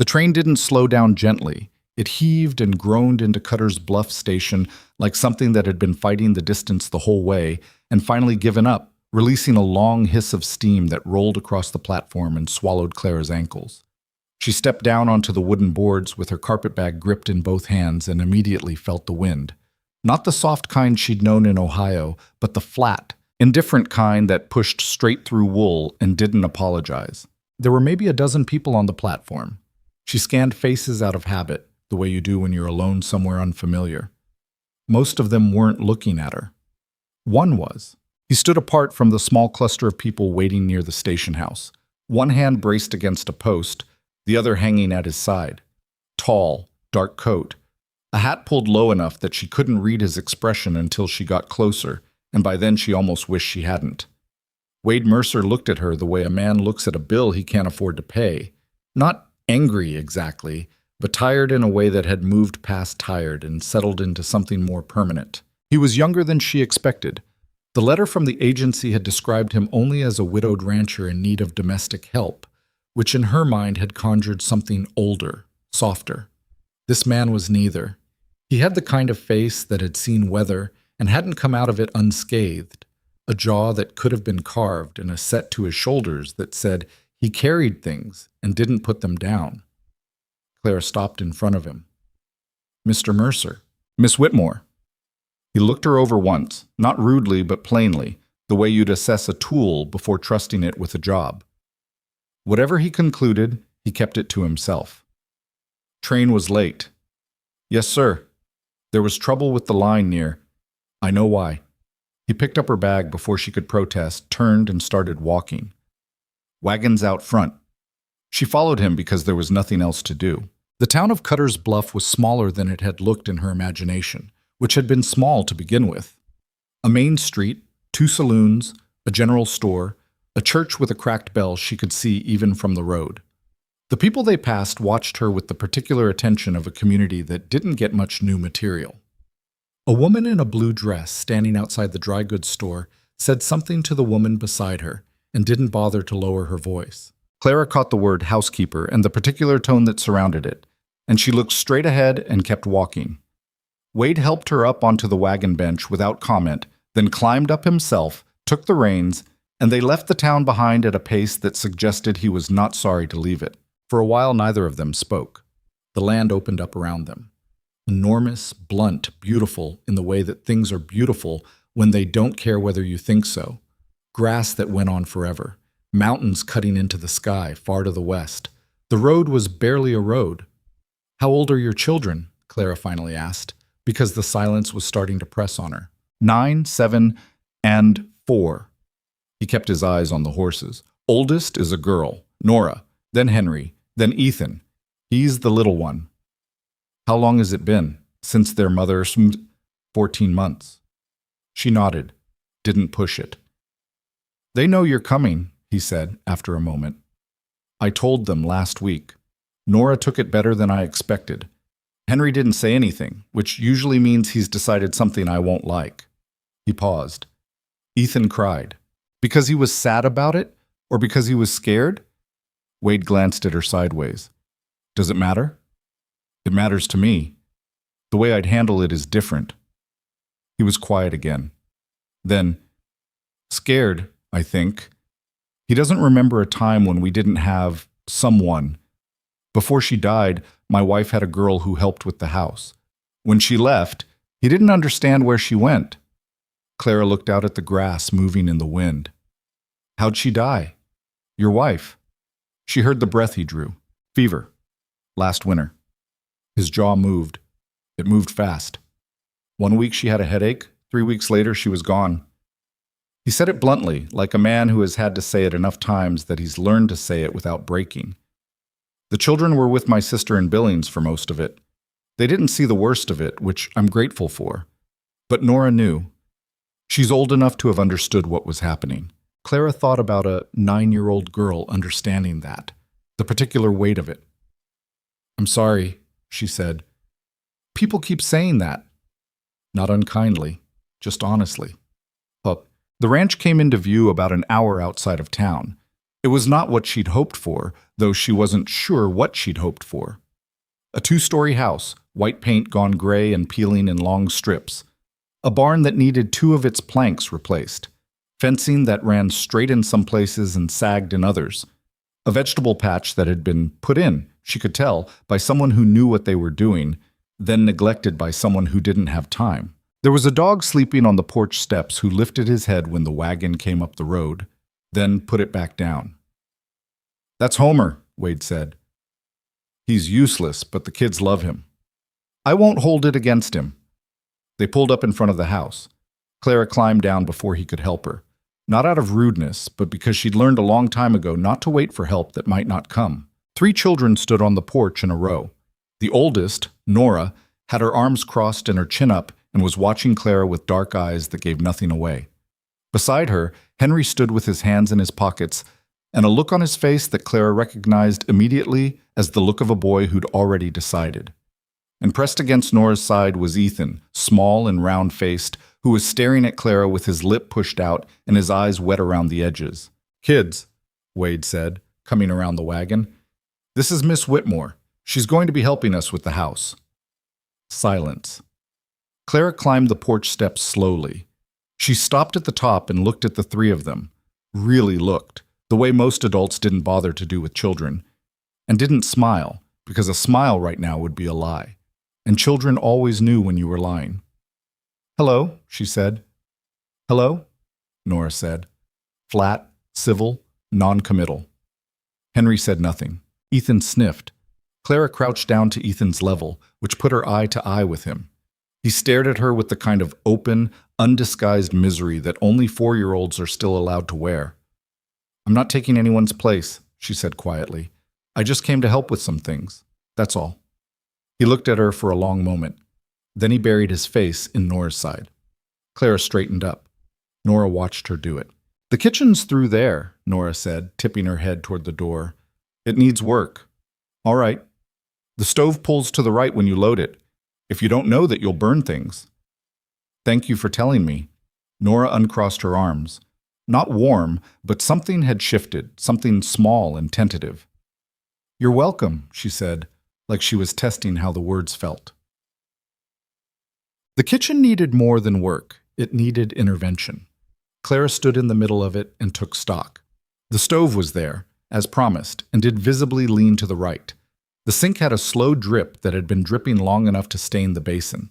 The train didn't slow down gently. It heaved and groaned into Cutter's Bluff station like something that had been fighting the distance the whole way and finally given up, releasing a long hiss of steam that rolled across the platform and swallowed Clara's ankles. She stepped down onto the wooden boards with her carpetbag gripped in both hands and immediately felt the wind. Not the soft kind she'd known in Ohio, but the flat, indifferent kind that pushed straight through wool and didn't apologize. There were maybe a dozen people on the platform. She scanned faces out of habit, the way you do when you're alone somewhere unfamiliar. Most of them weren't looking at her. One was. He stood apart from the small cluster of people waiting near the station house, one hand braced against a post, the other hanging at his side. Tall, dark coat, a hat pulled low enough that she couldn't read his expression until she got closer, and by then she almost wished she hadn't. Wade Mercer looked at her the way a man looks at a bill he can't afford to pay. Not angry exactly, but tired in a way that had moved past tired and settled into something more permanent. He was younger than she expected. The letter from the agency had described him only as a widowed rancher in need of domestic help, which in her mind had conjured something older, softer. This man was neither. He had the kind of face that had seen weather and hadn't come out of it unscathed, a jaw that could have been carved and a set to his shoulders that said he carried things and didn't put them down. Clara stopped in front of him. "Mr. Mercer." "Miss Whitmore." He looked her over once, not rudely but plainly, the way you'd assess a tool before trusting it with a job. Whatever he concluded, he kept it to himself. "Train was late." "Yes, sir. There was trouble with the line near. I know why." He picked up her bag before she could protest, turned and started walking. "Wagons out front." She followed him because there was nothing else to do. The town of Cutter's Bluff was smaller than it had looked in her imagination, which had been small to begin with. A main street, 2 saloons, a general store, a church with a cracked bell she could see even from the road. The people they passed watched her with the particular attention of a community that didn't get much new material. A woman in a blue dress standing outside the dry goods store said something to the woman beside her and didn't bother to lower her voice. Clara caught the word housekeeper and the particular tone that surrounded it, and she looked straight ahead and kept walking. Wade helped her up onto the wagon bench without comment, then climbed up himself, took the reins, and they left the town behind at a pace that suggested he was not sorry to leave it. For a while neither of them spoke. The land opened up around them. Enormous, blunt, beautiful in the way that things are beautiful when they don't care whether you think so. Grass that went on forever. Mountains cutting into the sky far to the west. The road was barely a road. "How old are your children?" Clara finally asked, because the silence was starting to press on her. 9, 7, and 4. He kept his eyes on the horses. "Oldest is a girl, Nora, then Henry, then Ethan. He's the little one." "How long has it been?" "Since their mother's 14 months. She nodded, didn't push it. "They know you're coming," he said after a moment. "I told them last week. Nora took it better than I expected. Henry didn't say anything, which usually means he's decided something I won't like." He paused. Ethan cried. Because he was sad about it? Or because he was scared? Wade glanced at her sideways. "Does it matter?" "It matters to me. The way I'd handle it is different." He was quiet again. Then, "Scared, I think. He doesn't remember a time when we didn't have someone. Before she died, my wife had a girl who helped with the house. When she left, he didn't understand where she went." Clara looked out at the grass moving in the wind. "How'd she die?" "Your wife." She heard the breath he drew. "Fever. Last winter." His jaw moved. It moved fast. 1 week she had a headache. 3 weeks later she was gone. He said it bluntly, like a man who has had to say it enough times that he's learned to say it without breaking. "The children were with my sister in Billings for most of it. They didn't see the worst of it, which I'm grateful for. But Nora knew. She's old enough to have understood what was happening." Clara thought about a 9-year-old girl understanding that, the particular weight of it. "I'm sorry," she said. "People keep saying that." Not unkindly, just honestly. The ranch came into view about an hour outside of town. It was not what she'd hoped for, though she wasn't sure what she'd hoped for. A two-story house, white paint gone gray and peeling in long strips. A barn that needed 2 of its planks replaced. Fencing that ran straight in some places and sagged in others. A vegetable patch that had been put in, she could tell, by someone who knew what they were doing, then neglected by someone who didn't have time. There was a dog sleeping on the porch steps who lifted his head when the wagon came up the road, then put it back down. "That's Homer," Wade said. "He's useless, but the kids love him. I won't hold it against him." They pulled up in front of the house. Clara climbed down before he could help her. Not out of rudeness, but because she'd learned a long time ago not to wait for help that might not come. 3 children stood on the porch in a row. The oldest, Nora, had her arms crossed and her chin up and was watching Clara with dark eyes that gave nothing away. Beside her, Henry stood with his hands in his pockets and a look on his face that Clara recognized immediately as the look of a boy who'd already decided. And pressed against Nora's side was Ethan, small and round-faced, who was staring at Clara with his lip pushed out and his eyes wet around the edges. "Kids," Wade said, coming around the wagon. "This is Miss Whitmore. She's going to be helping us with the house." Silence. Clara climbed the porch steps slowly. She stopped at the top and looked at the 3 of them. Really looked, the way most adults didn't bother to do with children. And didn't smile, because a smile right now would be a lie. And children always knew when you were lying. "Hello," she said. "Hello," Nora said. Flat, civil, non-committal. Henry said nothing. Ethan sniffed. Clara crouched down to Ethan's level, which put her eye to eye with him. He stared at her with the kind of open, undisguised misery that only 4-year-olds are still allowed to wear. "I'm not taking anyone's place," she said quietly. "I just came to help with some things. That's all." He looked at her for a long moment. Then he buried his face in Nora's side. Clara straightened up. Nora watched her do it. "The kitchen's through there," Nora said, tipping her head toward the door. "It needs work." "All right. The stove pulls to the right when you load it. If you don't know that, you'll burn things." "Thank you for telling me." Nora uncrossed her arms. Not warm, but something had shifted, something small and tentative. "You're welcome," she said, like she was testing how the words felt. The kitchen needed more than work. It needed intervention. Clara stood in the middle of it and took stock. The stove was there, as promised, and did visibly lean to the right. The sink had a slow drip that had been dripping long enough to stain the basin.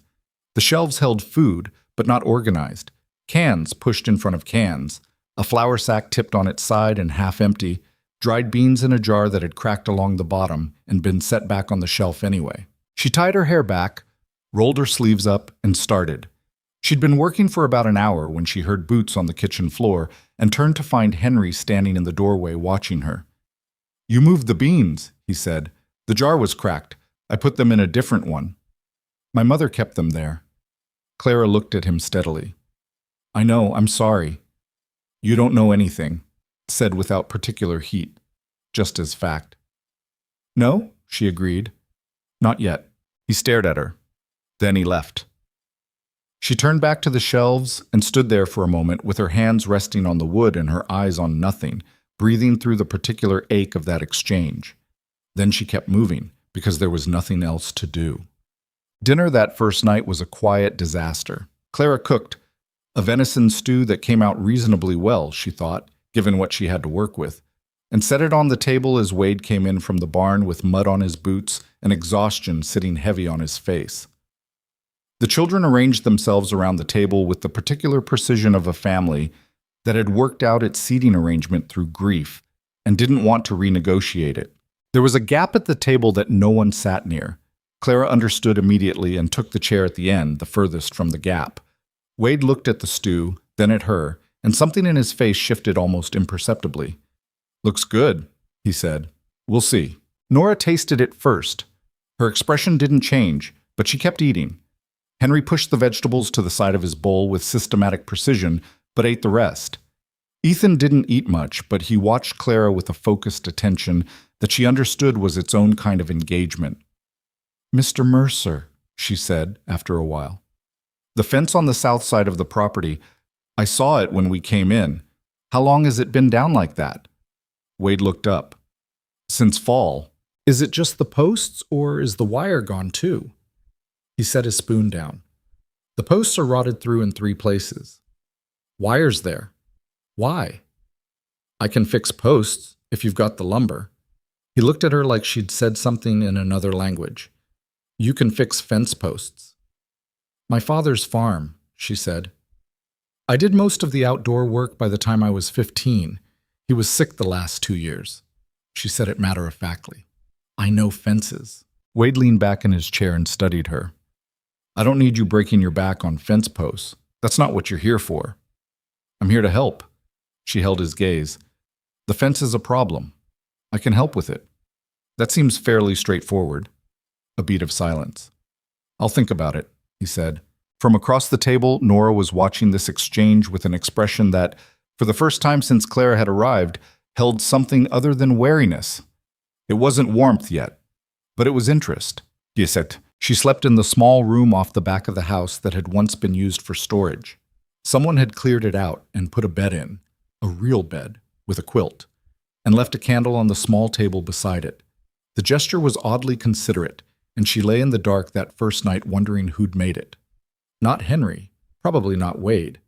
The shelves held food, but not organized. Cans pushed in front of cans, a flour sack tipped on its side and half empty, dried beans in a jar that had cracked along the bottom and been set back on the shelf anyway. She tied her hair back, rolled her sleeves up, and started. She'd been working for about an hour when she heard boots on the kitchen floor and turned to find Henry standing in the doorway watching her. "You moved the beans," he said. "The jar was cracked. I put them in a different one. My mother kept them there." Clara looked at him steadily. "I know, I'm sorry." "You don't know anything," said without particular heat, just as fact. "No," she agreed. "Not yet." He stared at her. Then he left. She turned back to the shelves and stood there for a moment with her hands resting on the wood and her eyes on nothing, breathing through the particular ache of that exchange. Then she kept moving, because there was nothing else to do. Dinner that first night was a quiet disaster. Clara cooked a venison stew that came out reasonably well, she thought, given what she had to work with, and set it on the table as Wade came in from the barn with mud on his boots and exhaustion sitting heavy on his face. The children arranged themselves around the table with the particular precision of a family that had worked out its seating arrangement through grief and didn't want to renegotiate it. There was a gap at the table that no one sat near. Clara understood immediately and took the chair at the end, the furthest from the gap. Wade looked at the stew, then at her, and something in his face shifted almost imperceptibly. "Looks good," he said. "We'll see." Nora tasted it first. Her expression didn't change, but she kept eating. Henry pushed the vegetables to the side of his bowl with systematic precision, but ate the rest. Ethan didn't eat much, but he watched Clara with a focused attention that she understood was its own kind of engagement. "Mr. Mercer," she said after a while. "The fence on the south side of the property, I saw it when we came in. How long has it been down like that?" Wade looked up. Since fall. Is it just the posts, or is the wire gone too? He set his spoon down. The posts are rotted through in 3 places. Wire's there. Why? I can fix posts if you've got the lumber. He looked at her like she'd said something in another language. You can fix fence posts. My father's farm, she said. I did most of the outdoor work by the time I was 15. He was sick the last 2 years. She said it matter-of-factly. I know fences. Wade leaned back in his chair and studied her. I don't need you breaking your back on fence posts. That's not what you're here for. I'm here to help. She held his gaze. The fence is a problem. I can help with it. That seems fairly straightforward. A beat of silence. I'll think about it, he said. From across the table, Nora was watching this exchange with an expression that, for the first time since Clara had arrived, held something other than wariness. It wasn't warmth yet, but it was interest. She slept in the small room off the back of the house that had once been used for storage. Someone had cleared it out and put a bed in, a real bed, with a quilt, and left a candle on the small table beside it. The gesture was oddly considerate, and she lay in the dark that first night wondering who'd made it. Not Henry, probably not Wade.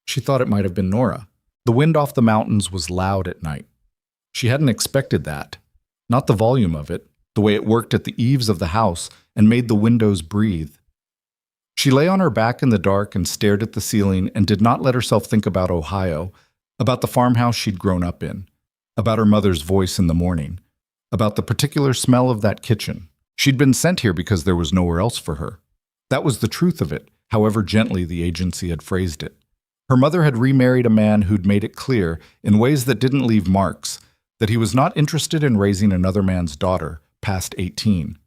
She thought it might have been Nora. The wind off the mountains was loud at night. She hadn't expected that. Not the volume of it, the way it worked at the eaves of the house and made the windows breathe. She lay on her back in the dark and stared at the ceiling and did not let herself think about Ohio, about the farmhouse she'd grown up in, about her mother's voice in the morning, about the particular smell of that kitchen. She'd been sent here because there was nowhere else for her. That was the truth of it, however gently the agency had phrased it. Her mother had remarried a man who'd made it clear, in ways that didn't leave marks, that he was not interested in raising another man's daughter past 18.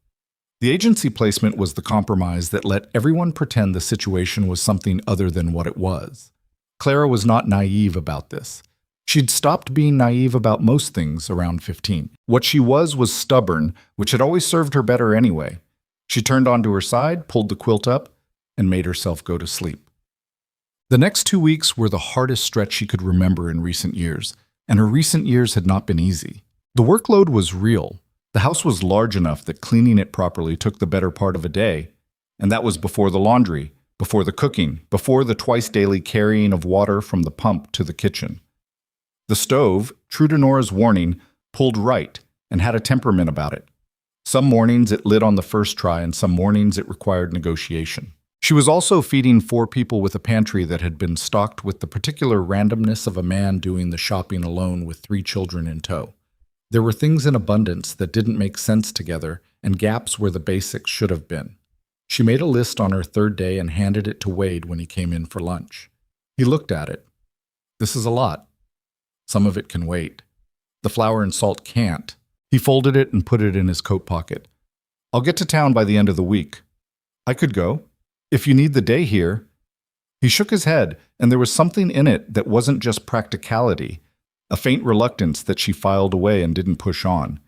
The agency placement was the compromise that let everyone pretend the situation was something other than what it was. Clara was not naive about this. She'd stopped being naive about most things around 15. What she was stubborn, which had always served her better anyway. She turned onto her side, pulled the quilt up, and made herself go to sleep. The next 2 weeks were the hardest stretch she could remember in recent years, and her recent years had not been easy. The workload was real. The house was large enough that cleaning it properly took the better part of a day, and that was before the laundry, before the cooking, before the twice-daily carrying of water from the pump to the kitchen. The stove, true to Nora's warning, pulled right and had a temperament about it. Some mornings it lit on the first try, and some mornings it required negotiation. She was also feeding 4 people with a pantry that had been stocked with the particular randomness of a man doing the shopping alone with 3 children in tow. There were things in abundance that didn't make sense together, and gaps where the basics should have been. She made a list on her 3rd day and handed it to Wade when he came in for lunch. He looked at it. This is a lot. Some of it can wait. The flour and salt can't. He folded it and put it in his coat pocket. I'll get to town by the end of the week. I could go. If you need the day here. He shook his head, and there was something in it that wasn't just practicality, a faint reluctance that she filed away and didn't push on.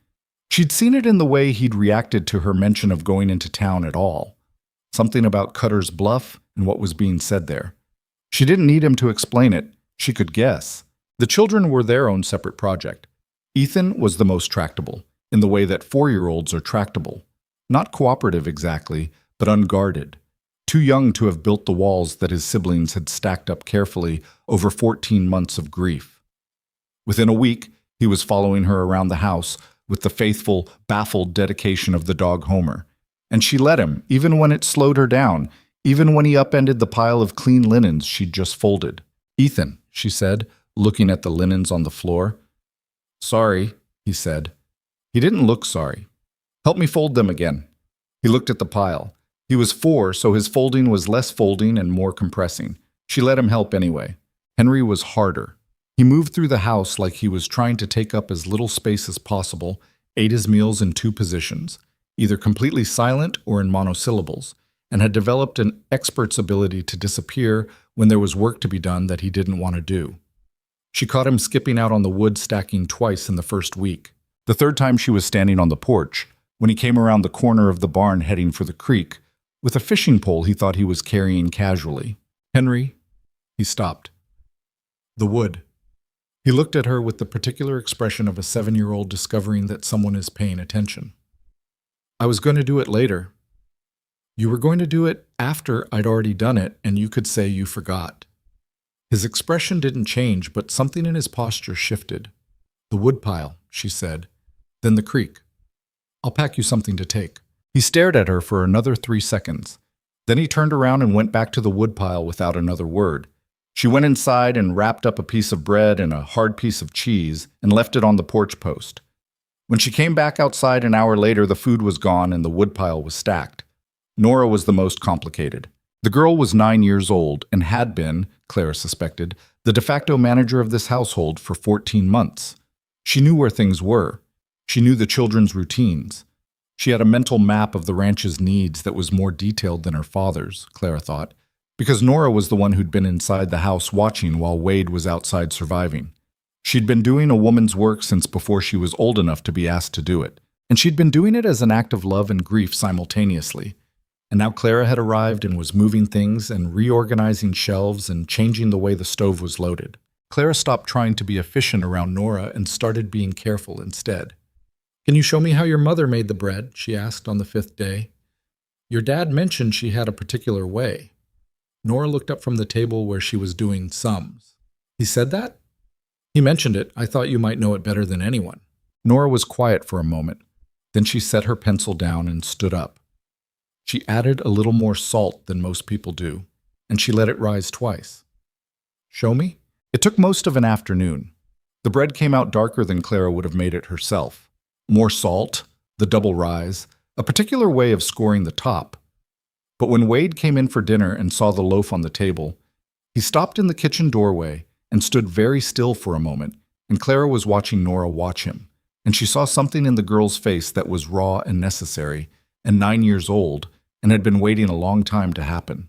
She'd seen it in the way he'd reacted to her mention of going into town at all. Something about Cutter's Bluff and what was being said there. She didn't need him to explain it. She could guess. The children were their own separate project. Ethan was the most tractable, in the way that 4-year-olds are tractable. Not cooperative exactly, but unguarded. Too young to have built the walls that his siblings had stacked up carefully over 14 months of grief. Within a week, he was following her around the house with the faithful, baffled dedication of the dog Homer. And she let him, even when it slowed her down, even when he upended the pile of clean linens she'd just folded. Ethan, she said, looking at the linens on the floor. Sorry, he said. He didn't look sorry. Help me fold them again. He looked at the pile. He was 4, so his folding was less folding and more compressing. She let him help anyway. Henry was harder. He moved through the house like he was trying to take up as little space as possible, ate his meals in 2 positions, either completely silent or in monosyllables, and had developed an expert's ability to disappear when there was work to be done that he didn't want to do. She caught him skipping out on the wood stacking twice in the first week. The 3rd time she was standing on the porch, when he came around the corner of the barn heading for the creek, with a fishing pole he thought he was carrying casually. Henry, he stopped. The wood. He looked at her with the particular expression of a 7-year-old discovering that someone is paying attention. I was going to do it later. You were going to do it after I'd already done it, and you could say you forgot. His expression didn't change, but something in his posture shifted. The woodpile, she said. Then the creek. I'll pack you something to take. He stared at her for another 3 seconds. Then he turned around and went back to the woodpile without another word. She went inside and wrapped up a piece of bread and a hard piece of cheese and left it on the porch post. When she came back outside an hour later, the food was gone and the woodpile was stacked. Nora was the most complicated. The girl was 9 years old and had been, Clara suspected, the de facto manager of this household for 14 months. She knew where things were. She knew the children's routines. She had a mental map of the ranch's needs that was more detailed than her father's, Clara thought, because Nora was the one who'd been inside the house watching while Wade was outside surviving. She'd been doing a woman's work since before she was old enough to be asked to do it, and she'd been doing it as an act of love and grief simultaneously. And now Clara had arrived and was moving things and reorganizing shelves and changing the way the stove was loaded. Clara stopped trying to be efficient around Nora and started being careful instead. Can you show me how your mother made the bread? She asked on the 5th day. Your dad mentioned she had a particular way. Nora looked up from the table where she was doing sums. He said that? He mentioned it. I thought you might know it better than anyone. Nora was quiet for a moment. Then she set her pencil down and stood up. She added a little more salt than most people do, and she let it rise twice. Show me? It took most of an afternoon. The bread came out darker than Clara would have made it herself. More salt, the double rise, a particular way of scoring the top. But when Wade came in for dinner and saw the loaf on the table, he stopped in the kitchen doorway and stood very still for a moment, and Clara was watching Nora watch him, and she saw something in the girl's face that was raw and necessary, and 9 years old, and had been waiting a long time to happen.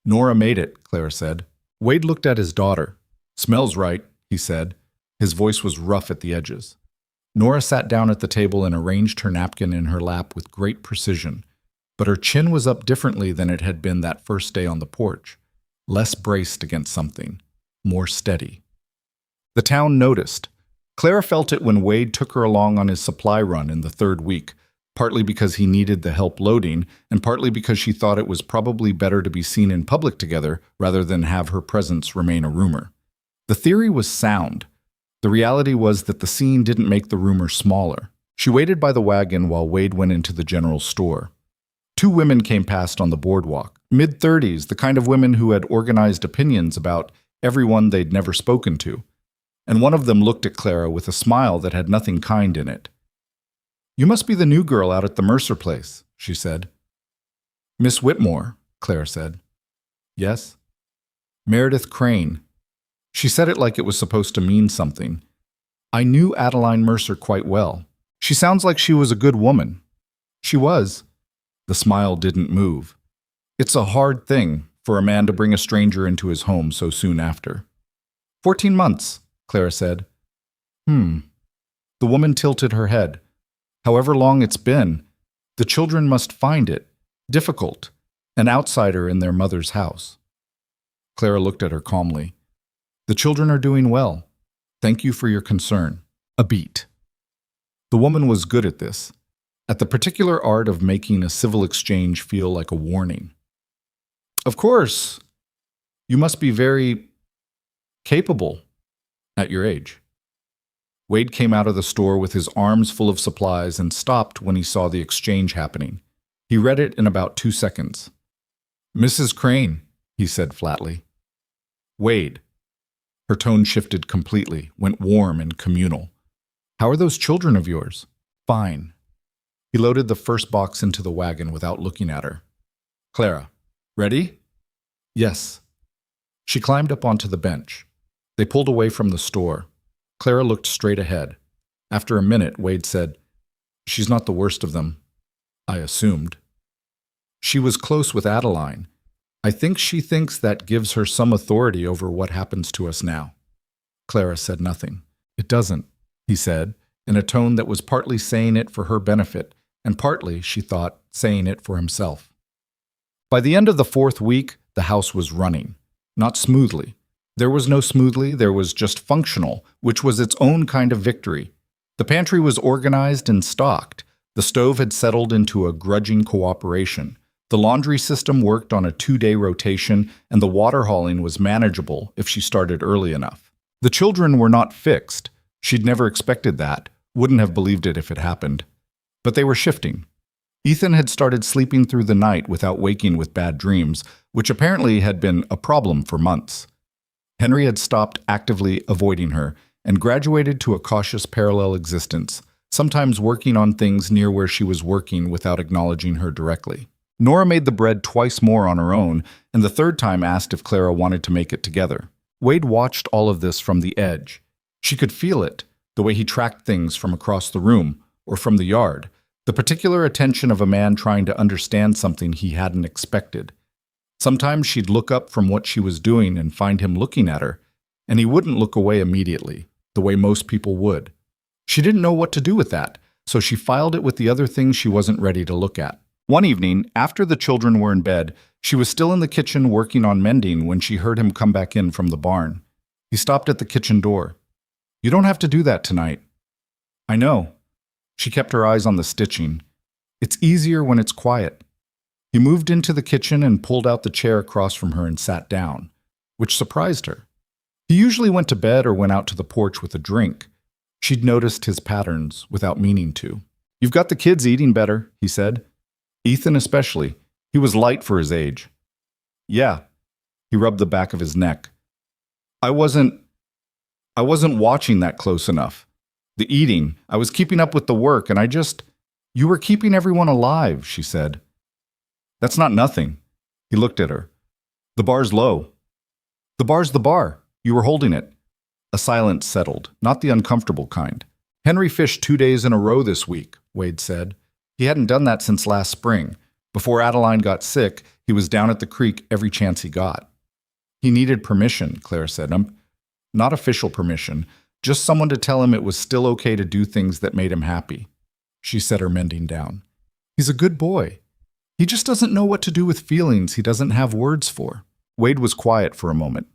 Nora made it, Clara said. Wade looked at his daughter. Smells right, he said. His voice was rough at the edges. Nora sat down at the table and arranged her napkin in her lap with great precision, but her chin was up differently than it had been that first day on the porch, less braced against something, more steady. The town noticed. Clara felt it when Wade took her along on his supply run in the 3rd week, partly because he needed the help loading, and partly because she thought it was probably better to be seen in public together rather than have her presence remain a rumor. The theory was sound. The reality was that the scene didn't make the rumor smaller. She waited by the wagon while Wade went into the general store. 2 women came past on the boardwalk, mid-30s, the kind of women who had organized opinions about everyone they'd never spoken to. And one of them looked at Clara with a smile that had nothing kind in it. You must be the new girl out at the Mercer place, she said. Miss Whitmore, Clara said. Yes. Meredith Crane. She said it like it was supposed to mean something. I knew Adeline Mercer quite well. She sounds like she was a good woman. She was. The smile didn't move. It's a hard thing for a man to bring a stranger into his home so soon after. 14 months, Clara said. The woman tilted her head. However long it's been, the children must find it difficult, an outsider in their mother's house. Clara looked at her calmly. The children are doing well. Thank you for your concern. A beat. The woman was good at this, at the particular art of making a civil exchange feel like a warning. Of course, you must be very capable at your age. Wade came out of the store with his arms full of supplies and stopped when he saw the exchange happening. He read it in about 2 seconds. Mrs. Crane, he said flatly. Wade. Her tone shifted completely, went warm and communal. How are those children of yours? Fine. He loaded the first box into the wagon without looking at her. Clara, ready? Yes. She climbed up onto the bench. They pulled away from the store. Clara looked straight ahead. After a minute, Wade said, She's not the worst of them. I assumed. She was close with Adeline. I think she thinks that gives her some authority over what happens to us now. Clara said nothing. It doesn't, he said, in a tone that was partly saying it for her benefit, and partly, she thought, saying it for himself. By the end of the 4th week, the house was running. Not smoothly. There was no smoothly, there was just functional, which was its own kind of victory. The pantry was organized and stocked. The stove had settled into a grudging cooperation. The laundry system worked on a 2-day rotation, and the water hauling was manageable if she started early enough. The children were not fixed. She'd never expected that, wouldn't have believed it if it happened. But they were shifting. Ethan had started sleeping through the night without waking with bad dreams, which apparently had been a problem for months. Henry had stopped actively avoiding her and graduated to a cautious parallel existence, sometimes working on things near where she was working without acknowledging her directly. Nora made the bread twice more on her own, and the third time asked if Clara wanted to make it together. Wade watched all of this from the edge. She could feel it, the way he tracked things from across the room or from the yard, the particular attention of a man trying to understand something he hadn't expected. Sometimes she'd look up from what she was doing and find him looking at her, and he wouldn't look away immediately, the way most people would. She didn't know what to do with that, so she filed it with the other things she wasn't ready to look at. One evening, after the children were in bed, she was still in the kitchen working on mending when she heard him come back in from the barn. He stopped at the kitchen door. "You don't have to do that tonight." "I know." She kept her eyes on the stitching. "It's easier when it's quiet." He moved into the kitchen and pulled out the chair across from her and sat down, which surprised her. He usually went to bed or went out to the porch with a drink. She'd noticed his patterns without meaning to. "You've got the kids eating better," he said. Ethan especially. He was light for his age. "Yeah." He rubbed the back of his neck. I wasn't watching that close enough. The eating, I was keeping up with the work, and You were keeping everyone alive," she said. "That's not nothing." He looked at her. "The bar's low." "The bar's the bar. You were holding it." A silence settled, not the uncomfortable kind. "Henry fished 2 days in a row this week," Wade said. He hadn't done that since last spring. Before Adeline got sick, he was down at the creek every chance he got. "He needed permission," Clara said. Not official permission, just someone to tell him it was still okay to do things that made him happy. She set her mending down. "He's a good boy. He just doesn't know what to do with feelings he doesn't have words for." Wade was quiet for a moment.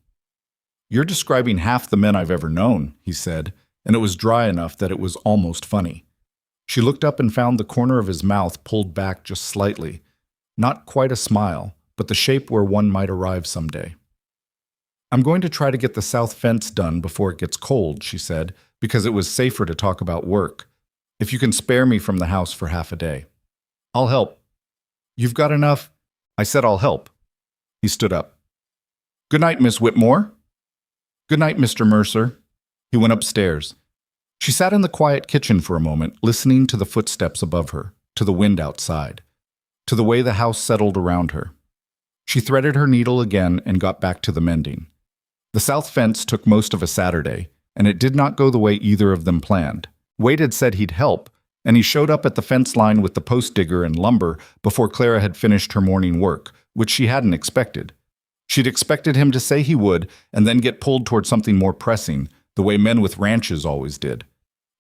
"You're describing half the men I've ever known," he said, and it was dry enough that it was almost funny. She looked up and found the corner of his mouth pulled back just slightly. Not quite a smile, but the shape where one might arrive someday. "I'm going to try to get the south fence done before it gets cold," she said, because it was safer to talk about work. "If you can spare me from the house for half a day." "I'll help." "You've got enough?" "I said I'll help." He stood up. "Good night, Miss Whitmore." "Good night, Mr. Mercer." He went upstairs. She sat in the quiet kitchen for a moment, listening to the footsteps above her, to the wind outside, to the way the house settled around her. She threaded her needle again and got back to the mending. The south fence took most of a Saturday, and it did not go the way either of them planned. Wade had said he'd help, and he showed up at the fence line with the post digger and lumber before Clara had finished her morning work, which she hadn't expected. She'd expected him to say he would, and then get pulled toward something more pressing, the way men with ranches always did.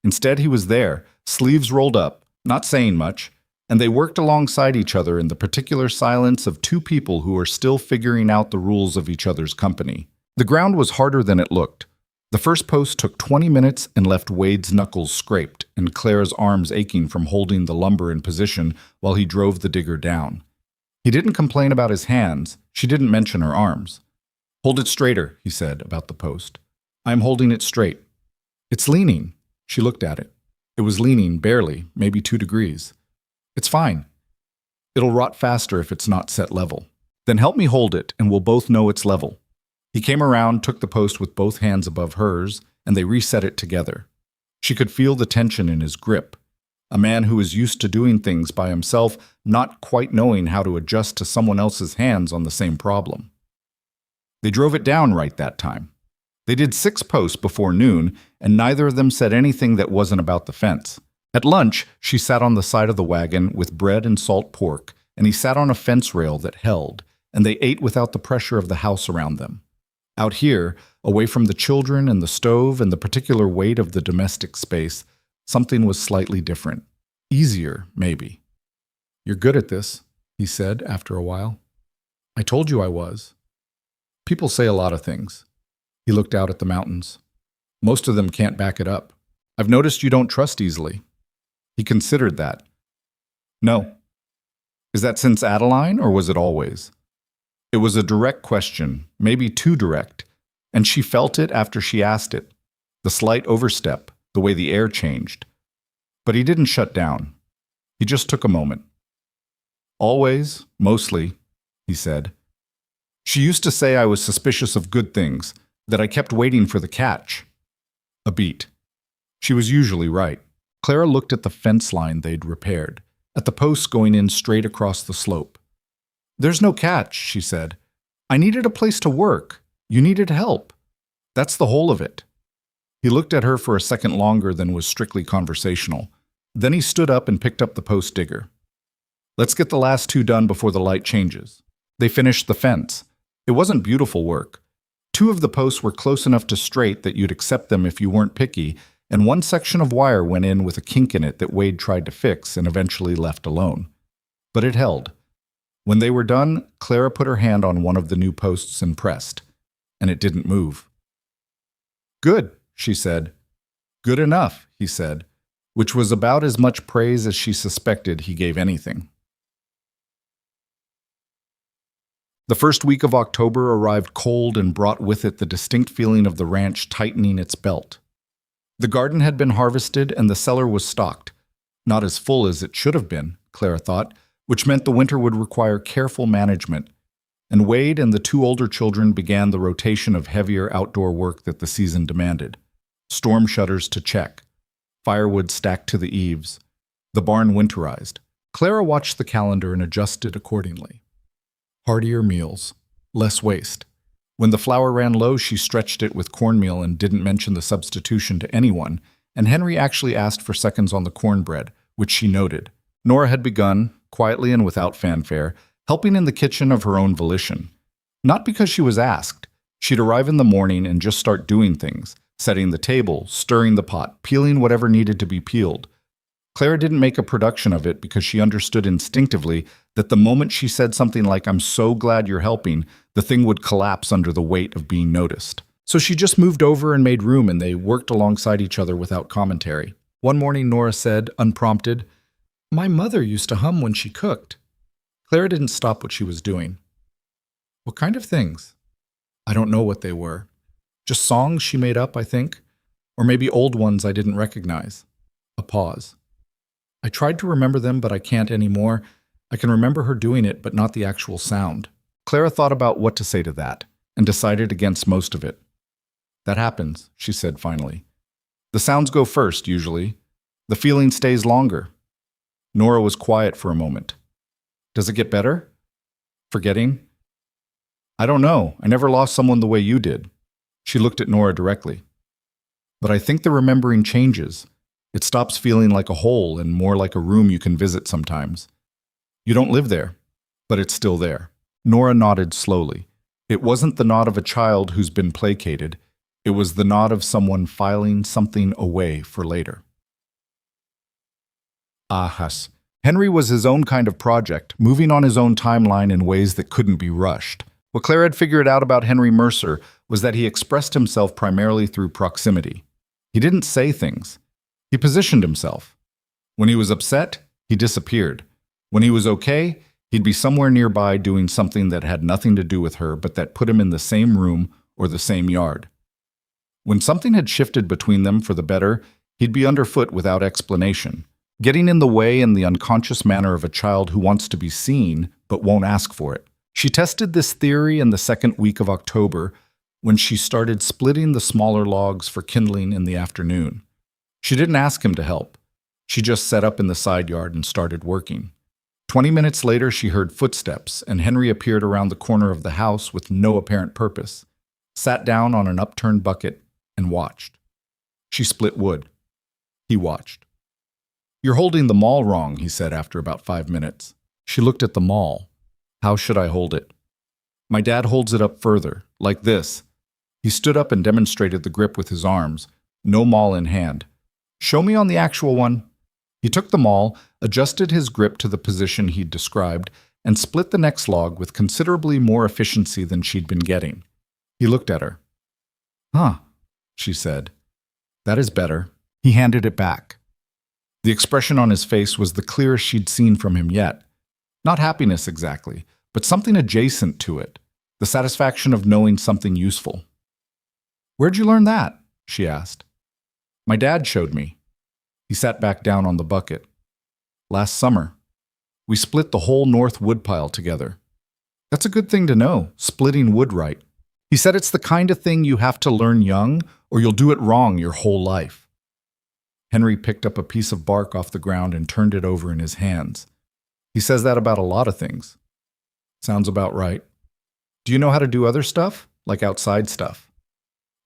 Instead, he was there, sleeves rolled up, not saying much, and they worked alongside each other in the particular silence of two people who were still figuring out the rules of each other's company. The ground was harder than it looked. The first post took 20 minutes and left Wade's knuckles scraped and Clara's arms aching from holding the lumber in position while he drove the digger down. He didn't complain about his hands. She didn't mention her arms. "Hold it straighter," he said about the post. "I'm holding it straight." "It's leaning." She looked at it. It was leaning, barely, maybe 2 degrees. "It's fine. It'll rot faster if it's not set level." "Then help me hold it, and we'll both know it's level." He came around, took the post with both hands above hers, and they reset it together. She could feel the tension in his grip. A man who was used to doing things by himself, not quite knowing how to adjust to someone else's hands on the same problem. They drove it down right that time. They did 6 posts before noon, and neither of them said anything that wasn't about the fence. At lunch, she sat on the side of the wagon with bread and salt pork, and he sat on a fence rail that held, and they ate without the pressure of the house around them. Out here, away from the children and the stove and the particular weight of the domestic space, something was slightly different. Easier, maybe. "You're good at this," he said after a while. "I told you I was." People say a lot of things. He looked out at the mountains. Most of them can't back it up. I've noticed you don't trust easily. He considered that. No. Is that since Adeline, or was it always? It was a direct question, maybe too direct, and she felt it after she asked it. The slight overstep, the way the air changed. But he didn't shut down. He just took a moment. Always, mostly, he said. She used to say I was suspicious of good things, that I kept waiting for the catch. A beat. She was usually right. Clara looked at the fence line they'd repaired, at the posts going in straight across the slope. There's no catch, she said. I needed a place to work. You needed help. That's the whole of it. He looked at her for a second longer than was strictly conversational. Then he stood up and picked up the post digger. Let's get the last two done before the light changes. They finished the fence. It wasn't beautiful work. Two of the posts were close enough to straight that you'd accept them if you weren't picky, and one section of wire went in with a kink in it that Wade tried to fix and eventually left alone. But it held. When they were done, Clara put her hand on one of the new posts and pressed, and it didn't move. Good, she said. Good enough, he said, which was about as much praise as she suspected he gave anything. The first week of October arrived cold and brought with it the distinct feeling of the ranch tightening its belt. The garden had been harvested and the cellar was stocked. Not as full as it should have been, Clara thought, which meant the winter would require careful management. And Wade and the two older children began the rotation of heavier outdoor work that the season demanded. Storm shutters to check. Firewood stacked to the eaves. The barn winterized. Clara watched the calendar and adjusted accordingly. Heartier meals. Less waste. When the flour ran low, she stretched it with cornmeal and didn't mention the substitution to anyone, and Henry actually asked for seconds on the cornbread, which she noted. Nora had begun, quietly and without fanfare, helping in the kitchen of her own volition. Not because she was asked. She'd arrive in the morning and just start doing things, setting the table, stirring the pot, peeling whatever needed to be peeled. Clara didn't make a production of it because she understood instinctively that the moment she said something like, "I'm so glad you're helping," the thing would collapse under the weight of being noticed. So she just moved over and made room, and they worked alongside each other without commentary. One morning, Nora said, unprompted, "My mother used to hum when she cooked." Clara didn't stop what she was doing. "What kind of things?" "I don't know what they were. Just songs she made up, I think. Or maybe old ones I didn't recognize." A pause. "I tried to remember them, but I can't anymore. I can remember her doing it, but not the actual sound." Clara thought about what to say to that, and decided against most of it. "That happens," she said finally. "The sounds go first, usually. The feeling stays longer." Nora was quiet for a moment. "Does it get better? Forgetting?" "I don't know. I never lost someone the way you did." She looked at Nora directly. "But I think the remembering changes. It stops feeling like a hole and more like a room you can visit sometimes. You don't live there, but it's still there." Nora nodded slowly. It wasn't the nod of a child who's been placated. It was the nod of someone filing something away for later. Ahas. Henry was his own kind of project, moving on his own timeline in ways that couldn't be rushed. What Clara had figured out about Henry Mercer was that he expressed himself primarily through proximity. He didn't say things. He positioned himself. When he was upset, he disappeared. When he was okay, he'd be somewhere nearby doing something that had nothing to do with her, but that put him in the same room or the same yard. When something had shifted between them for the better, he'd be underfoot without explanation, getting in the way in the unconscious manner of a child who wants to be seen but won't ask for it. She tested this theory in the second week of October when she started splitting the smaller logs for kindling in the afternoon. She didn't ask him to help. She just set up in the side yard and started working. 20 minutes later, she heard footsteps, and Henry appeared around the corner of the house with no apparent purpose, sat down on an upturned bucket, and watched. She split wood. He watched. "You're holding the maul wrong," he said after about 5 minutes. She looked at the maul. "How should I hold it?" "My dad holds it up further, like this." He stood up and demonstrated the grip with his arms, no maul in hand. "Show me on the actual one." He took the maul, adjusted his grip to the position he'd described, and split the next log with considerably more efficiency than she'd been getting. He looked at her. Huh, she said. That is better. He handed it back. The expression on his face was the clearest she'd seen from him yet. Not happiness exactly, but something adjacent to it. The satisfaction of knowing something useful. Where'd you learn that? She asked. My dad showed me. He sat back down on the bucket. Last summer. We split the whole north woodpile together. That's a good thing to know, splitting wood right. He said it's the kind of thing you have to learn young, or you'll do it wrong your whole life. Henry picked up a piece of bark off the ground and turned it over in his hands. He says that about a lot of things. Sounds about right. Do you know how to do other stuff, like outside stuff?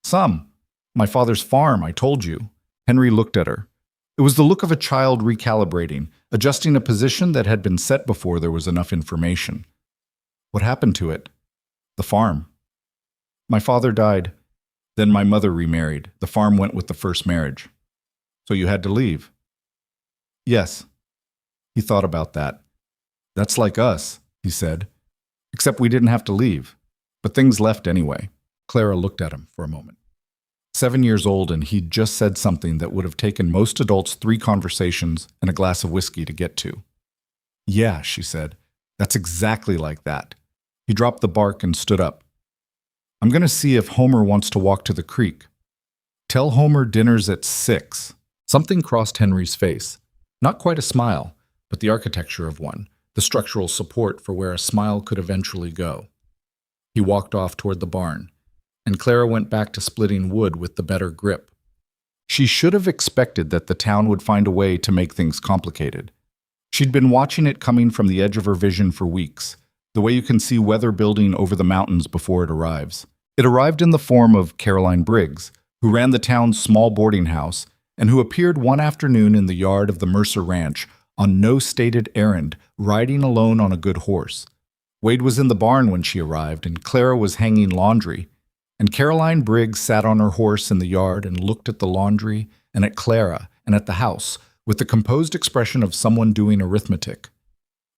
Some. My father's farm, I told you. Henry looked at her. It was the look of a child recalibrating, adjusting a position that had been set before there was enough information. What happened to it? The farm. My father died. Then my mother remarried. The farm went with the first marriage. So you had to leave? Yes. He thought about that. That's like us, he said. Except we didn't have to leave. But things left anyway. Clara looked at him for a moment. 7 years old, and he'd just said something that would have taken most adults 3 conversations and a glass of whiskey to get to. Yeah, she said. That's exactly like that. He dropped the bark and stood up. I'm going to see if Homer wants to walk to the creek. Tell Homer dinner's at 6. Something crossed Henry's face. Not quite a smile, but the architecture of one, the structural support for where a smile could eventually go. He walked off toward the barn, and Clara went back to splitting wood with the better grip. She should have expected that the town would find a way to make things complicated. She'd been watching it coming from the edge of her vision for weeks, the way you can see weather building over the mountains before it arrives. It arrived in the form of Caroline Briggs, who ran the town's small boarding house and who appeared one afternoon in the yard of the Mercer Ranch on no stated errand, riding alone on a good horse. Wade was in the barn when she arrived, and Clara was hanging laundry, and Caroline Briggs sat on her horse in the yard and looked at the laundry and at Clara and at the house with the composed expression of someone doing arithmetic.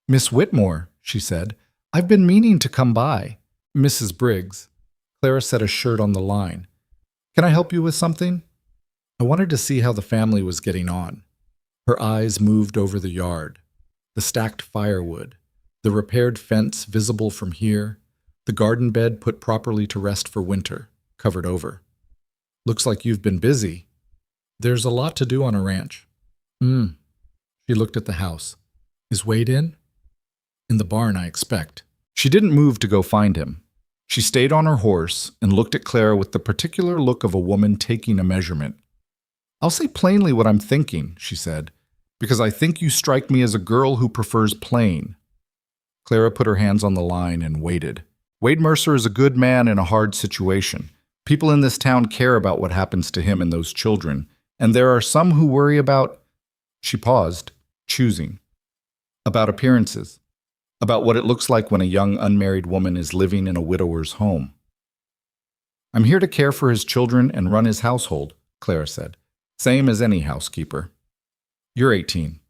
Miss Whitmore, she said, I've been meaning to come by. Mrs. Briggs. Clara set a shirt on the line. Can I help you with something? I wanted to see how the family was getting on. Her eyes moved over the yard, the stacked firewood, the repaired fence visible from here, the garden bed put properly to rest for winter, covered over. Looks like you've been busy. There's a lot to do on a ranch. She looked at the house. Is Wade in? In the barn, I expect. She didn't move to go find him. She stayed on her horse and looked at Clara with the particular look of a woman taking a measurement. I'll say plainly what I'm thinking, she said, because I think you strike me as a girl who prefers plain. Clara put her hands on the line and waited. Wade Mercer is a good man in a hard situation. People in this town care about what happens to him and those children, and there are some who worry about... She paused, choosing. About appearances. About what it looks like when a young unmarried woman is living in a widower's home. I'm here to care for his children and run his household, Clara said. Same as any housekeeper. You're 18.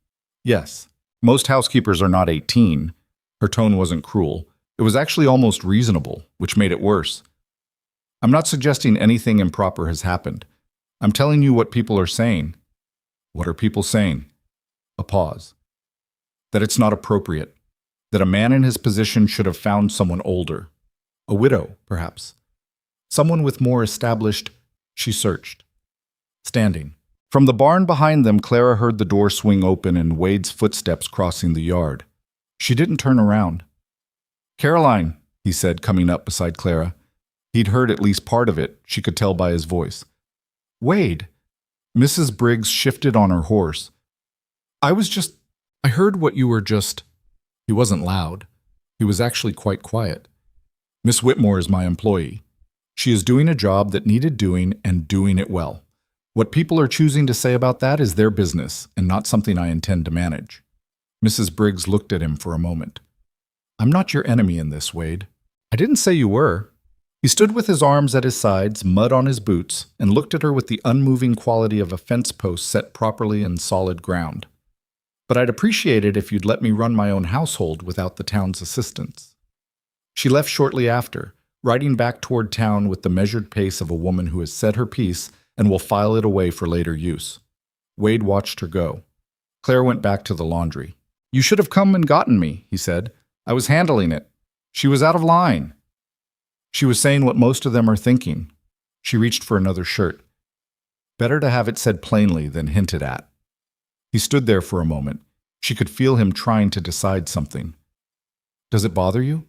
Yes. Most housekeepers are not 18. Her tone wasn't cruel. It was actually almost reasonable, which made it worse. I'm not suggesting anything improper has happened. I'm telling you what people are saying. What are people saying? A pause. That it's not appropriate. That a man in his position should have found someone older. A widow, perhaps. Someone with more established... She searched. Standing. From the barn behind them, Clara heard the door swing open and Wade's footsteps crossing the yard. She didn't turn around. Caroline, he said, coming up beside Clara. He'd heard at least part of it, she could tell by his voice. Wade. Mrs. Briggs shifted on her horse. I heard what you were just... He wasn't loud. He was actually quite quiet. Miss Whitmore is my employee. She is doing a job that needed doing and doing it well. What people are choosing to say about that is their business and not something I intend to manage. Mrs. Briggs looked at him for a moment. I'm not your enemy in this, Wade. I didn't say you were. He stood with his arms at his sides, mud on his boots, and looked at her with the unmoving quality of a fence post set properly in solid ground. But I'd appreciate it if you'd let me run my own household without the town's assistance. She left shortly after, riding back toward town with the measured pace of a woman who has said her piece and will file it away for later use. Wade watched her go. Claire went back to the laundry. "You should have come and gotten me," he said. "I was handling it. She was out of line." She was saying what most of them are thinking. She reached for another shirt. Better to have it said plainly than hinted at. He stood there for a moment. She could feel him trying to decide something. "Does it bother you?"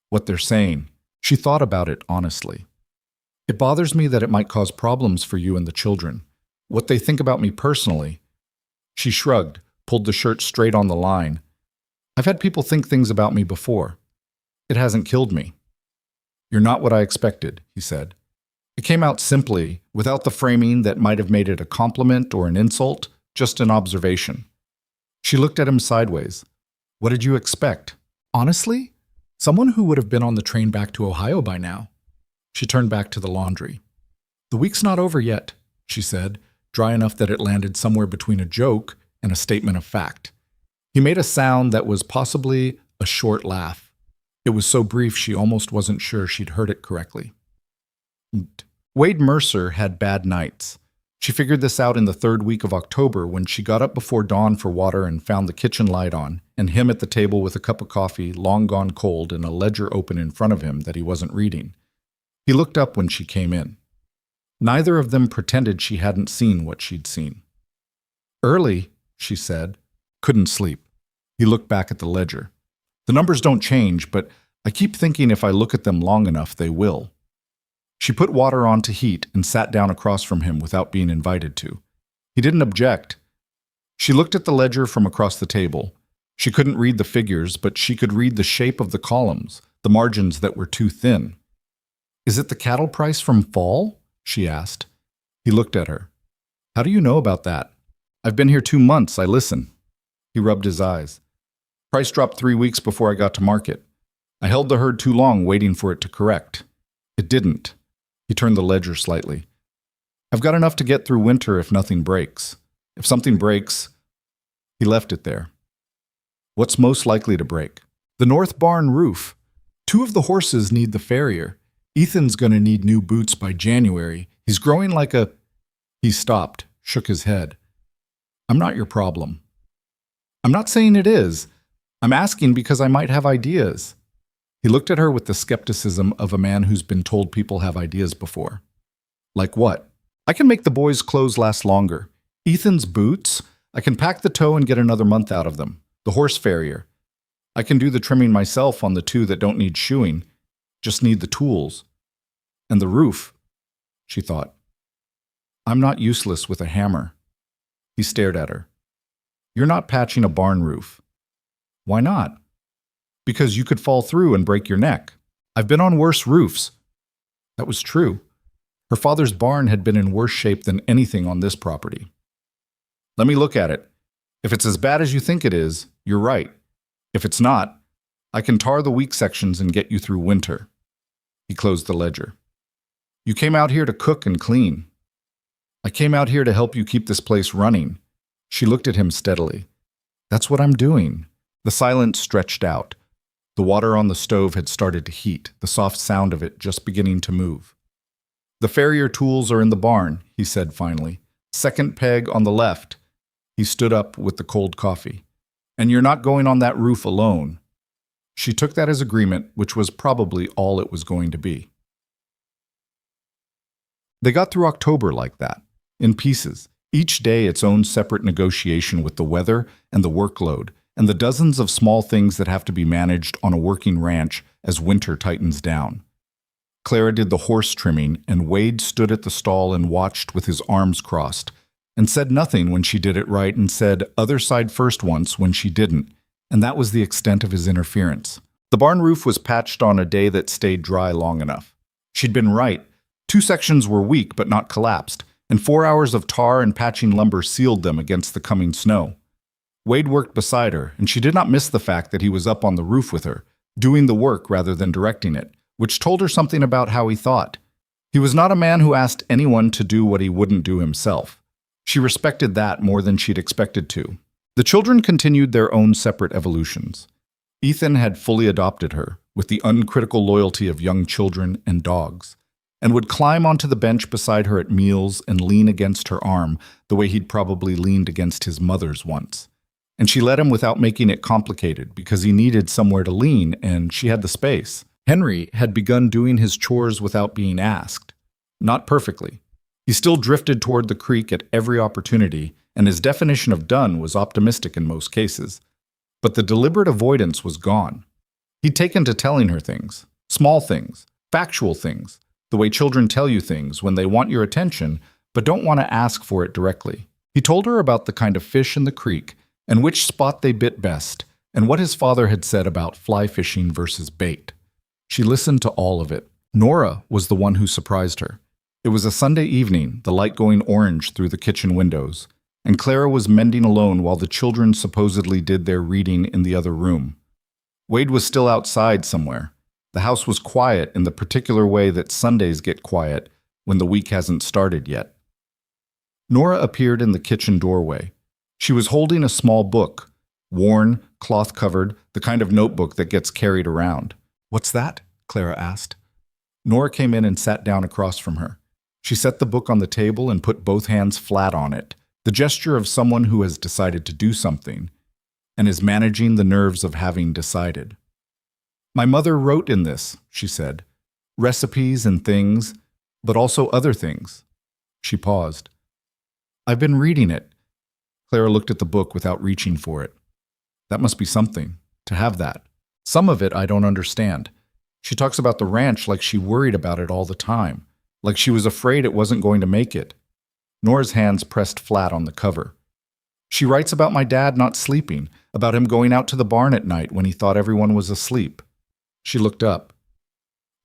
"What they're saying." She thought about it honestly. "It bothers me that it might cause problems for you and the children. What they think about me personally." She shrugged, pulled the shirt straight on the line. "I've had people think things about me before. It hasn't killed me." "You're not what I expected," he said. It came out simply, without the framing that might have made it a compliment or an insult, just an observation. She looked at him sideways. "What did you expect?" "Honestly? Someone who would have been on the train back to Ohio by now." She turned back to the laundry. "The week's not over yet," she said, dry enough that it landed somewhere between a joke and a statement of fact. He made a sound that was possibly a short laugh. It was so brief she almost wasn't sure she'd heard it correctly. Wade Mercer had bad nights. She figured this out in the third week of October when she got up before dawn for water and found the kitchen light on, and him at the table with a cup of coffee long gone cold and a ledger open in front of him that he wasn't reading. He looked up when she came in. Neither of them pretended she hadn't seen what she'd seen. "Early," she said. "Couldn't sleep." He looked back at the ledger. "The numbers don't change, but I keep thinking if I look at them long enough, they will." She put water on to heat and sat down across from him without being invited to. He didn't object. She looked at the ledger from across the table. She couldn't read the figures, but she could read the shape of the columns, the margins that were too thin. "Is it the cattle price from fall?" she asked. He looked at her. "How do you know about that?" "I've been here 2 months. I listen." He rubbed his eyes. "Price dropped 3 weeks before I got to market. I held the herd too long waiting for it to correct. It didn't." He turned the ledger slightly. "I've got enough to get through winter if nothing breaks. If something breaks..." He left it there. "What's most likely to break?" "The north barn roof. 2 of the horses need the farrier. Ethan's going to need new boots by January. He's growing like a..." He stopped, shook his head. "I'm not your problem." "I'm not saying it is. I'm asking because I might have ideas." He looked at her with the skepticism of a man who's been told people have ideas before. "Like what?" "I can make the boys' clothes last longer. Ethan's boots, I can pack the toe and get another month out of them. The horse farrier. I can do the trimming myself on the 2 that don't need shoeing. Just need the tools. And the roof," she thought. "I'm not useless with a hammer." He stared at her. "You're not patching a barn roof." "Why not?" "Because you could fall through and break your neck. I've been on worse roofs." That was true. Her father's barn had been in worse shape than anything on this property. "Let me look at it. If it's as bad as you think it is, you're right. If it's not, I can tar the weak sections and get you through winter." He closed the ledger. "You came out here to cook and clean." "I came out here to help you keep this place running." She looked at him steadily. "That's what I'm doing." The silence stretched out. The water on the stove had started to heat, the soft sound of it just beginning to move. "The farrier tools are in the barn," he said finally. "Second peg on the left." He stood up with the cold coffee. "And you're not going on that roof alone." She took that as agreement, which was probably all it was going to be. They got through October like that, in pieces, each day its own separate negotiation with the weather and the workload, and the dozens of small things that have to be managed on a working ranch as winter tightens down. Clara did the horse trimming, and Wade stood at the stall and watched with his arms crossed, and said nothing when she did it right and said other side first once when she didn't, and that was the extent of his interference. The barn roof was patched on a day that stayed dry long enough. She'd been right. 2 sections were weak but not collapsed, and 4 hours of tar and patching lumber sealed them against the coming snow. Wade worked beside her, and she did not miss the fact that he was up on the roof with her, doing the work rather than directing it, which told her something about how he thought. He was not a man who asked anyone to do what he wouldn't do himself. She respected that more than she'd expected to. The children continued their own separate evolutions. Ethan had fully adopted her, with the uncritical loyalty of young children and dogs, and would climb onto the bench beside her at meals and lean against her arm the way he'd probably leaned against his mother's once. And she let him without making it complicated because he needed somewhere to lean and she had the space. Henry had begun doing his chores without being asked. Not perfectly. He still drifted toward the creek at every opportunity, and his definition of done was optimistic in most cases. But the deliberate avoidance was gone. He'd taken to telling her things, small things, factual things, the way children tell you things when they want your attention but don't want to ask for it directly. He told her about the kind of fish in the creek and which spot they bit best, and what his father had said about fly fishing versus bait. She listened to all of it. Nora was the one who surprised her. It was a Sunday evening, the light going orange through the kitchen windows, and Clara was mending alone while the children supposedly did their reading in the other room. Wade was still outside somewhere. The house was quiet in the particular way that Sundays get quiet when the week hasn't started yet. Nora appeared in the kitchen doorway. She was holding a small book, worn, cloth-covered, the kind of notebook that gets carried around. "What's that?" Clara asked. Nora came in and sat down across from her. She set the book on the table and put both hands flat on it, the gesture of someone who has decided to do something and is managing the nerves of having decided. "My mother wrote in this," she said. "Recipes and things, but also other things." She paused. "I've been reading it." Clara looked at the book without reaching for it. That must be something, to have that. Some of it I don't understand. She talks about the ranch like she worried about it all the time, like she was afraid it wasn't going to make it. Nora's hands pressed flat on the cover. She writes about my dad not sleeping, about him going out to the barn at night when he thought everyone was asleep. She looked up.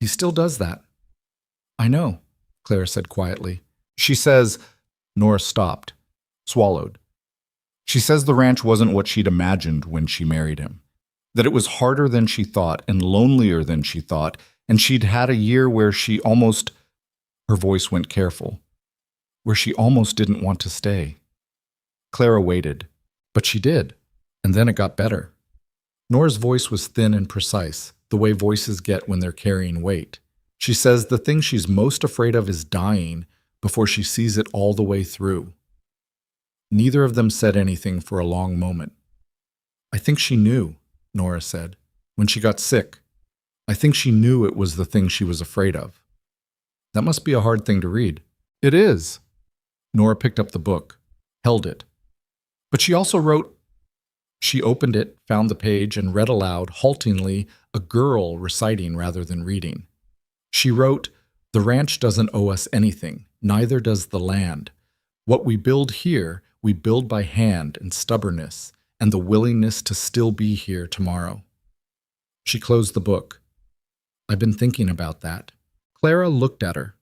"He still does that." "I know," Clara said quietly. She says, Nora stopped, swallowed. She says the ranch wasn't what she'd imagined when she married him, that it was harder than she thought and lonelier than she thought, and she'd had a year where she almost, her voice went careful, where she almost didn't want to stay. Clara waited, but she did, and then it got better. Nora's voice was thin and precise, the way voices get when they're carrying weight. She says the thing she's most afraid of is dying before she sees it all the way through. Neither of them said anything for a long moment. "I think she knew," Nora said, "when she got sick. I think she knew it was the thing she was afraid of." That must be a hard thing to read. "It is." Nora picked up the book, held it. But she also wrote. She opened it, found the page, and read aloud, haltingly, a girl reciting rather than reading. She wrote, "The ranch doesn't owe us anything, neither does the land. What we build here, we build by hand and stubbornness, and the willingness to still be here tomorrow." She closed the book. "I've been thinking about that." Clara looked at her,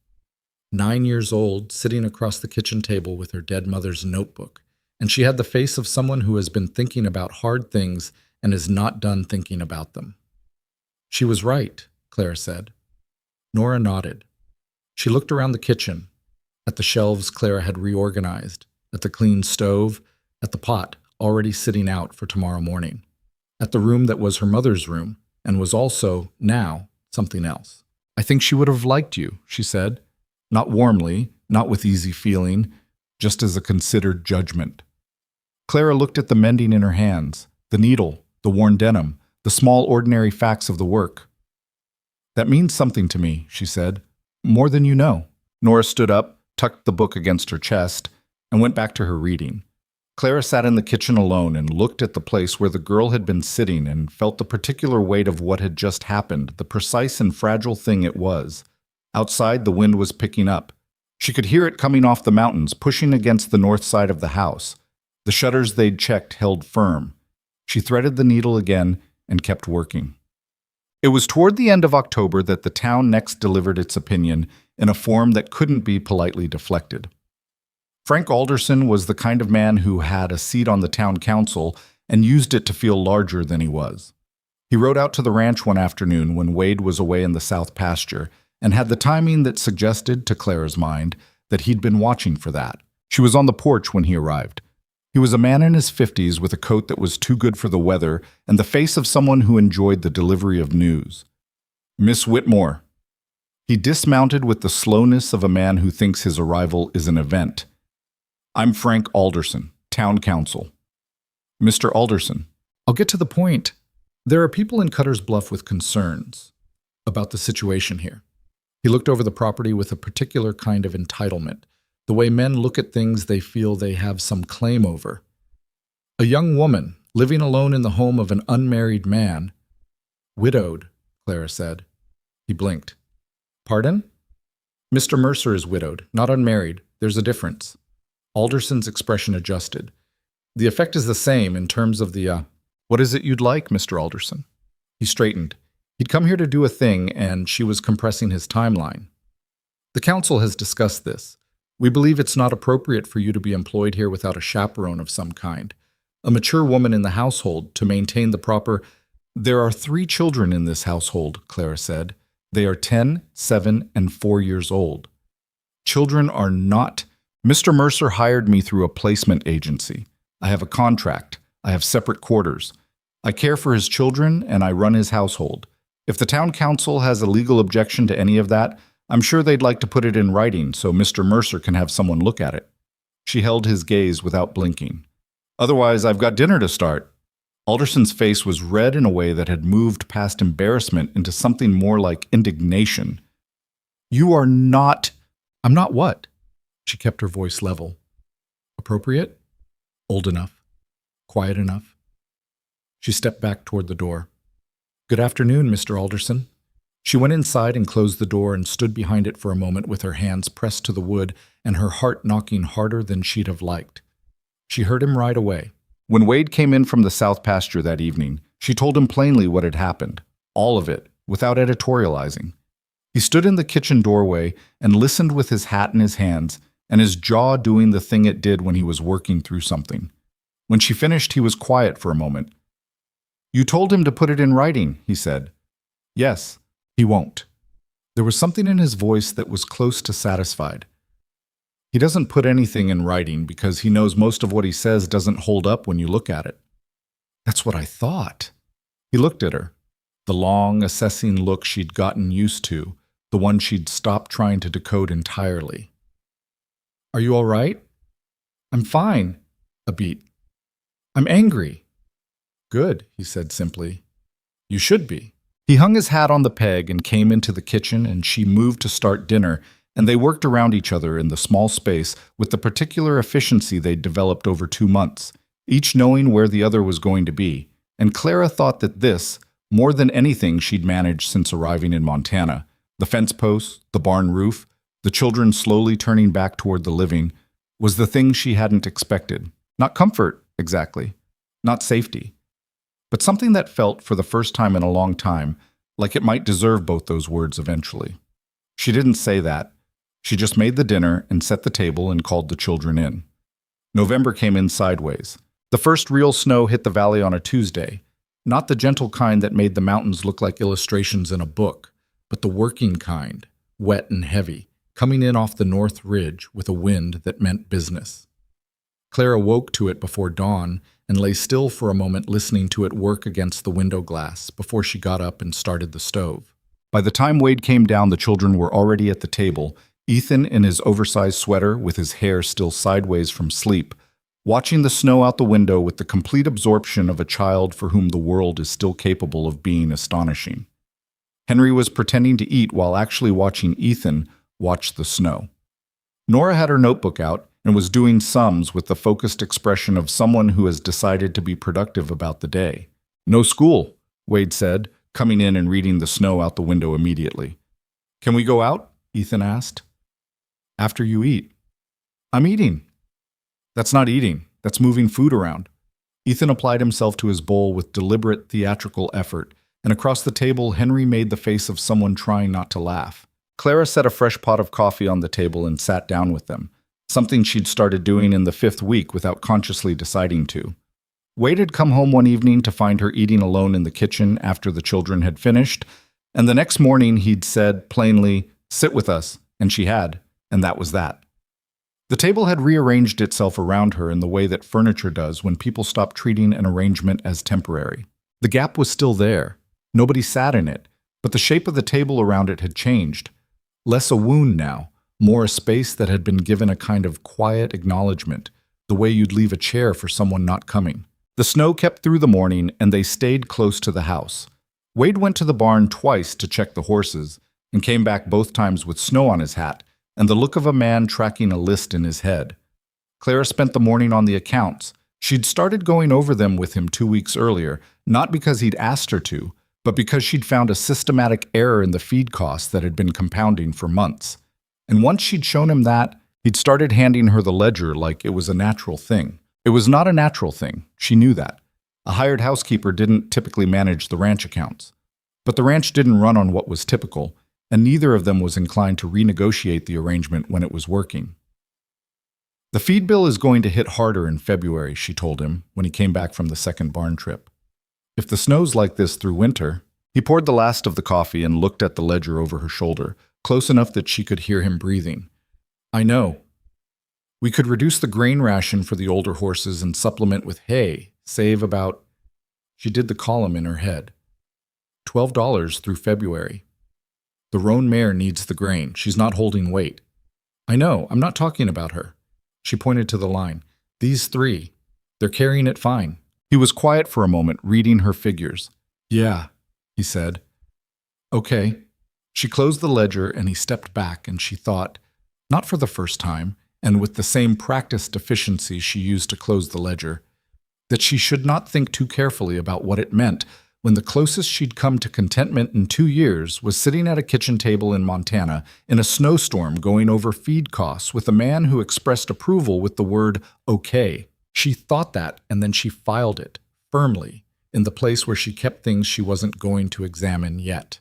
9 years old, sitting across the kitchen table with her dead mother's notebook, and she had the face of someone who has been thinking about hard things and is not done thinking about them. "She was right," Clara said. Nora nodded. She looked around the kitchen, at the shelves Clara had reorganized, at the clean stove, at the pot already sitting out for tomorrow morning, at the room that was her mother's room and was also, now, something else. "I think she would have liked you," she said, not warmly, not with easy feeling, just as a considered judgment. Clara looked at the mending in her hands, the needle, the worn denim, the small ordinary facts of the work. "That means something to me," she said, "more than you know." Nora stood up, tucked the book against her chest, and went back to her reading. Clara sat in the kitchen alone and looked at the place where the girl had been sitting and felt the particular weight of what had just happened, the precise and fragile thing it was. Outside, the wind was picking up. She could hear it coming off the mountains, pushing against the north side of the house. The shutters they'd checked held firm. She threaded the needle again and kept working. It was toward the end of October that the town next delivered its opinion in a form that couldn't be politely deflected. Frank Alderson was the kind of man who had a seat on the town council and used it to feel larger than he was. He rode out to the ranch one afternoon when Wade was away in the south pasture and had the timing that suggested, to Clara's mind, that he'd been watching for that. She was on the porch when he arrived. He was a man in his 50s with a coat that was too good for the weather and the face of someone who enjoyed the delivery of news. Miss Whitmore. He dismounted with the slowness of a man who thinks his arrival is an event. I'm Frank Alderson, Town Council. Mr. Alderson, I'll get to the point. There are people in Cutter's Bluff with concerns about the situation here. He looked over the property with a particular kind of entitlement, the way men look at things they feel they have some claim over. A young woman living alone in the home of an unmarried man. Widowed, Clara said. He blinked. Pardon? Mr. Mercer is widowed, not unmarried. There's a difference. Alderson's expression adjusted. The effect is the same in terms of the, What is it you'd like, Mr. Alderson? He straightened. He'd come here to do a thing, and she was compressing his timeline. The council has discussed this. We believe it's not appropriate for you to be employed here without a chaperone of some kind, a mature woman in the household to maintain the proper... There are 3 children in this household, Clara said. They are 10, 7, and 4 years old. Children are not... Mr. Mercer hired me through a placement agency. I have a contract. I have separate quarters. I care for his children, and I run his household. If the town council has a legal objection to any of that, I'm sure they'd like to put it in writing so Mr. Mercer can have someone look at it. She held his gaze without blinking. Otherwise, I've got dinner to start. Alderson's face was red in a way that had moved past embarrassment into something more like indignation. You are not... I'm not what? She kept her voice level. Appropriate? Old enough? Quiet enough? She stepped back toward the door. Good afternoon, Mr. Alderson. She went inside and closed the door and stood behind it for a moment with her hands pressed to the wood and her heart knocking harder than she'd have liked. She heard him right away. When Wade came in from the south pasture that evening, she told him plainly what had happened, all of it, without editorializing. He stood in the kitchen doorway and listened with his hat in his hands and his jaw doing the thing it did when he was working through something. When she finished, he was quiet for a moment. You told him to put it in writing, he said. Yes, he won't. There was something in his voice that was close to satisfied. He doesn't put anything in writing because he knows most of what he says doesn't hold up when you look at it. That's what I thought. He looked at her, the long, assessing look she'd gotten used to, the one she'd stopped trying to decode entirely. Are you all right? I'm fine, a beat. I'm angry. Good, he said simply. You should be. He hung his hat on the peg and came into the kitchen, and she moved to start dinner, and they worked around each other in the small space with the particular efficiency they'd developed over 2 months, each knowing where the other was going to be. And Clara thought that this, more than anything she'd managed since arriving in Montana, the fence posts, the barn roof, the children slowly turning back toward the living, was the thing she hadn't expected. Not comfort, exactly. Not safety. But something that felt, for the first time in a long time, like it might deserve both those words eventually. She didn't say that. She just made the dinner and set the table and called the children in. November came in sideways. The first real snow hit the valley on a Tuesday, not the gentle kind that made the mountains look like illustrations in a book, but the working kind, wet and heavy, coming in off the north ridge with a wind that meant business. Clara woke to it before dawn and lay still for a moment listening to it work against the window glass before she got up and started the stove. By the time Wade came down, the children were already at the table, Ethan in his oversized sweater with his hair still sideways from sleep, watching the snow out the window with the complete absorption of a child for whom the world is still capable of being astonishing. Henry was pretending to eat while actually watching Ethan watch the snow. Nora had her notebook out and was doing sums with the focused expression of someone who has decided to be productive about the day. No school, Wade said, coming in and reading the snow out the window immediately. Can we go out? Ethan asked. After you eat. I'm eating. That's not eating. That's moving food around. Ethan applied himself to his bowl with deliberate theatrical effort, and across the table Henry made the face of someone trying not to laugh. Clara set a fresh pot of coffee on the table and sat down with them, something she'd started doing in the 5th week without consciously deciding to. Wade had come home one evening to find her eating alone in the kitchen after the children had finished, and the next morning he'd said plainly, "Sit with us," and she had, and that was that. The table had rearranged itself around her in the way that furniture does when people stop treating an arrangement as temporary. The gap was still there. Nobody sat in it, But the shape of the table around it had changed. Less a wound now, more a space that had been given a kind of quiet acknowledgement, the way you'd leave a chair for someone not coming. The snow kept through the morning, and they stayed close to the house. Wade went to the barn twice to check the horses, and came back both times with snow on his hat and the look of a man tracking a list in his head. Clara spent the morning on the accounts. She'd started going over them with him 2 weeks earlier, not because he'd asked her to, but because she'd found a systematic error in the feed costs that had been compounding for months. And once she'd shown him that, he'd started handing her the ledger like it was a natural thing. It was not a natural thing. She knew that. A hired housekeeper didn't typically manage the ranch accounts. But the ranch didn't run on what was typical, and neither of them was inclined to renegotiate the arrangement when it was working. The feed bill is going to hit harder in February, she told him when he came back from the second barn trip. If the snow's like this through winter. He poured the last of the coffee and looked at the ledger over her shoulder, close enough that she could hear him breathing. I know. We could reduce the grain ration for the older horses and supplement with hay, save about... She did the column in her head. $12 through February. The roan mare needs the grain. She's not holding weight. I know. I'm not talking about her. She pointed to the line. These three. They're carrying it fine. He was quiet for a moment, reading her figures. Yeah, he said. Okay. She closed the ledger and he stepped back and she thought, not for the first time, and with the same practiced efficiency she used to close the ledger, that she should not think too carefully about what it meant when the closest she'd come to contentment in 2 years was sitting at a kitchen table in Montana in a snowstorm going over feed costs with a man who expressed approval with the word okay. She thought that, and then she filed it, firmly, in the place where she kept things she wasn't going to examine yet.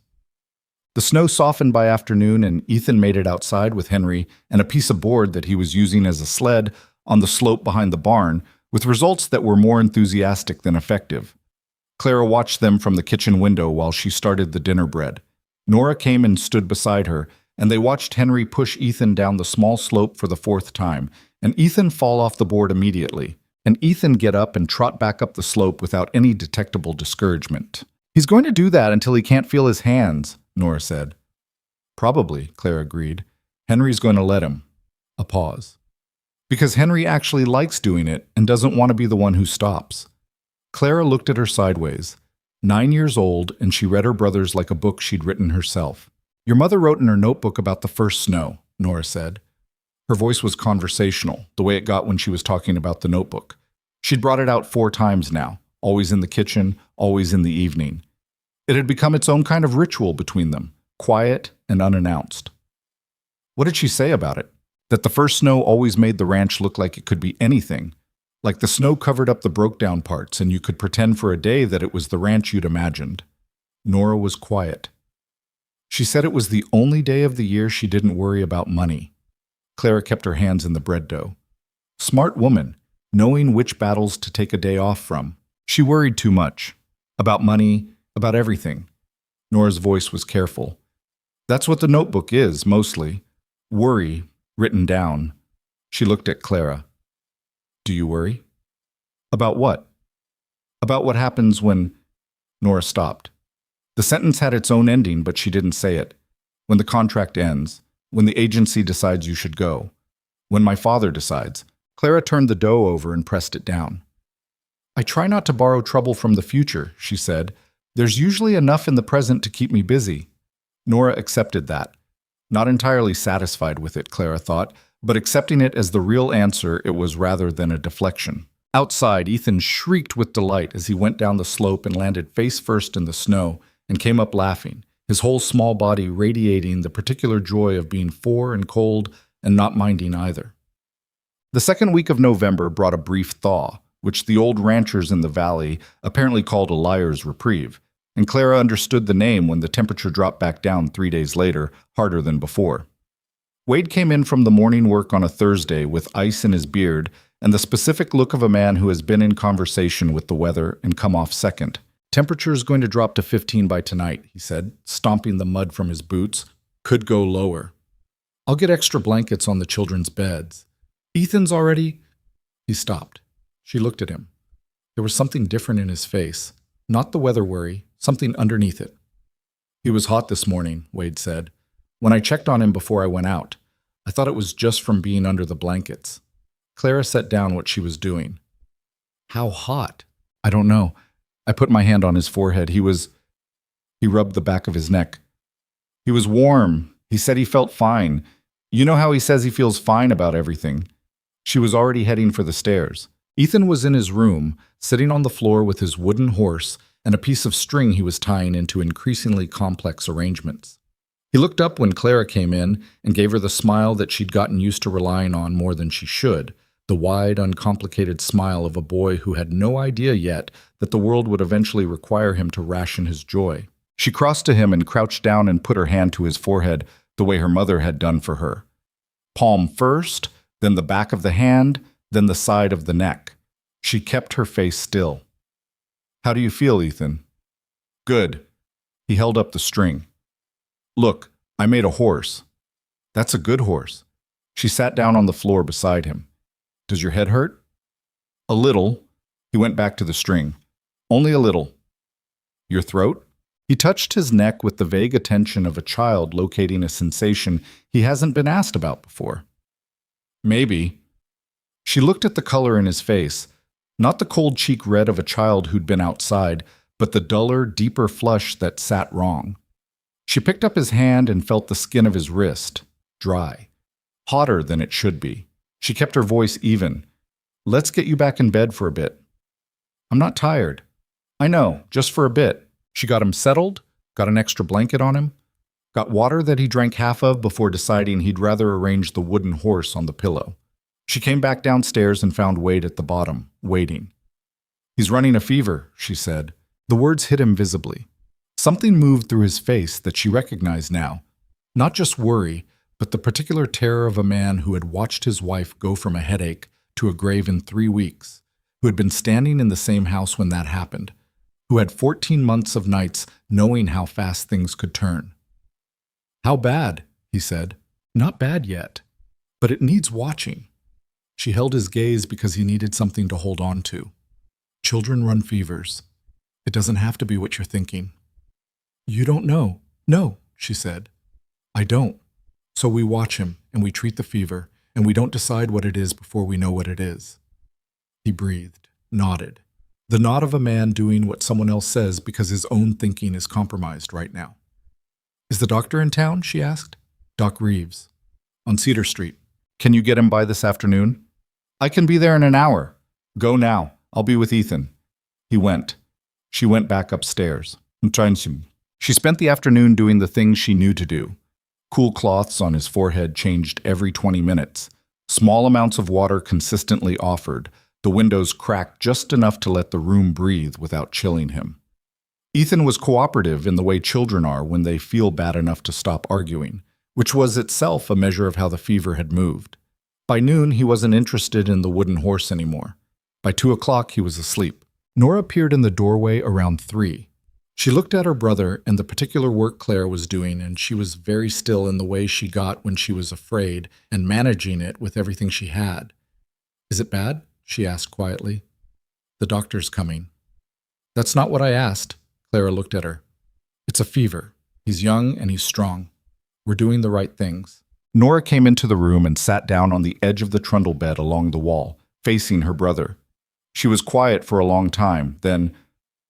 The snow softened by afternoon, and Ethan made it outside with Henry and a piece of board that he was using as a sled on the slope behind the barn, with results that were more enthusiastic than effective. Clara watched them from the kitchen window while she started the dinner bread. Nora came and stood beside her, and they watched Henry push Ethan down the small slope for the 4th time, and Ethan fall off the board immediately, and Ethan get up and trot back up the slope without any detectable discouragement. He's going to do that until he can't feel his hands, Nora said. Probably, Clara agreed. Henry's going to let him. A pause. Because Henry actually likes doing it and doesn't want to be the one who stops. Clara looked at her sideways. 9 years old, and she read her brothers like a book she'd written herself. Your mother wrote in her notebook about the first snow, Nora said. Her voice was conversational, the way it got when she was talking about the notebook. She'd brought it out 4 times now, always in the kitchen, always in the evening. It had become its own kind of ritual between them, quiet and unannounced. What did she say about it? That the first snow always made the ranch look like it could be anything. Like the snow covered up the broke-down parts, and you could pretend for a day that it was the ranch you'd imagined. Nora was quiet. She said it was the only day of the year she didn't worry about money. Clara kept her hands in the bread dough. Smart woman, knowing which battles to take a day off from. She worried too much. About money, about everything. Nora's voice was careful. That's what the notebook is, mostly. Worry, written down. She looked at Clara. Do you worry? About what? About what happens when... Nora stopped. The sentence had its own ending, but she didn't say it. When the contract ends. When the agency decides you should go. When my father decides. Clara turned the dough over and pressed it down. I try not to borrow trouble from the future, she said. There's usually enough in the present to keep me busy. Nora accepted that. Not entirely satisfied with it, Clara thought, but accepting it as the real answer it was rather than a deflection. Outside, Ethan shrieked with delight as he went down the slope and landed face first in the snow and came up laughing, his whole small body radiating the particular joy of being 4 and cold and not minding either. The second week of November brought a brief thaw, which the old ranchers in the valley apparently called a liar's reprieve, and Clara understood the name when the temperature dropped back down 3 days later, harder than before. Wade came in from the morning work on a Thursday with ice in his beard and the specific look of a man who has been in conversation with the weather and come off second. Temperature's going to drop to 15 by tonight, he said, stomping the mud from his boots. Could go lower. I'll get extra blankets on the children's beds. Ethan's already... He stopped. She looked at him. There was something different in his face. Not the weather worry, something underneath it. He was hot this morning, Wade said. When I checked on him before I went out, I thought it was just from being under the blankets. Clara set down what she was doing. How hot? I don't know. I put my hand on his forehead. He rubbed the back of his neck. He was warm. He said he felt fine. You know how he says he feels fine about everything. She was already heading for the stairs. Ethan was in his room, sitting on the floor with his wooden horse and a piece of string he was tying into increasingly complex arrangements. He looked up when Clara came in and gave her the smile that she'd gotten used to relying on more than she should, the wide, uncomplicated smile of a boy who had no idea yet that the world would eventually require him to ration his joy. She crossed to him and crouched down and put her hand to his forehead the way her mother had done for her. Palm first, then the back of the hand, then the side of the neck. She kept her face still. How do you feel, Ethan? Good. He held up the string. Look, I made a horse. That's a good horse. She sat down on the floor beside him. Does your head hurt? A little. He went back to the string. Only a little. Your throat? He touched his neck with the vague attention of a child locating a sensation he hasn't been asked about before. Maybe. She looked at the color in his face, not the cold cheek red of a child who'd been outside, but the duller, deeper flush that sat wrong. She picked up his hand and felt the skin of his wrist, dry, hotter than it should be. She kept her voice even. Let's get you back in bed for a bit. I'm not tired. I know, just for a bit. She got him settled, got an extra blanket on him, got water that he drank half of before deciding he'd rather arrange the wooden horse on the pillow. She came back downstairs and found Wade at the bottom, waiting. He's running a fever, she said. The words hit him visibly. Something moved through his face that she recognized now. Not just worry, but the particular terror of a man who had watched his wife go from a headache to a grave in 3 weeks, who had been standing in the same house when that happened, who had 14 months of nights knowing how fast things could turn. How bad, he said. Not bad yet, but it needs watching. She held his gaze because he needed something to hold on to. Children run fevers. It doesn't have to be what you're thinking. You don't know. No, she said. I don't. So we watch him, and we treat the fever, and we don't decide what it is before we know what it is. He breathed, nodded. The nod of a man doing what someone else says because his own thinking is compromised right now. Is the doctor in town? She asked. Doc Reeves. On Cedar Street. Can you get him by this afternoon? I can be there in an hour. Go now. I'll be with Ethan. He went. She went back upstairs. She spent the afternoon doing the things she knew to do. Cool cloths on his forehead changed every 20 minutes. Small amounts of water consistently offered. The windows cracked just enough to let the room breathe without chilling him. Ethan was cooperative in the way children are when they feel bad enough to stop arguing, which was itself a measure of how the fever had moved. By noon, he wasn't interested in the wooden horse anymore. By 2 o'clock, he was asleep. Nora appeared in the doorway around 3. She looked at her brother and the particular work Clara was doing, and she was very still in the way she got when she was afraid and managing it with everything she had. Is it bad? She asked quietly. The doctor's coming. That's not what I asked. Clara looked at her. It's a fever. He's young and he's strong. We're doing the right things. Nora came into the room and sat down on the edge of the trundle bed along the wall, facing her brother. She was quiet for a long time. Then,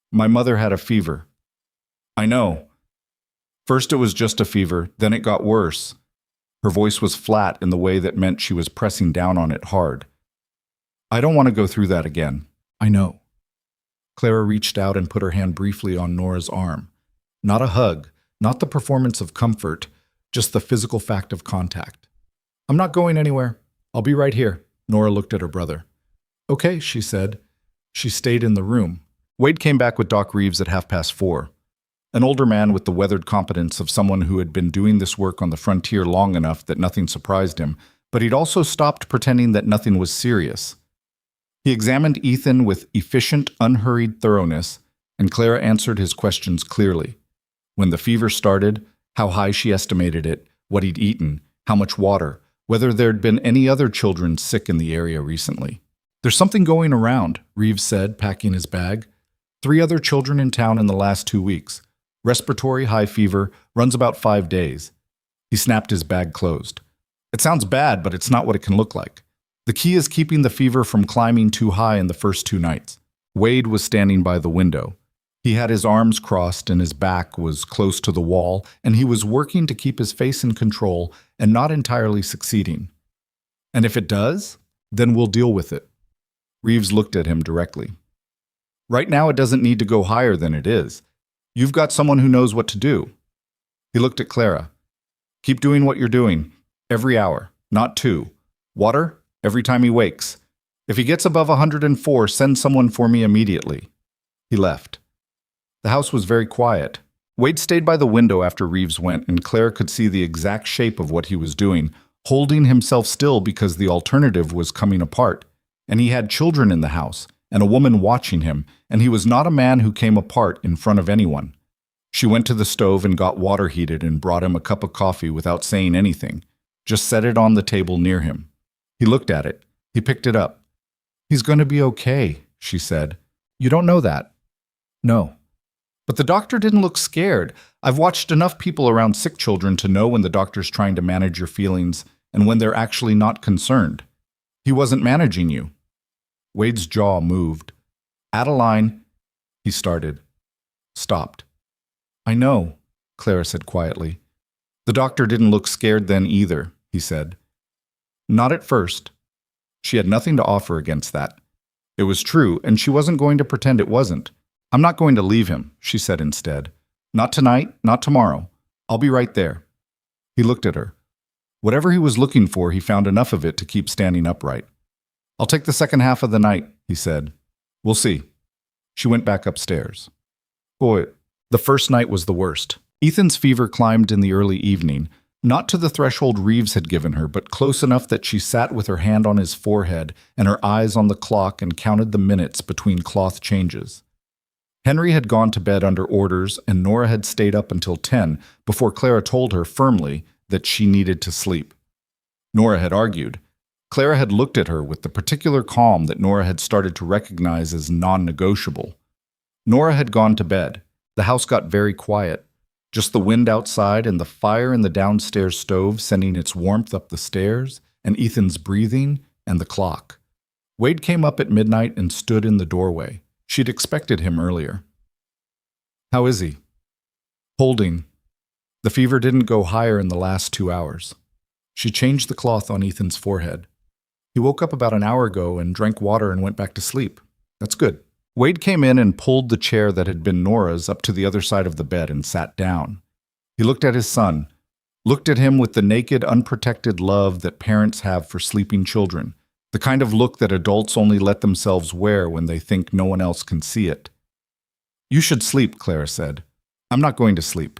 my mother had a fever. I know. First it was just a fever, then it got worse. Her voice was flat in the way that meant she was pressing down on it hard. I don't want to go through that again. I know. Clara reached out and put her hand briefly on Nora's arm. Not a hug, not the performance of comfort, just the physical fact of contact. I'm not going anywhere. I'll be right here. Nora looked at her brother. Okay, she said. She stayed in the room. Wade came back with Doc Reeves at 4:30. An older man with the weathered competence of someone who had been doing this work on the frontier long enough that nothing surprised him, but he'd also stopped pretending that nothing was serious. He examined Ethan with efficient, unhurried thoroughness, and Clara answered his questions clearly. When the fever started, how high she estimated it, what he'd eaten, how much water, whether there'd been any other children sick in the area recently. There's something going around, Reeves said, packing his bag. 3 other children in town in the last 2 weeks. Respiratory high fever, runs about 5 days. He snapped his bag closed. It sounds bad, but it's not what it can look like. The key is keeping the fever from climbing too high in the first 2 nights. Wade was standing by the window. He had his arms crossed and his back was close to the wall, and he was working to keep his face in control and not entirely succeeding. And if it does, then we'll deal with it. Reeves looked at him directly. Right now it doesn't need to go higher than it is. You've got someone who knows what to do. He looked at Clara. Keep doing what you're doing. Every hour, not 2. Water, every time he wakes. If he gets above 104, send someone for me immediately. He left. The house was very quiet. Wade stayed by the window after Reeves went, and Clara could see the exact shape of what he was doing, holding himself still because the alternative was coming apart. And he had children in the house, and a woman watching him, and he was not a man who came apart in front of anyone. She went to the stove and got water heated and brought him a cup of coffee without saying anything. Just set it on the table near him. He looked at it. He picked it up. He's going to be okay, she said. You don't know that. No. But the doctor didn't look scared. I've watched enough people around sick children to know when the doctor's trying to manage your feelings and when they're actually not concerned. He wasn't managing you. Wade's jaw moved. Adeline, he started. Stopped. I know, Clara said quietly. The doctor didn't look scared then either, he said. Not at first. She had nothing to offer against that. It was true, and she wasn't going to pretend it wasn't. I'm not going to leave him, she said instead. Not tonight, not tomorrow. I'll be right there. He looked at her. Whatever he was looking for, he found enough of it to keep standing upright. I'll take the second half of the night, he said. We'll see. She went back upstairs. Boy, the first night was the worst. Ethan's fever climbed in the early evening, not to the threshold Reeves had given her, but close enough that she sat with her hand on his forehead and her eyes on the clock and counted the minutes between cloth changes. Henry had gone to bed under orders, and Nora had stayed up until 10 before Clara told her firmly that she needed to sleep. Nora had argued. Clara had looked at her with the particular calm that Nora had started to recognize as non-negotiable. Nora had gone to bed. The house got very quiet. Just the wind outside and the fire in the downstairs stove sending its warmth up the stairs, and Ethan's breathing, and the clock. Wade came up at midnight and stood in the doorway. She'd expected him earlier. How is he? Holding. The fever didn't go higher in the last 2 hours. She changed the cloth on Ethan's forehead. He woke up about an hour ago and drank water and went back to sleep. That's good. Wade came in and pulled the chair that had been Nora's up to the other side of the bed and sat down. He looked at his son, looked at him with the naked, unprotected love that parents have for sleeping children, the kind of look that adults only let themselves wear when they think no one else can see it. You should sleep, Clara said. I'm not going to sleep.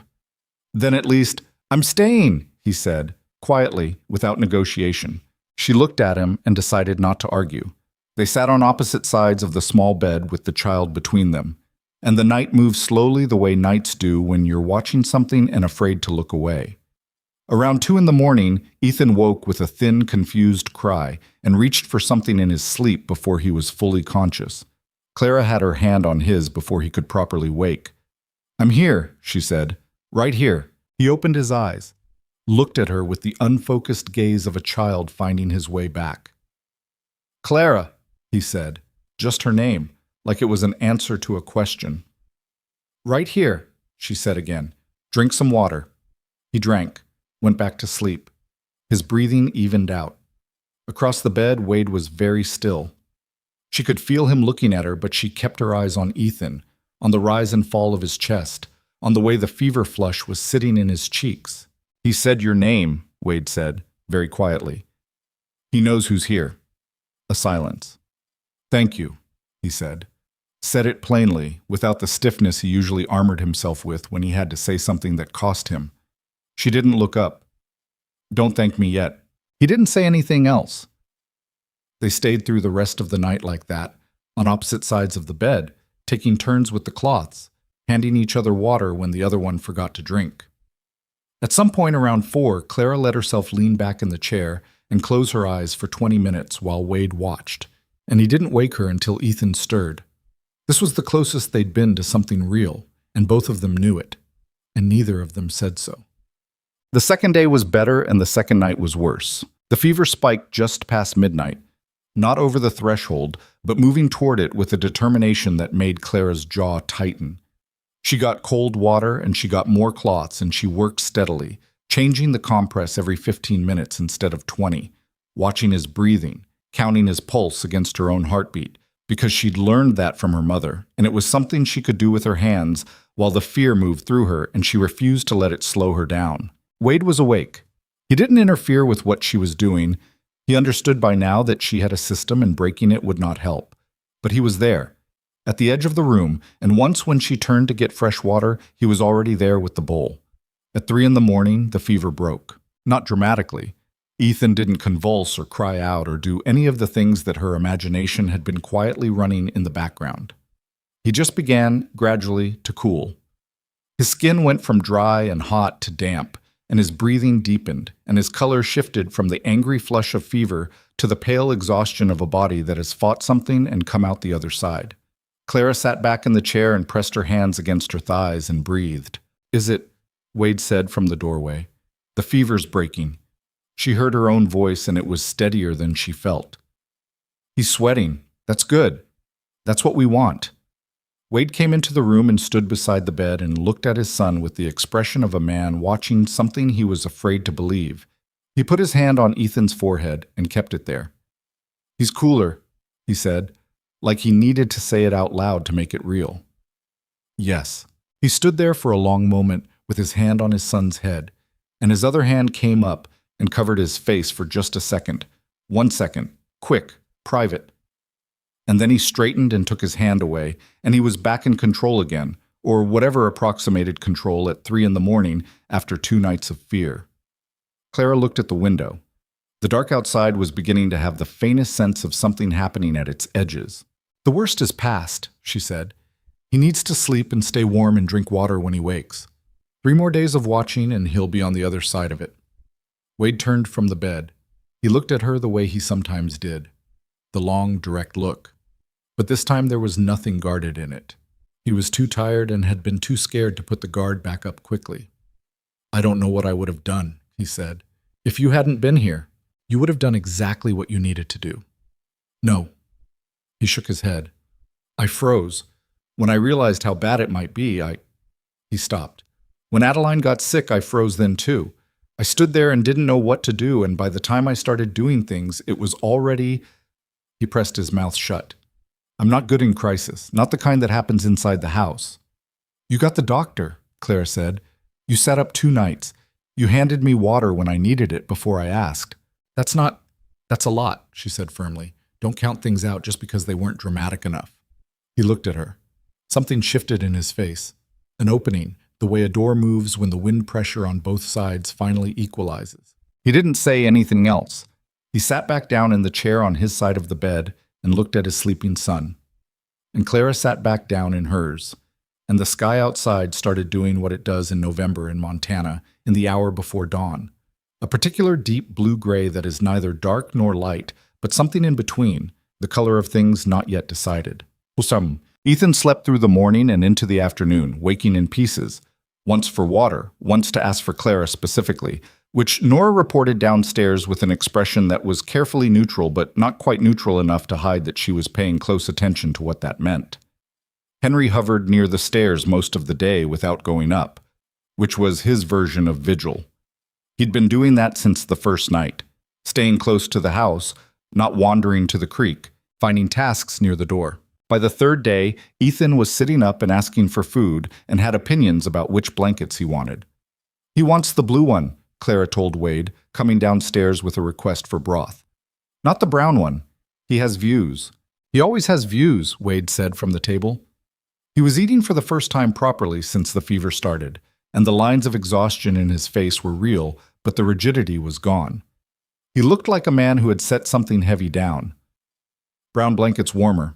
Then at least, I'm staying, he said, quietly, without negotiation. She looked at him and decided not to argue. They sat on opposite sides of the small bed with the child between them, and the night moved slowly the way nights do when you're watching something and afraid to look away. Around 2 a.m, Ethan woke with a thin, confused cry and reached for something in his sleep before he was fully conscious. Clara had her hand on his before he could properly wake. I'm here, she said. Right here. He opened his eyes, looked at her with the unfocused gaze of a child finding his way back. Clara, he said, just her name, like it was an answer to a question. Right here, she said again. Drink some water. He drank, went back to sleep. His breathing evened out. Across the bed, Wade was very still. She could feel him looking at her, but she kept her eyes on Ethan, on the rise and fall of his chest, on the way the fever flush was sitting in his cheeks. He said your name, Wade said, very quietly. He knows who's here. A silence. Thank you, he said. Said it plainly, without the stiffness he usually armored himself with when he had to say something that cost him. She didn't look up. Don't thank me yet. He didn't say anything else. They stayed through the rest of the night like that, on opposite sides of the bed, taking turns with the cloths, handing each other water when the other one forgot to drink. At some point around 4, Clara let herself lean back in the chair and close her eyes for 20 minutes while Wade watched, and he didn't wake her until Ethan stirred. This was the closest they'd been to something real, and both of them knew it. and neither of them said so. The second day was better, and the second night was worse. The fever spiked just past midnight, not over the threshold, but moving toward it with a determination that made Clara's jaw tighten. She got cold water, and she got more cloths, and she worked steadily, changing the compress every 15 minutes instead of 20, watching his breathing, counting his pulse against her own heartbeat, because she'd learned that from her mother, and it was something she could do with her hands while the fear moved through her, and she refused to let it slow her down. Wade was awake. He didn't interfere with what she was doing. He understood by now that she had a system and breaking it would not help. But he was there, at the edge of the room, and once when she turned to get fresh water, he was already there with the bowl. At 3 a.m, the fever broke. Not dramatically. Ethan didn't convulse or cry out or do any of the things that her imagination had been quietly running in the background. He just began, gradually, to cool. His skin went from dry and hot to damp, and his breathing deepened, and his color shifted from the angry flush of fever to the pale exhaustion of a body that has fought something and come out the other side. Clara sat back in the chair and pressed her hands against her thighs and breathed. "Is it?" Wade said from the doorway. "The fever's breaking." She heard her own voice, and it was steadier than she felt. "He's sweating. That's good. That's what we want." Wade came into the room and stood beside the bed and looked at his son with the expression of a man watching something he was afraid to believe. He put his hand on Ethan's forehead and kept it there. "He's cooler," he said, like he needed to say it out loud to make it real. "Yes." He stood there for a long moment with his hand on his son's head, and his other hand came up and covered his face for just a second. 1 second. Quick. Private. And then he straightened and took his hand away, and he was back in control again, or whatever approximated control at 3 a.m. after 2 nights of fear. Clara looked at the window. The dark outside was beginning to have the faintest sense of something happening at its edges. "The worst is past," she said. "He needs to sleep and stay warm and drink water when he wakes. 3 more days of watching and he'll be on the other side of it." Wade turned from the bed. He looked at her the way he sometimes did. The long, direct look. But this time there was nothing guarded in it. He was too tired and had been too scared to put the guard back up quickly. "I don't know what I would have done," he said. "If you hadn't been here, you would have done exactly what you needed to do." "No." He shook his head. "I froze. When I realized how bad it might be, He stopped. "When Adeline got sick, I froze then too. I stood there and didn't know what to do, and by the time I started doing things, it was already—" He pressed his mouth shut. "I'm not good in crisis, not the kind that happens inside the house." "You got the doctor," Clara said. "You sat up 2 nights. You handed me water when I needed it before I asked." That's a lot," she said firmly. "Don't count things out just because they weren't dramatic enough." He looked at her. Something shifted in his face. An opening, the way a door moves when the wind pressure on both sides finally equalizes. He didn't say anything else. He sat back down in the chair on his side of the bed and looked at his sleeping son. And Clara sat back down in hers, and the sky outside started doing what it does in November in Montana in the hour before dawn, a particular deep blue-gray that is neither dark nor light, but something in between, the color of things not yet decided. Ethan slept through the morning and into the afternoon, waking in pieces, once for water, once to ask for Clara specifically, which Nora reported downstairs with an expression that was carefully neutral but not quite neutral enough to hide that she was paying close attention to what that meant. Henry hovered near the stairs most of the day without going up, which was his version of vigil. He'd been doing that since the first night, staying close to the house, not wandering to the creek, finding tasks near the door. By the 3rd day, Ethan was sitting up and asking for food and had opinions about which blankets he wanted. "He wants the blue one," Clara told Wade, coming downstairs with a request for broth. "Not the brown one. He has views." "He always has views," Wade said from the table. He was eating for the first time properly since the fever started, and the lines of exhaustion in his face were real, but the rigidity was gone. He looked like a man who had set something heavy down. "Brown blanket's warmer."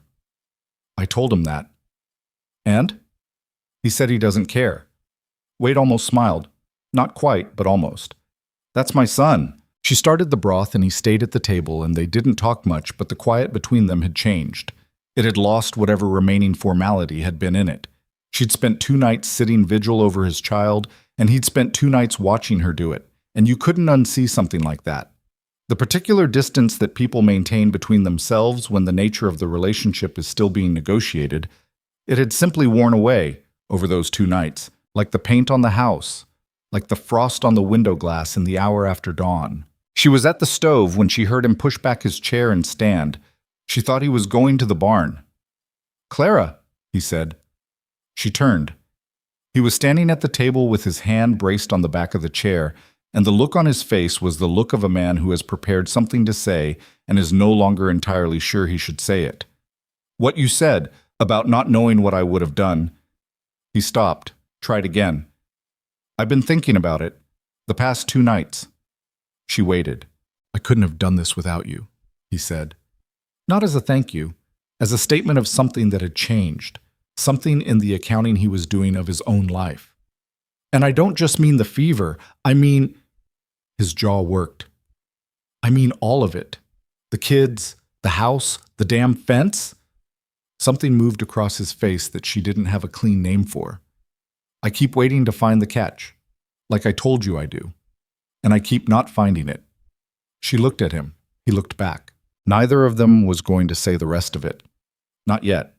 I told him that. "And?" "He said he doesn't care." Wade almost smiled. Not quite, but almost. "That's my son." She started the broth and he stayed at the table, and they didn't talk much, but the quiet between them had changed. It had lost whatever remaining formality had been in it. She'd spent 2 nights sitting vigil over his child, and he'd spent 2 nights watching her do it, and you couldn't unsee something like that. The particular distance that people maintain between themselves when the nature of the relationship is still being negotiated, it had simply worn away over those 2 nights, like the paint on the house, like the frost on the window glass in the hour after dawn. She was at the stove when she heard him push back his chair and stand. She thought he was going to the barn. "Clara," he said. She turned. He was standing at the table with his hand braced on the back of the chair, and the look on his face was the look of a man who has prepared something to say and is no longer entirely sure he should say it. "What you said about not knowing what I would have done." He stopped, tried again. "I've been thinking about it. The past 2 nights." She waited. "I couldn't have done this without you," he said. Not as a thank you, as a statement of something that had changed, something in the accounting he was doing of his own life. "And I don't just mean the fever, I mean—" His jaw worked. "I mean all of it. The kids, the house, the damn fence." Something moved across his face that she didn't have a clean name for. "I keep waiting to find the catch, like I told you I do. And I keep not finding it." She looked at him. He looked back. Neither of them was going to say the rest of it. Not yet.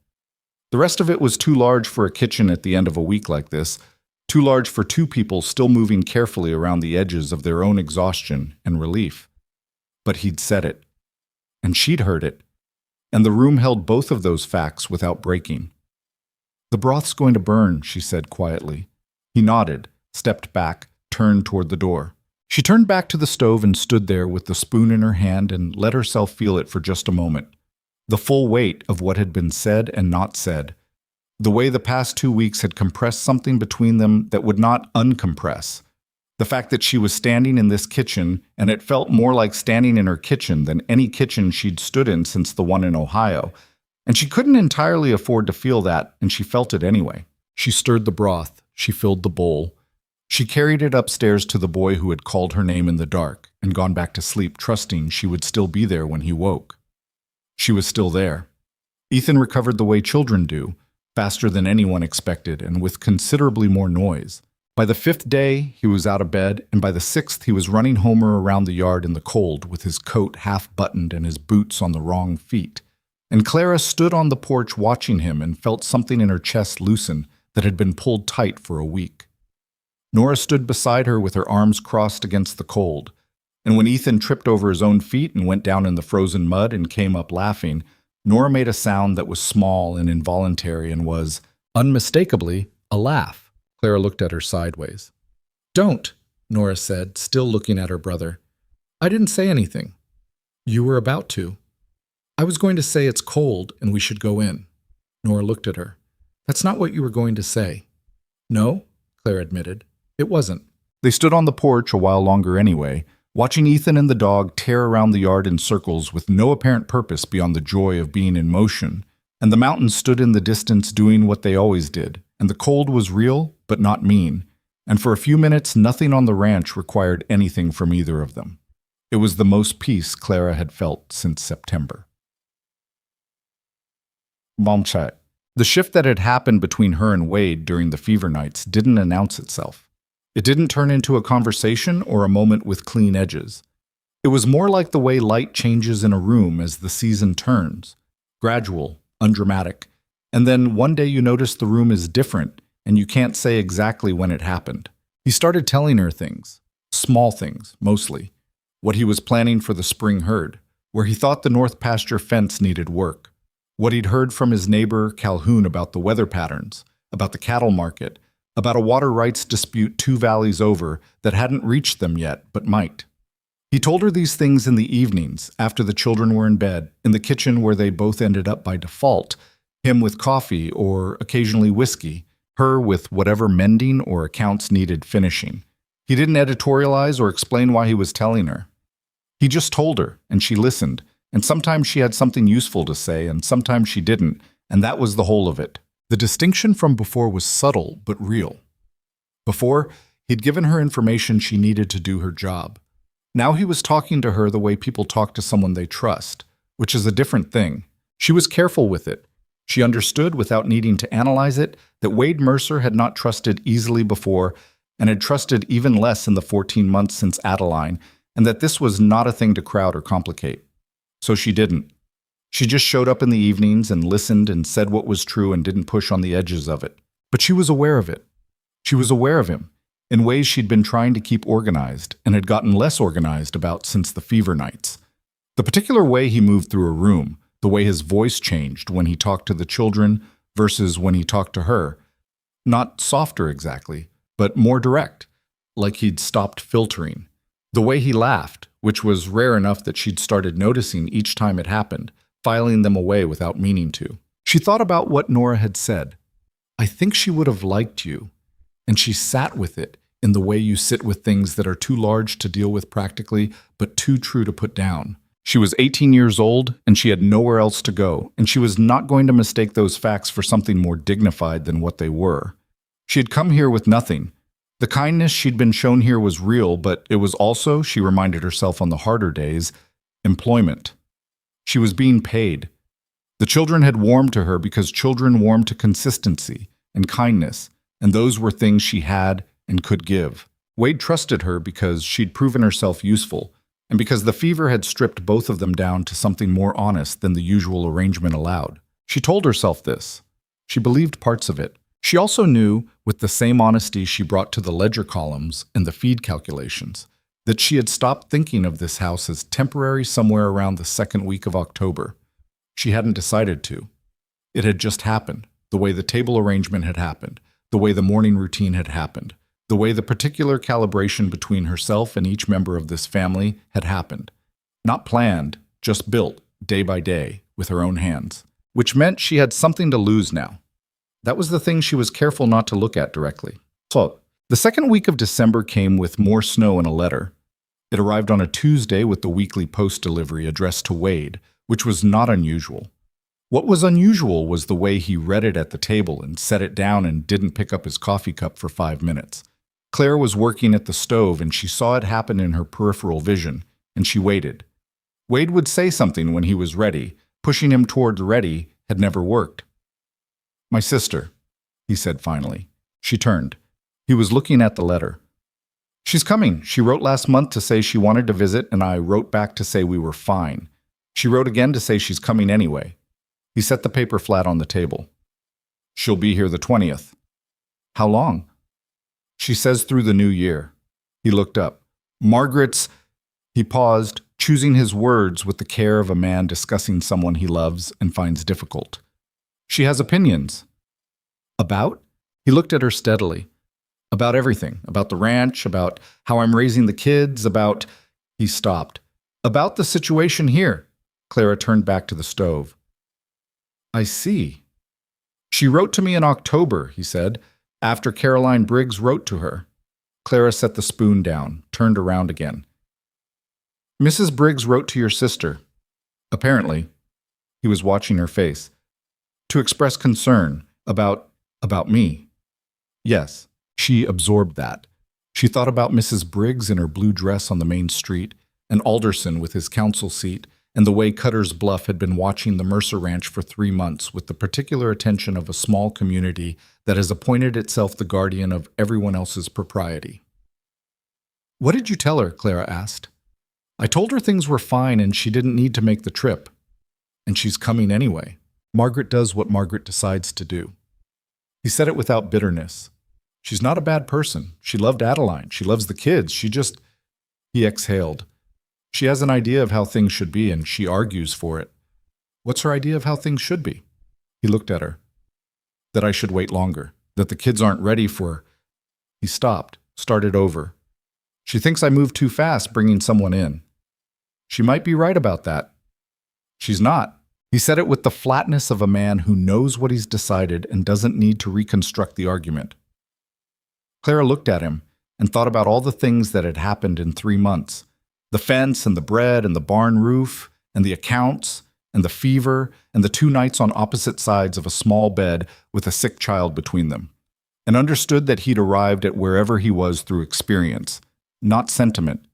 The rest of it was too large for a kitchen at the end of a week like this, too large for 2 people still moving carefully around the edges of their own exhaustion and relief. But he'd said it. And she'd heard it. And the room held both of those facts without breaking. "The broth's going to burn," she said quietly. He nodded, stepped back, turned toward the door. She turned back to the stove and stood there with the spoon in her hand and let herself feel it for just a moment. The full weight of what had been said and not said. The way the past 2 weeks had compressed something between them that would not uncompress. The fact that she was standing in this kitchen, and it felt more like standing in her kitchen than any kitchen she'd stood in since the one in Ohio. And she couldn't entirely afford to feel that, and she felt it anyway. She stirred the broth. She filled the bowl. She carried it upstairs to the boy who had called her name in the dark and gone back to sleep, trusting she would still be there when he woke. She was still there. Ethan recovered the way children do, faster than anyone expected and with considerably more noise. By the 5th day, he was out of bed, and by the 6th, he was running Homer around the yard in the cold with his coat half-buttoned and his boots on the wrong feet. And Clara stood on the porch watching him and felt something in her chest loosen that had been pulled tight for a week. Nora stood beside her with her arms crossed against the cold, and when Ethan tripped over his own feet and went down in the frozen mud and came up laughing, Nora made a sound that was small and involuntary and was, unmistakably, a laugh. Clara looked at her sideways. "Don't," Nora said, still looking at her brother. "I didn't say anything." "You were about to." "I was going to say it's cold and we should go in." Nora looked at her. "That's not what you were going to say." "No," Clara admitted. "It wasn't." They stood on the porch a while longer anyway, watching Ethan and the dog tear around the yard in circles with no apparent purpose beyond the joy of being in motion, and the mountains stood in the distance doing what they always did, and the cold was real but not mean, and for a few minutes nothing on the ranch required anything from either of them. It was the most peace Clara had felt since September. Bombshell. The shift that had happened between her and Wade during the fever nights didn't announce itself. It didn't turn into a conversation or a moment with clean edges. It was more like the way light changes in a room as the season turns, gradual, undramatic, and then one day you notice the room is different and you can't say exactly when it happened. He started telling her things, small things, mostly. What he was planning for the spring herd, where he thought the north pasture fence needed work. What he'd heard from his neighbor Calhoun about the weather patterns, about the cattle market, about a water rights dispute 2 valleys over that hadn't reached them yet, but might. He told her these things in the evenings, after the children were in bed, in the kitchen where they both ended up by default, him with coffee or occasionally whiskey, her with whatever mending or accounts needed finishing. He didn't editorialize or explain why he was telling her. He just told her, and she listened, and sometimes she had something useful to say, and sometimes she didn't, and that was the whole of it. The distinction from before was subtle but real. Before, he'd given her information she needed to do her job. Now he was talking to her the way people talk to someone they trust, which is a different thing. She was careful with it. She understood, without needing to analyze it, that Wade Mercer had not trusted easily before and had trusted even less in the 14 months since Adeline, and that this was not a thing to crowd or complicate. So she didn't. She just showed up in the evenings and listened and said what was true and didn't push on the edges of it. But she was aware of it. She was aware of him, in ways she'd been trying to keep organized and had gotten less organized about since the fever nights. The particular way he moved through a room, the way his voice changed when he talked to the children versus when he talked to her. Not softer exactly, but more direct, like he'd stopped filtering. The way he laughed, which was rare enough that she'd started noticing each time it happened, filing them away without meaning to. She thought about what Nora had said. I think she would have liked you. And she sat with it in the way you sit with things that are too large to deal with practically, but too true to put down. She was 18 years old, and she had nowhere else to go, and she was not going to mistake those facts for something more dignified than what they were. She had come here with nothing. The kindness she'd been shown here was real, but it was also, she reminded herself on the harder days, employment. She was being paid. The children had warmed to her because children warm to consistency and kindness, and those were things she had and could give. Wade trusted her because she'd proven herself useful, and because the fever had stripped both of them down to something more honest than the usual arrangement allowed. She told herself this. She believed parts of it. She also knew, with the same honesty she brought to the ledger columns and the feed calculations, that she had stopped thinking of this house as temporary somewhere around the second week of October. She hadn't decided to. It had just happened, the way the table arrangement had happened, the way the morning routine had happened, the way the particular calibration between herself and each member of this family had happened. Not planned, just built, day by day, with her own hands. Which meant she had something to lose now. That was the thing she was careful not to look at directly. So, the second week of December came with more snow and a letter. It arrived on a Tuesday with the weekly post delivery addressed to Wade, which was not unusual. What was unusual was the way he read it at the table and set it down and didn't pick up his coffee cup for 5 minutes. Clara was working at the stove and she saw it happen in her peripheral vision, and she waited. Wade would say something when he was ready. Pushing him toward ready had never worked. My sister, he said finally. She turned. He was looking at the letter. She's coming. She wrote last month to say she wanted to visit, and I wrote back to say we were fine. She wrote again to say she's coming anyway. He set the paper flat on the table. She'll be here the 20th. How long? She says through the new year. He looked up. Margaret's... He paused, choosing his words with the care of a man discussing someone he loves and finds difficult. She has opinions. About? He looked at her steadily. About everything. About the ranch, about how I'm raising the kids, about... He stopped. About the situation here. Clara turned back to the stove. I see. She wrote to me in October, he said, after Caroline Briggs wrote to her. Clara set the spoon down, turned around again. Mrs. Briggs wrote to your sister. Apparently. He was watching her face. To express concern about me. Yes, she absorbed that. She thought about Mrs. Briggs in her blue dress on the main street, and Alderson with his council seat, and the way Cutter's Bluff had been watching the Mercer Ranch for 3 months with the particular attention of a small community that has appointed itself the guardian of everyone else's propriety. What did you tell her? Clara asked. I told her things were fine and she didn't need to make the trip. And she's coming anyway. Margaret does what Margaret decides to do. He said it without bitterness. She's not a bad person. She loved Adeline. She loves the kids. He exhaled. She has an idea of how things should be, and she argues for it. What's her idea of how things should be? He looked at her. That I should wait longer. That the kids aren't ready for... He stopped, started over. She thinks I moved too fast bringing someone in. She might be right about that. She's not. He said it with the flatness of a man who knows what he's decided and doesn't need to reconstruct the argument. Clara looked at him and thought about all the things that had happened in 3 months. The fence and the bread and the barn roof and the accounts and the fever and the 2 nights on opposite sides of a small bed with a sick child between them, and understood that he'd arrived at wherever he was through experience, not sentiment.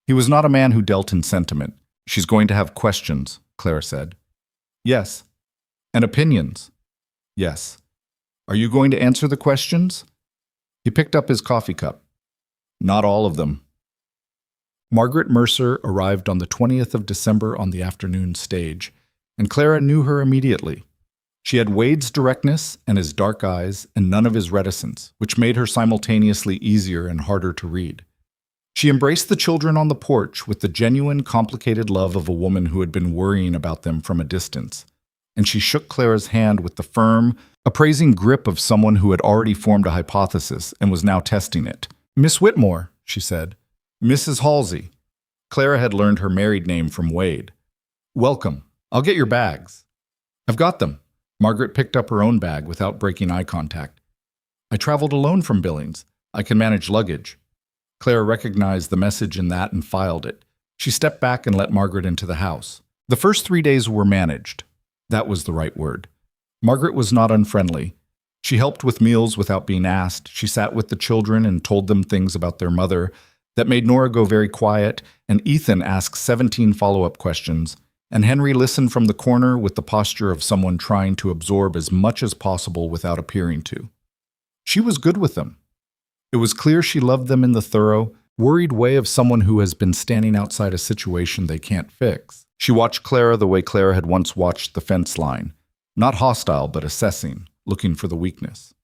He was not a man who dealt in sentiment. She's going to have questions, Clara said. Yes, and opinions. Yes. Are you going to answer the questions? He picked up his coffee cup. Not all of them. Margaret Mercer arrived on the 20th of December on the afternoon stage, and Clara knew her immediately. She had Wade's directness and his dark eyes and none of his reticence, which made her simultaneously easier and harder to read. She embraced the children on the porch with the genuine, complicated love of a woman who had been worrying about them from a distance, and she shook Clara's hand with the firm, appraising grip of someone who had already formed a hypothesis and was now testing it. "Miss Whitmore," she said. "Mrs. Halsey." Clara had learned her married name from Wade. "Welcome. I'll get your bags." "I've got them." Margaret picked up her own bag without breaking eye contact. "I traveled alone from Billings. I can manage luggage." Clara recognized the message in that and filed it. She stepped back and let Margaret into the house. The first 3 days were managed. That was the right word. Margaret was not unfriendly. She helped with meals without being asked. She sat with the children and told them things about their mother that made Nora go very quiet, and Ethan asked 17 follow-up questions, and Henry listened from the corner with the posture of someone trying to absorb as much as possible without appearing to. She was good with them. It was clear she loved them in the thorough, worried way of someone who has been standing outside a situation they can't fix. She watched Clara the way Clara had once watched the fence line, not hostile but assessing, looking for the weakness.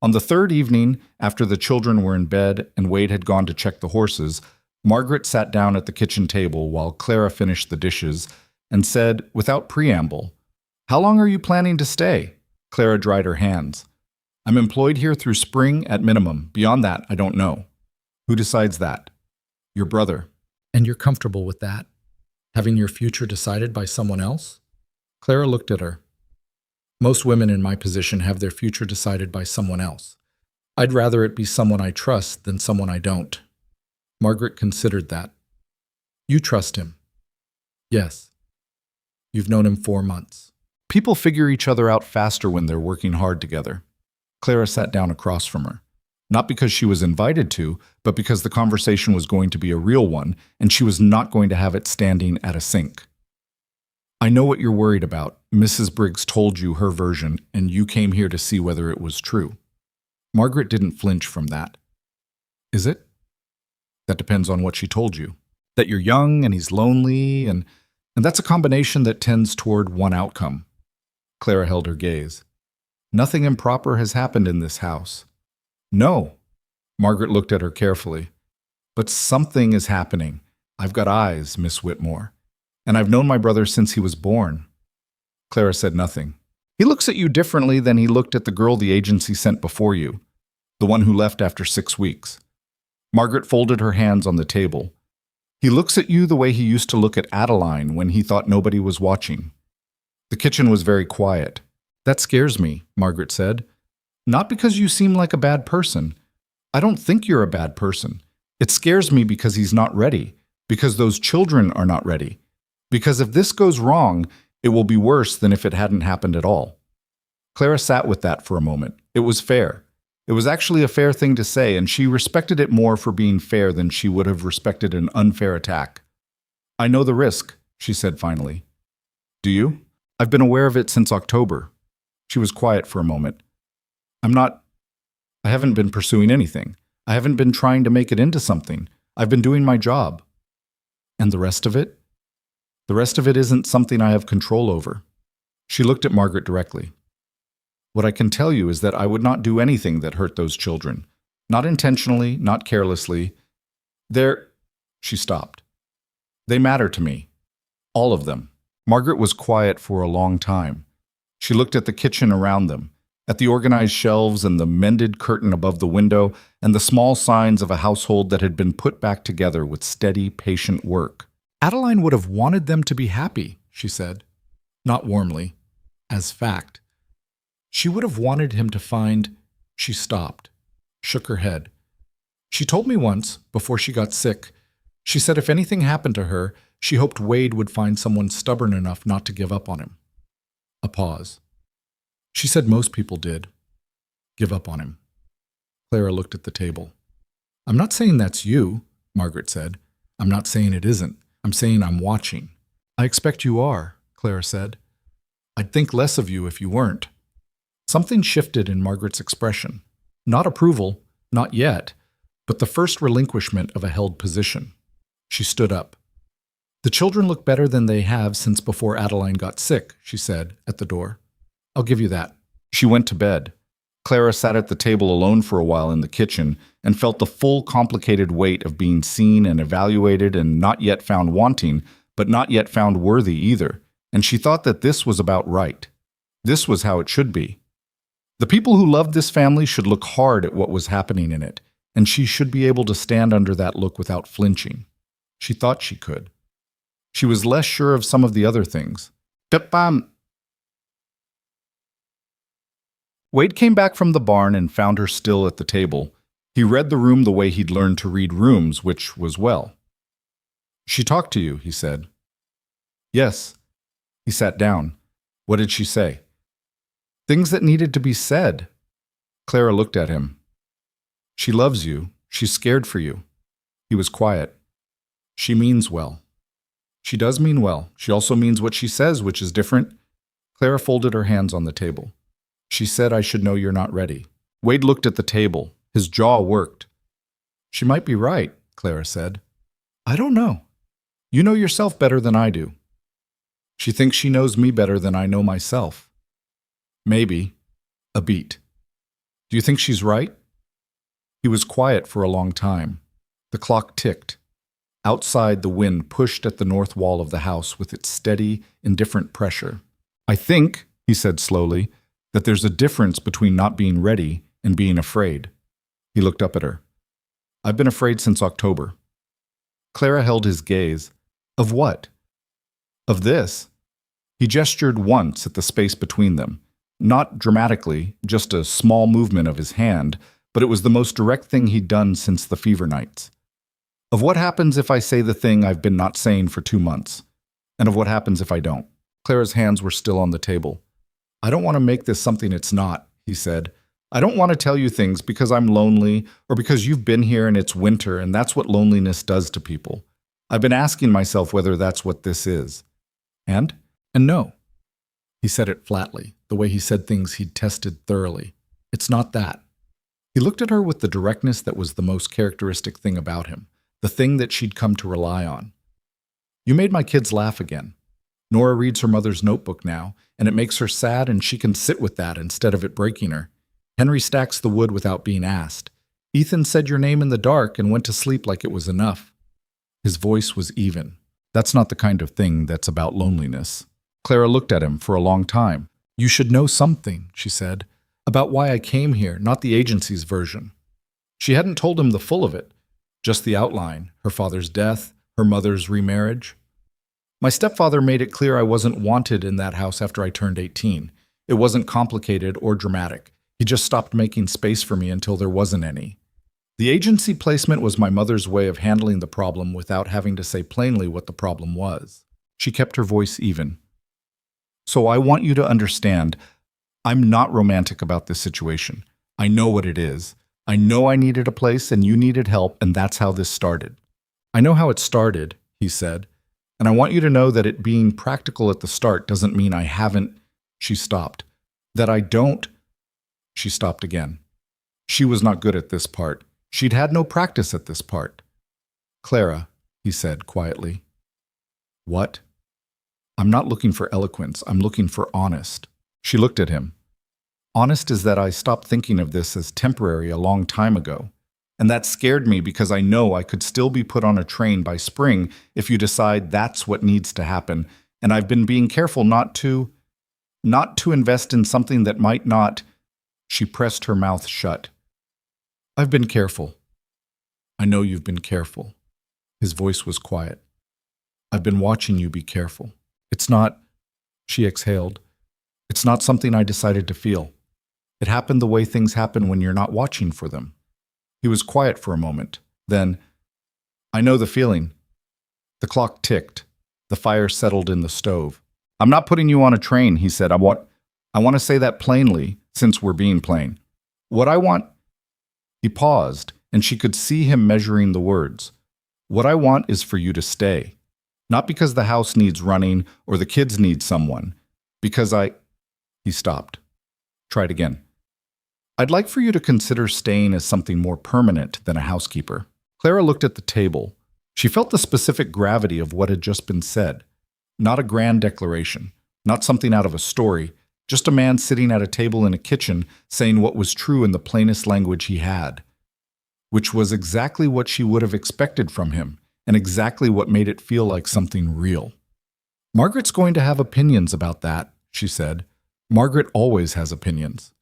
On the third evening, after the children were in bed and Wade had gone to check the horses, Margaret sat down at the kitchen table while Clara finished the dishes and said, without preamble, "How long are you planning to stay?" Clara dried her hands. "I'm employed here through spring at minimum. Beyond that, I don't know." "Who decides that?" "Your brother." "And you're comfortable with that? Having your future decided by someone else?" Clara looked at her. "Most women in my position have their future decided by someone else. I'd rather it be someone I trust than someone I don't." Margaret considered that. "You trust him?" "Yes." "You've known him 4 months. People figure each other out faster when they're working hard together." Clara sat down across from her. Not because she was invited to, but because the conversation was going to be a real one, and she was not going to have it standing at a sink. "I know what you're worried about. Mrs. Briggs told you her version, and you came here to see whether it was true." Margaret didn't flinch from that. "Is it?" "That depends on what she told you. That you're young and he's lonely, and that's a combination that tends toward one outcome." Clara held her gaze. "Nothing improper has happened in this house." "No." Margaret looked at her carefully. "But something is happening. I've got eyes, Miss Whitmore. And I've known my brother since he was born." Clara said nothing. "He looks at you differently than he looked at the girl the agency sent before you, the one who left after 6 weeks. Margaret folded her hands on the table. "He looks at you the way he used to look at Adeline when he thought nobody was watching." The kitchen was very quiet. "That scares me," Margaret said. "Not because you seem like a bad person. I don't think you're a bad person. It scares me because he's not ready, because those children are not ready. Because if this goes wrong, it will be worse than if it hadn't happened at all." Clara sat with that for a moment. It was fair. It was actually a fair thing to say, and she respected it more for being fair than she would have respected an unfair attack. "I know the risk," she said finally. "Do you?" "I've been aware of it since October." She was quiet for a moment. I haven't been pursuing anything. I haven't been trying to make it into something. I've been doing my job." "And the rest of it?" "The rest of it isn't something I have control over." She looked at Margaret directly. "What I can tell you is that I would not do anything that hurt those children. Not intentionally, not carelessly. She stopped. "They matter to me. All of them." Margaret was quiet for a long time. She looked at the kitchen around them, at the organized shelves and the mended curtain above the window, and the small signs of a household that had been put back together with steady, patient work. "Adeline would have wanted them to be happy," she said. Not warmly, as fact. "She would have wanted him to find—" She stopped, shook her head. "She told me once, before she got sick, she said if anything happened to her, she hoped Wade would find someone stubborn enough not to give up on him." A pause. "She said most people did. Give up on him." Clara looked at the table. "I'm not saying that's you," Margaret said. "I'm not saying it isn't. I'm saying I'm watching." "I expect you are," Clara said. "I'd think less of you if you weren't." Something shifted in Margaret's expression. Not approval, not yet, but the first relinquishment of a held position. She stood up. "The children look better than they have since before Adeline got sick," she said at the door. "I'll give you that." She went to bed. Clara sat at the table alone for a while in the kitchen and felt the full complicated weight of being seen and evaluated and not yet found wanting, but not yet found worthy either, and she thought that this was about right. This was how it should be. The people who loved this family should look hard at what was happening in it, and she should be able to stand under that look without flinching. She thought she could. She was less sure of some of the other things. Wade came back from the barn and found her still at the table. He read the room the way he'd learned to read rooms, which was well. "She talked to you," he said. "Yes." He sat down. "What did she say?" "Things that needed to be said." Clara looked at him. "She loves you. She's scared for you." He was quiet. "She means well." "She does mean well. She also means what she says, which is different." Clara folded her hands on the table. "She said I should know you're not ready." Wade looked at the table. His jaw worked. "She might be right," Clara said. "I don't know. You know yourself better than I do." "She thinks she knows me better than I know myself." "Maybe. A beat." "Do you think she's right?" He was quiet for a long time. The clock ticked. Outside, the wind pushed at the north wall of the house with its steady, indifferent pressure. "I think," he said slowly, "that there's a difference between not being ready and being afraid." He looked up at her. "I've been afraid since October." Clara held his gaze. "Of what?" "Of this." He gestured once at the space between them. Not dramatically, just a small movement of his hand, but it was the most direct thing he'd done since the fever nights. "Of what happens if I say the thing I've been not saying for 2 months? And of what happens if I don't?" Clara's hands were still on the table. "I don't want to make this something it's not," he said. "I don't want to tell you things because I'm lonely or because you've been here and it's winter and that's what loneliness does to people. I've been asking myself whether that's what this is. And no." He said it flatly, the way he said things he'd tested thoroughly. "It's not that." He looked at her with the directness that was the most characteristic thing about him, the thing that she'd come to rely on. "You made my kids laugh again. Nora reads her mother's notebook now, and it makes her sad, and she can sit with that instead of it breaking her. Henry stacks the wood without being asked. Ethan said your name in the dark and went to sleep like it was enough." His voice was even. "That's not the kind of thing that's about loneliness." Clara looked at him for a long time. "You should know something," she said, "about why I came here, not the agency's version." She hadn't told him the full of it, just the outline, her father's death, her mother's remarriage. "My stepfather made it clear I wasn't wanted in that house after I turned 18. It wasn't complicated or dramatic. He just stopped making space for me until there wasn't any. The agency placement was my mother's way of handling the problem without having to say plainly what the problem was." She kept her voice even. "So I want you to understand, I'm not romantic about this situation. I know what it is. I know I needed a place and you needed help, and that's how this started." "I know how it started," he said, "and I want you to know that it being practical at the start doesn't mean I haven't—" She stopped. "That I don't—" She stopped again. She was not good at this part. She'd had no practice at this part. "Clara," he said quietly. "What?" "I'm not looking for eloquence. I'm looking for honest." She looked at him. "Honest is that I stopped thinking of this as temporary a long time ago. And that scared me because I know I could still be put on a train by spring if you decide that's what needs to happen. And I've been being careful not to invest in something that might not—" She pressed her mouth shut. "I've been careful." "I know you've been careful." His voice was quiet. "I've been watching you be careful. It's not—" She exhaled. "It's not something I decided to feel. It happened the way things happen when you're not watching for them." He was quiet for a moment. Then, "I know the feeling." The clock ticked. The fire settled in the stove. "I'm not putting you on a train," he said. I want to say that plainly, since we're being plain. What I want—" He paused, and she could see him measuring the words. "What I want is for you to stay. Not because the house needs running or the kids need someone. Because I—" He stopped. Tried again. I'd like for you to consider staying as something more permanent than a housekeeper. Clara looked at the table. She felt the specific gravity of what had just been said. Not a grand declaration, not something out of a story, just a man sitting at a table in a kitchen saying what was true in the plainest language he had, which was exactly what she would have expected from him, and exactly what made it feel like something real. Margaret's going to have opinions about that, she said. Margaret always has opinions.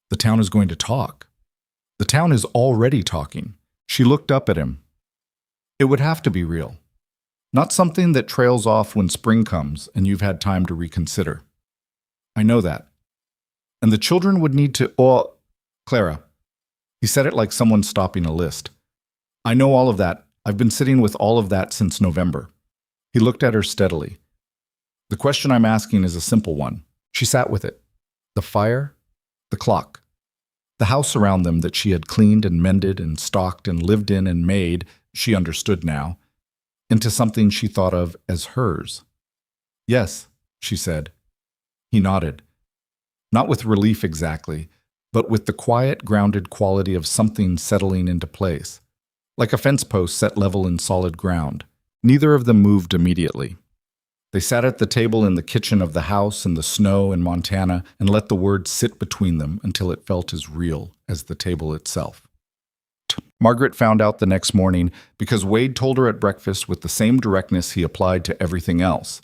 The town is going to talk. The town is already talking. She looked up at him. It would have to be real. Not something that trails off when spring comes and you've had time to reconsider. I know that. And the children would need to— Oh, Clara. He said it like someone stopping a list. I know all of that. I've been sitting with all of that since November. He looked at her steadily. The question I'm asking is a simple one. She sat with it. The fire, the clock, the house around them that she had cleaned and mended and stocked and lived in and made, she understood now, into something she thought of as hers. Yes, she said. He nodded. Not with relief exactly, but with the quiet, grounded quality of something settling into place. Like a fence post set level in solid ground. Neither of them moved immediately. They sat at the table in the kitchen of the house in the snow in Montana and let the words sit between them until it felt as real as the table itself. Margaret found out the next morning because Wade told her at breakfast with the same directness he applied to everything else.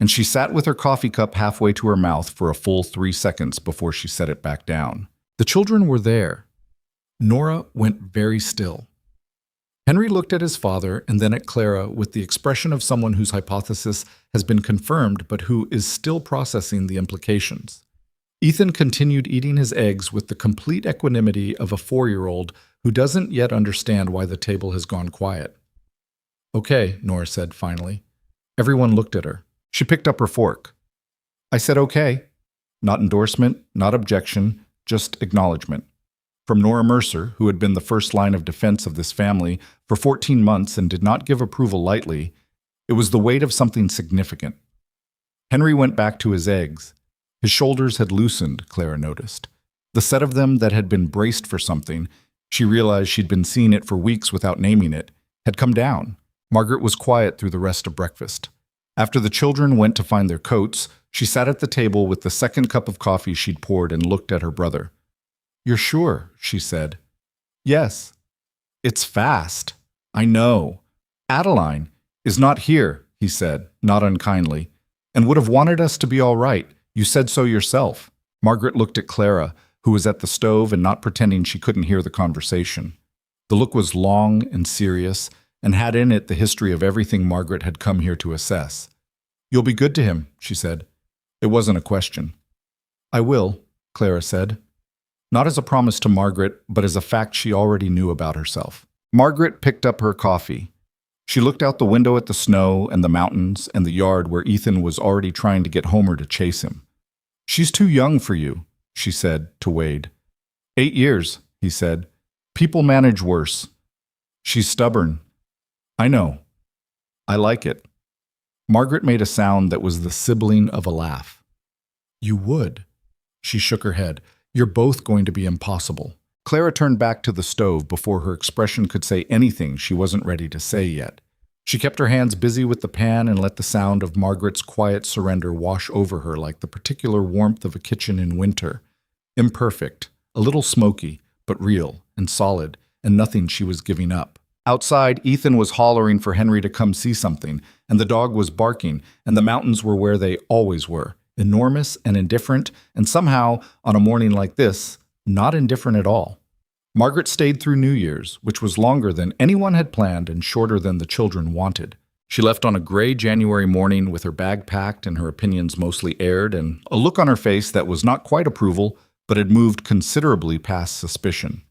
And she sat with her coffee cup halfway to her mouth for a full 3 seconds before she set it back down. The children were there. Nora went very still. Henry looked at his father and then at Clara with the expression of someone whose hypothesis has been confirmed but who is still processing the implications. Ethan continued eating his eggs with the complete equanimity of a 4-year-old who doesn't yet understand why the table has gone quiet. Okay, Nora said finally. Everyone looked at her. She picked up her fork. I said okay. Not endorsement, not objection, just acknowledgement. From Nora Mercer, who had been the first line of defense of this family for 14 months and did not give approval lightly, it was the weight of something significant. Henry went back to his eggs. His shoulders had loosened, Clara noticed. The set of them that had been braced for something, she realized she'd been seeing it for weeks without naming it, had come down. Margaret was quiet through the rest of breakfast. After the children went to find their coats, she sat at the table with the second cup of coffee she'd poured and looked at her brother. You're sure, she said. Yes. It's fast. I know. Adeline is not here, he said, not unkindly, and would have wanted us to be all right. You said so yourself. Margaret looked at Clara, who was at the stove and not pretending she couldn't hear the conversation. The look was long and serious, and had in it the history of everything Margaret had come here to assess. You'll be good to him, she said. It wasn't a question. I will, Clara said. Not as a promise to Margaret, but as a fact she already knew about herself. Margaret picked up her coffee. She looked out the window at the snow and the mountains and the yard where Ethan was already trying to get Homer to chase him. She's too young for you, she said to Wade. 8 years, he said. People manage worse. She's stubborn. I know. I like it. Margaret made a sound that was the sibling of a laugh. You would. She shook her head. You're both going to be impossible. Clara turned back to the stove before her expression could say anything she wasn't ready to say yet. She kept her hands busy with the pan and let the sound of Margaret's quiet surrender wash over her like the particular warmth of a kitchen in winter. Imperfect, a little smoky, but real and solid, and nothing she was giving up. Outside, Ethan was hollering for Henry to come see something, and the dog was barking, and the mountains were where they always were, enormous and indifferent, and somehow, on a morning like this, not indifferent at all. Margaret stayed through New Year's, which was longer than anyone had planned and shorter than the children wanted. She left on a gray January morning with her bag packed and her opinions mostly aired, and a look on her face that was not quite approval, but had moved considerably past suspicion.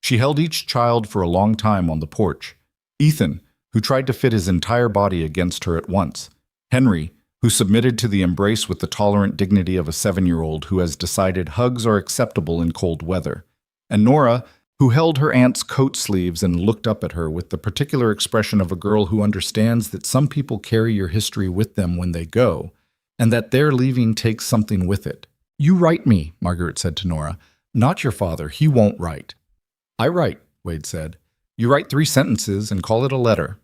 She held each child for a long time on the porch. Ethan, who tried to fit his entire body against her at once. Henry, who submitted to the embrace with the tolerant dignity of a 7-year-old who has decided hugs are acceptable in cold weather. And Nora, who held her aunt's coat sleeves and looked up at her with the particular expression of a girl who understands that some people carry your history with them when they go, and that their leaving takes something with it. You write me, Margaret said to Nora. Not your father. He won't write. I write, Wade said. You write 3 sentences and call it a letter.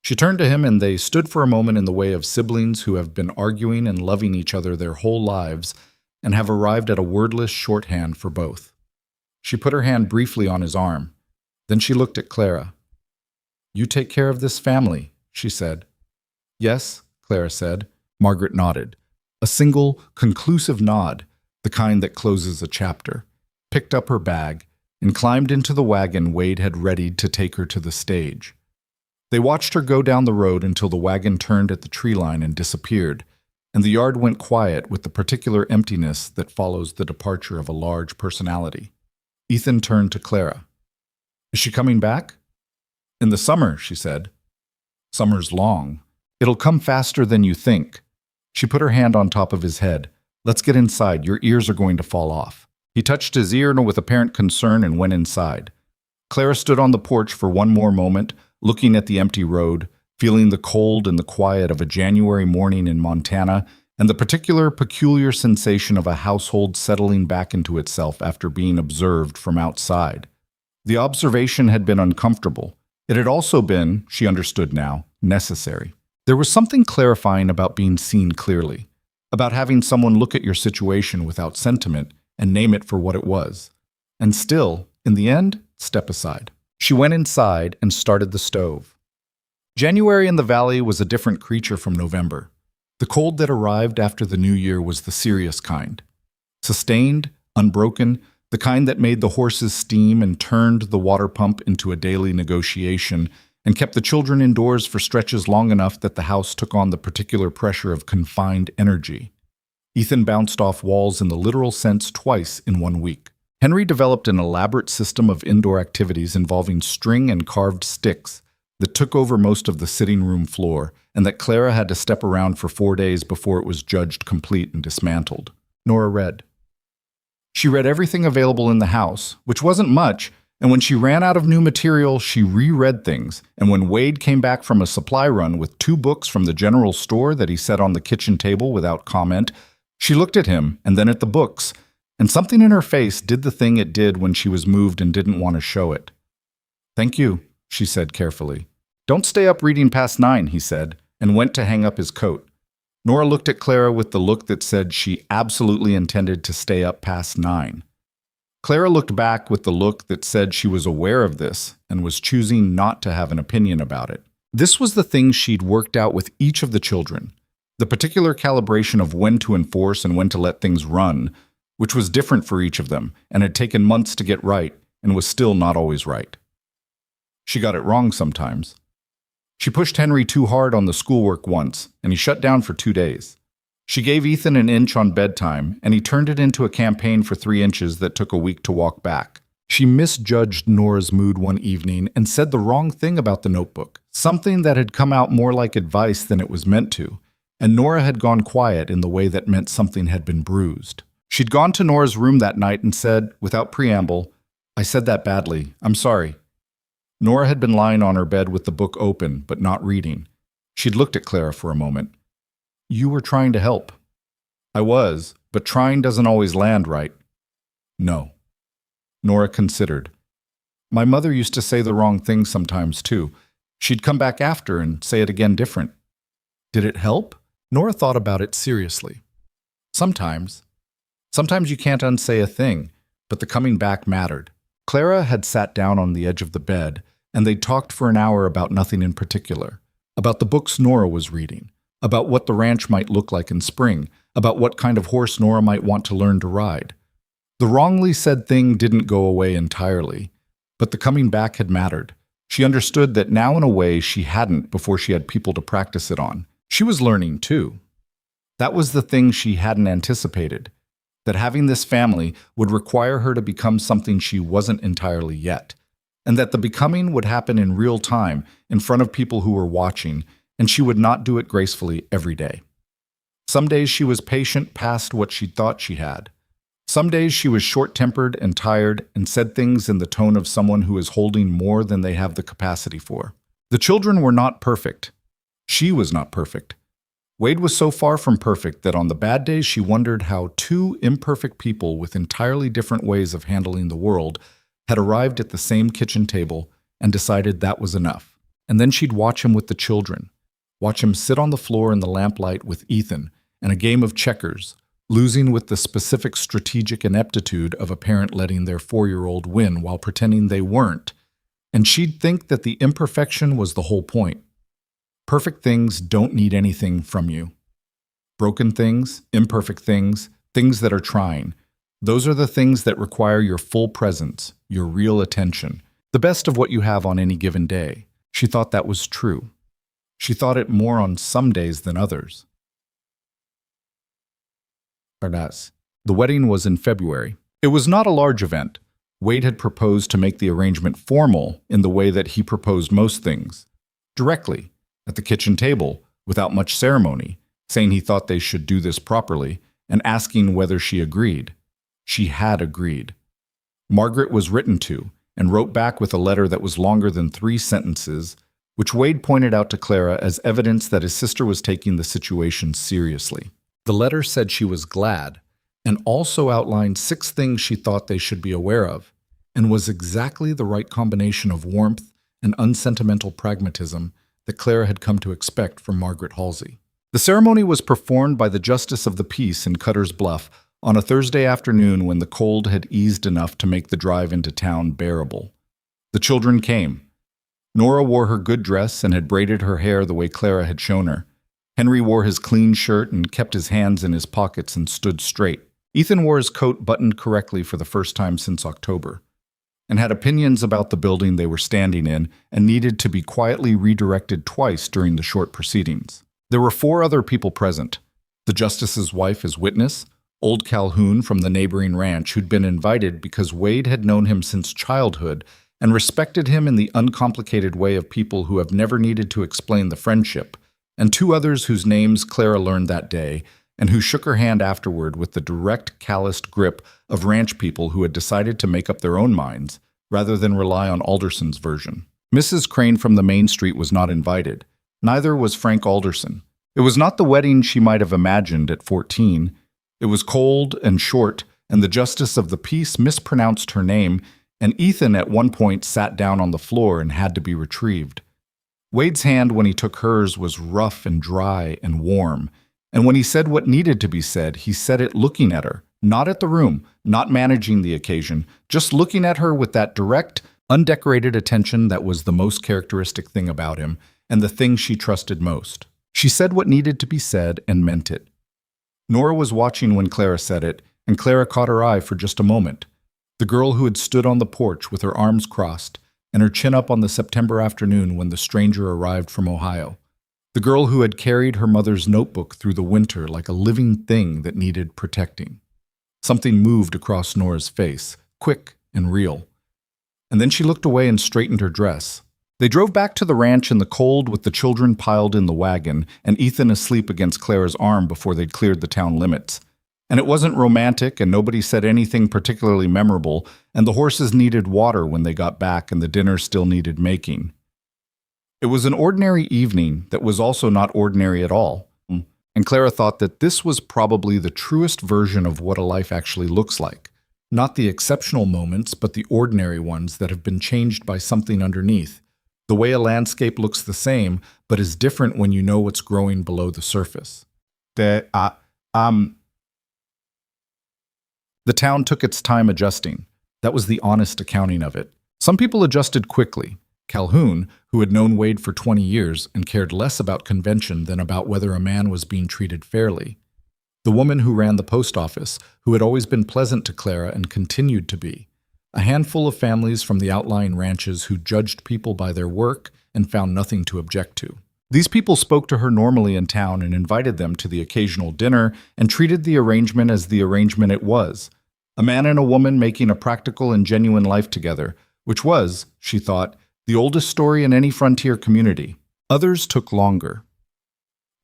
She turned to him and they stood for a moment in the way of siblings who have been arguing and loving each other their whole lives and have arrived at a wordless shorthand for both. She put her hand briefly on his arm. Then she looked at Clara. You take care of this family, she said. Yes, Clara said. Margaret nodded. A single, conclusive nod, the kind that closes a chapter, picked up her bag, and climbed into the wagon Wade had readied to take her to the stage. They watched her go down the road until the wagon turned at the tree line and disappeared, and the yard went quiet with the particular emptiness that follows the departure of a large personality. Ethan turned to Clara. Is she coming back? In the summer, she said. Summer's long. It'll come faster than you think. She put her hand on top of his head. Let's get inside. Your ears are going to fall off. He touched his ear with apparent concern and went inside. Clara stood on the porch for one more moment, looking at the empty road, feeling the cold and the quiet of a January morning in Montana, and the peculiar sensation of a household settling back into itself after being observed from outside. The observation had been uncomfortable. It had also been, she understood now, necessary. There was something clarifying about being seen clearly, about having someone look at your situation without sentiment and name it for what it was. And still, in the end, step aside. She went inside and started the stove. January in the valley was a different creature from November. The cold that arrived after the new year was the serious kind. Sustained, unbroken, the kind that made the horses steam and turned the water pump into a daily negotiation and kept the children indoors for stretches long enough that the house took on the particular pressure of confined energy. Ethan bounced off walls in the literal sense twice in 1 week. Henry developed an elaborate system of indoor activities involving string and carved sticks that took over most of the sitting room floor and that Clara had to step around for 4 days before it was judged complete and dismantled. Nora read. She read everything available in the house, which wasn't much, and when she ran out of new material, she reread things, and when Wade came back from a supply run with 2 books from the general store that he set on the kitchen table without comment, she looked at him and then at the books, and something in her face did the thing it did when she was moved and didn't want to show it. Thank you, she said carefully. Don't stay up reading past 9, he said, and went to hang up his coat. Nora looked at Clara with the look that said she absolutely intended to stay up past 9. Clara looked back with the look that said she was aware of this and was choosing not to have an opinion about it. This was the thing she'd worked out with each of the children, the particular calibration of when to enforce and when to let things run, which was different for each of them and had taken months to get right and was still not always right. She got it wrong sometimes. She pushed Henry too hard on the schoolwork once, and he shut down for 2 days. She gave Ethan an inch on bedtime, and he turned it into a campaign for 3 inches that took a week to walk back. She misjudged Nora's mood one evening and said the wrong thing about the notebook, something that had come out more like advice than it was meant to, and Nora had gone quiet in the way that meant something had been bruised. She'd gone to Nora's room that night and said, without preamble, I said that badly. I'm sorry. Nora had been lying on her bed with the book open, but not reading. She'd looked at Clara for a moment. You were trying to help. I was, but trying doesn't always land right. No. Nora considered. My mother used to say the wrong thing sometimes, too. She'd come back after and say it again different. Did it help? Nora thought about it seriously. Sometimes. Sometimes you can't unsay a thing, but the coming back mattered. Clara had sat down on the edge of the bed, and they talked for an hour about nothing in particular, about the books Nora was reading, about what the ranch might look like in spring, about what kind of horse Nora might want to learn to ride. The wrongly said thing didn't go away entirely, but the coming back had mattered. She understood that now in a way she hadn't before she had people to practice it on. She was learning too. That was the thing she hadn't anticipated, that having this family would require her to become something she wasn't entirely yet, and that the becoming would happen in real time in front of people who were watching, and she would not do it gracefully every day. Some days she was patient past what she thought she had. Some days she was short-tempered and tired and said things in the tone of someone who is holding more than they have the capacity for. The children were not perfect. She was not perfect. Wade was so far from perfect that on the bad days she wondered how two imperfect people with entirely different ways of handling the world had arrived at the same kitchen table and decided that was enough. And then she'd watch him with the children, watch him sit on the floor in the lamplight with Ethan and a game of checkers, losing with the specific strategic ineptitude of a parent letting their 4-year-old win while pretending they weren't. And she'd think that the imperfection was the whole point. Perfect things don't need anything from you. Broken things, imperfect things, things that are trying, those are the things that require your full presence, your real attention, the best of what you have on any given day. She thought that was true. She thought it more on some days than others. The wedding was in February. It was not a large event. Wade had proposed to make the arrangement formal in the way that he proposed most things, directly, at the kitchen table, without much ceremony, saying he thought they should do this properly, and asking whether she agreed. She had agreed. Margaret was written to, and wrote back with a letter that was longer than 3 sentences, which Wade pointed out to Clara as evidence that his sister was taking the situation seriously. The letter said she was glad, and also outlined 6 things she thought they should be aware of, and was exactly the right combination of warmth and unsentimental pragmatism that Clara had come to expect from Margaret Halsey. The ceremony was performed by the Justice of the Peace in Cutter's Bluff on a Thursday afternoon when the cold had eased enough to make the drive into town bearable. The children came. Nora wore her good dress and had braided her hair the way Clara had shown her. Henry wore his clean shirt and kept his hands in his pockets and stood straight. Ethan wore his coat buttoned correctly for the first time since October, and had opinions about the building they were standing in and needed to be quietly redirected twice during the short proceedings. There were 4 other people present. The justice's wife as witness, old Calhoun from the neighboring ranch who'd been invited because Wade had known him since childhood and respected him in the uncomplicated way of people who have never needed to explain the friendship, and 2 others whose names Clara learned that day and who shook her hand afterward with the direct, calloused grip of ranch people who had decided to make up their own minds rather than rely on Alderson's version. Mrs. Crane from the main street was not invited. Neither was Frank Alderson. It was not the wedding she might have imagined at 14. It was cold and short, and the Justice of the Peace mispronounced her name, and Ethan at one point sat down on the floor and had to be retrieved. Wade's hand when he took hers was rough and dry and warm, and when he said what needed to be said, he said it looking at her, not at the room, not managing the occasion, just looking at her with that direct, undecorated attention that was the most characteristic thing about him, and the thing she trusted most. She said what needed to be said and meant it. Nora was watching when Clara said it, and Clara caught her eye for just a moment. The girl who had stood on the porch with her arms crossed and her chin up on the September afternoon when the stranger arrived from Ohio. The girl who had carried her mother's notebook through the winter like a living thing that needed protecting. Something moved across Nora's face, quick and real. And then she looked away and straightened her dress. They drove back to the ranch in the cold with the children piled in the wagon and Ethan asleep against Clara's arm before they'd cleared the town limits. And it wasn't romantic, and nobody said anything particularly memorable, and the horses needed water when they got back, and the dinner still needed making. It was an ordinary evening that was also not ordinary at all, and Clara thought that this was probably the truest version of what a life actually looks like. Not the exceptional moments, but the ordinary ones that have been changed by something underneath. The way a landscape looks the same, but is different when you know what's growing below the surface. The town took its time adjusting. That was the honest accounting of it. Some people adjusted quickly. Calhoun, who had known Wade for 20 years and cared less about convention than about whether a man was being treated fairly. The woman who ran the post office, who had always been pleasant to Clara and continued to be. A handful of families from the outlying ranches who judged people by their work and found nothing to object to. These people spoke to her normally in town and invited them to the occasional dinner and treated the arrangement as the arrangement it was. A man and a woman making a practical and genuine life together, which was, she thought, the oldest story in any frontier community. Others took longer.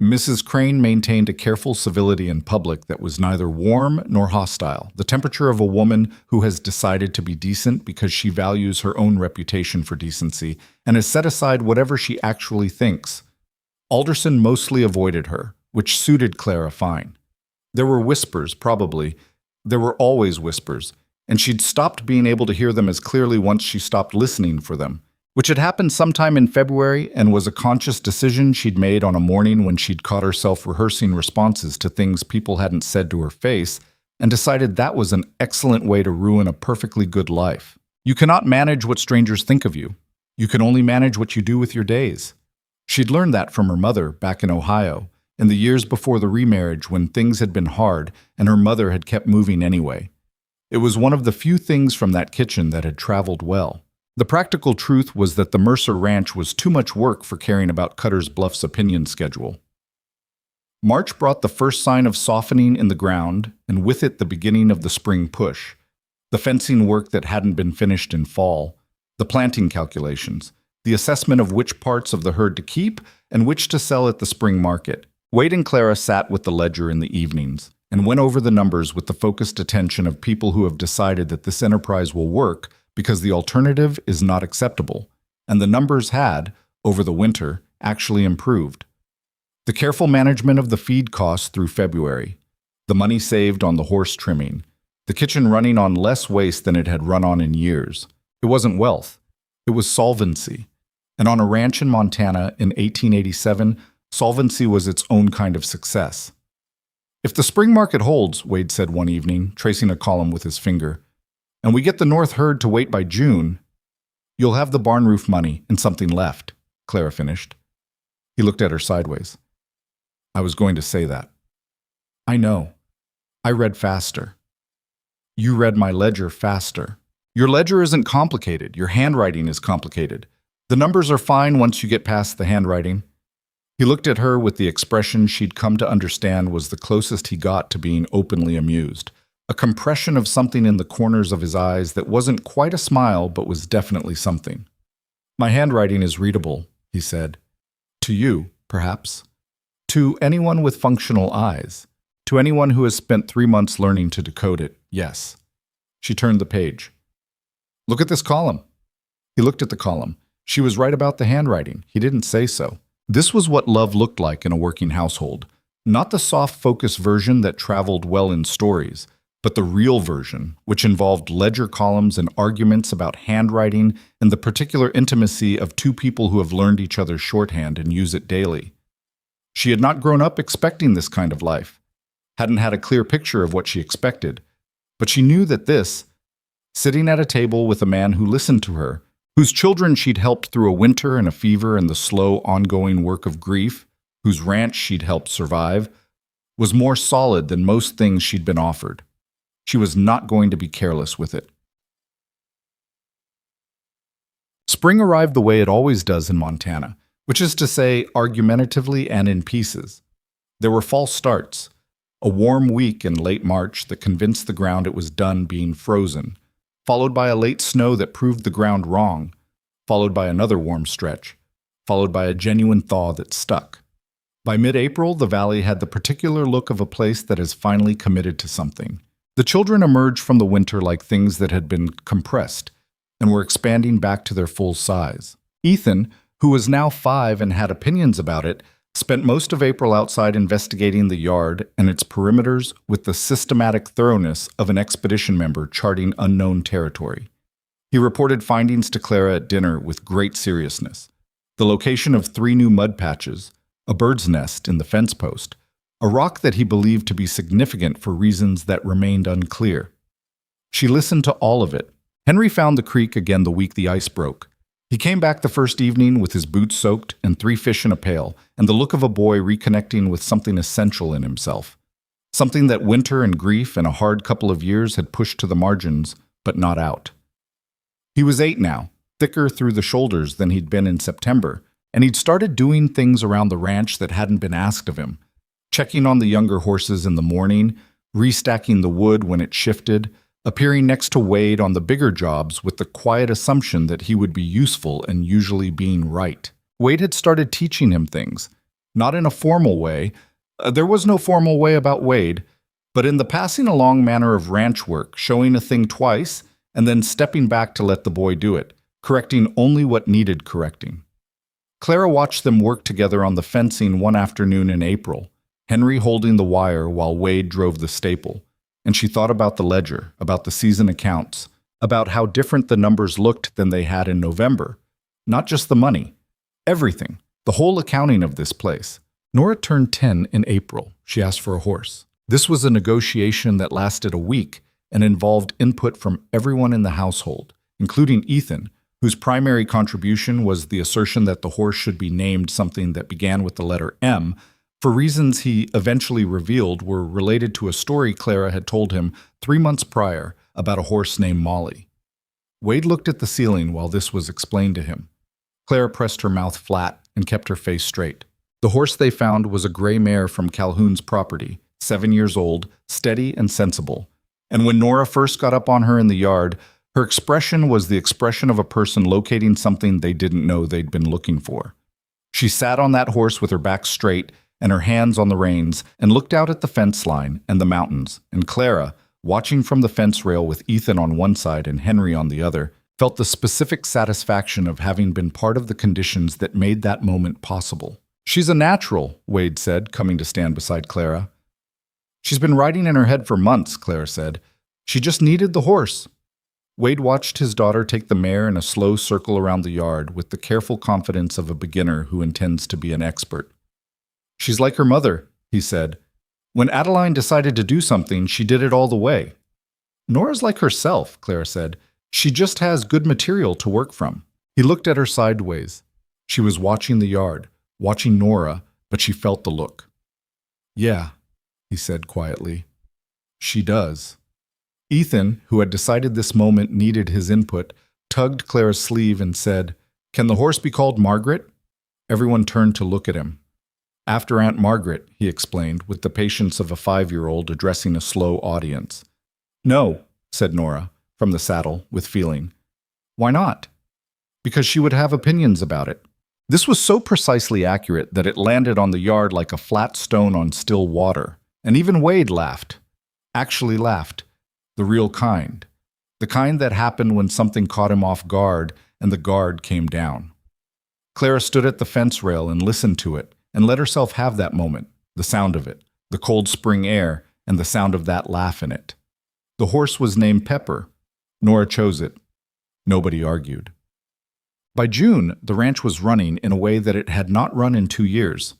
Mrs. Crane maintained a careful civility in public that was neither warm nor hostile, the temperature of a woman who has decided to be decent because she values her own reputation for decency and has set aside whatever she actually thinks. Alderson mostly avoided her, which suited Clara fine. There were whispers, probably. There were always whispers, and she'd stopped being able to hear them as clearly once she stopped listening for them, which had happened sometime in February and was a conscious decision she'd made on a morning when she'd caught herself rehearsing responses to things people hadn't said to her face and decided that was an excellent way to ruin a perfectly good life. You cannot manage what strangers think of you. You can only manage what you do with your days. She'd learned that from her mother back in Ohio, in the years before the remarriage when things had been hard and her mother had kept moving anyway. It was one of the few things from that kitchen that had traveled well. The practical truth was that the Mercer Ranch was too much work for caring about Cutter's Bluff's opinion schedule. March brought the first sign of softening in the ground, and with it the beginning of the spring push. The fencing work that hadn't been finished in fall, the planting calculations, the assessment of which parts of the herd to keep and which to sell at the spring market. Wade and Clara sat with the ledger in the evenings and went over the numbers with the focused attention of people who have decided that this enterprise will work because the alternative is not acceptable, and the numbers had, over the winter, actually improved. The careful management of the feed costs through February, the money saved on the horse trimming, the kitchen running on less waste than it had run on in years. It wasn't wealth, it was solvency. And on a ranch in Montana in 1887, solvency was its own kind of success. "If the spring market holds," Wade said one evening, tracing a column with his finger, "and we get the north herd to wait by June, you'll have the barn roof money and something left," Clara finished. He looked at her sideways. "I was going to say that." "I know. I read faster." "You read my ledger faster." "Your ledger isn't complicated. Your handwriting is complicated. The numbers are fine once you get past the handwriting." He looked at her with the expression she'd come to understand was the closest he got to being openly amused. A compression of something in the corners of his eyes that wasn't quite a smile but was definitely something. "My handwriting is readable," he said. "To you, perhaps. To anyone with functional eyes. To anyone who has spent 3 months learning to decode it, yes." She turned the page. "Look at this column." He looked at the column. She was right about the handwriting. He didn't say so. This was what love looked like in a working household. Not the soft focus version that traveled well in stories, but the real version, which involved ledger columns and arguments about handwriting and the particular intimacy of two people who have learned each other's shorthand and use it daily. She had not grown up expecting this kind of life, hadn't had a clear picture of what she expected, but she knew that this, sitting at a table with a man who listened to her, whose children she'd helped through a winter and a fever and the slow, ongoing work of grief, whose ranch she'd helped survive, was more solid than most things she'd been offered. She was not going to be careless with it. Spring arrived the way it always does in Montana, which is to say, argumentatively and in pieces. There were false starts, a warm week in late March that convinced the ground it was done being frozen, followed by a late snow that proved the ground wrong, followed by another warm stretch, followed by a genuine thaw that stuck. By mid-April, the valley had the particular look of a place that has finally committed to something. The children emerged from the winter like things that had been compressed and were expanding back to their full size. Ethan, who was now 5 and had opinions about it, spent most of April outside investigating the yard and its perimeters with the systematic thoroughness of an expedition member charting unknown territory. He reported findings to Clara at dinner with great seriousness. The location of 3 new mud patches, a bird's nest in the fence post, a rock that he believed to be significant for reasons that remained unclear. She listened to all of it. Henry found the creek again the week the ice broke. He came back the first evening with his boots soaked and 3 fish in a pail, and the look of a boy reconnecting with something essential in himself. Something that winter and grief and a hard couple of years had pushed to the margins, but not out. He was 8 now, thicker through the shoulders than he'd been in September, and he'd started doing things around the ranch that hadn't been asked of him. Checking on the younger horses in the morning, restacking the wood when it shifted, appearing next to Wade on the bigger jobs with the quiet assumption that he would be useful and usually being right. Wade had started teaching him things, not in a formal way. There was no formal way about Wade, but in the passing along manner of ranch work, showing a thing twice and then stepping back to let the boy do it, correcting only what needed correcting. Clara watched them work together on the fencing one afternoon in April. Henry holding the wire while Wade drove the staple. And she thought about the ledger, about the season accounts, about how different the numbers looked than they had in November. Not just the money, everything, the whole accounting of this place. Nora turned 10 in April. She asked for a horse. This was a negotiation that lasted a week and involved input from everyone in the household, including Ethan, whose primary contribution was the assertion that the horse should be named something that began with the letter M, for reasons he eventually revealed were related to a story Clara had told him 3 months prior about a horse named Molly. Wade looked at the ceiling while this was explained to him. Clara pressed her mouth flat and kept her face straight. The horse they found was a gray mare from Calhoun's property, 7 years old, steady and sensible. And when Nora first got up on her in the yard, her expression was the expression of a person locating something they didn't know they'd been looking for. She sat on that horse with her back straight and her hands on the reins and looked out at the fence line and the mountains, and Clara, watching from the fence rail with Ethan on one side and Henry on the other, felt the specific satisfaction of having been part of the conditions that made that moment possible. "She's a natural," Wade said, coming to stand beside Clara. "She's been riding in her head for months," Clara said. "She just needed the horse." Wade watched his daughter take the mare in a slow circle around the yard with the careful confidence of a beginner who intends to be an expert. "She's like her mother," he said. "When Adeline decided to do something, she did it all the way." "Nora's like herself," Clara said. "She just has good material to work from." He looked at her sideways. She was watching the yard, watching Nora, but she felt the look. "Yeah," he said quietly. "She does." Ethan, who had decided this moment needed his input, tugged Clara's sleeve and said, "Can the horse be called Margaret?" Everyone turned to look at him. "After Aunt Margaret," he explained, with the patience of a 5-year-old addressing a slow audience. "No," said Nora, from the saddle, with feeling. "Why not?" "Because she would have opinions about it." This was so precisely accurate that it landed on the yard like a flat stone on still water, and even Wade laughed. Actually laughed. The real kind. The kind that happened when something caught him off guard and the guard came down. Clara stood at the fence rail and listened to it, and let herself have that moment, the sound of it, the cold spring air, and the sound of that laugh in it. The horse was named Pepper. Nora chose it. Nobody argued. By June, the ranch was running in a way that it had not run in 2 years.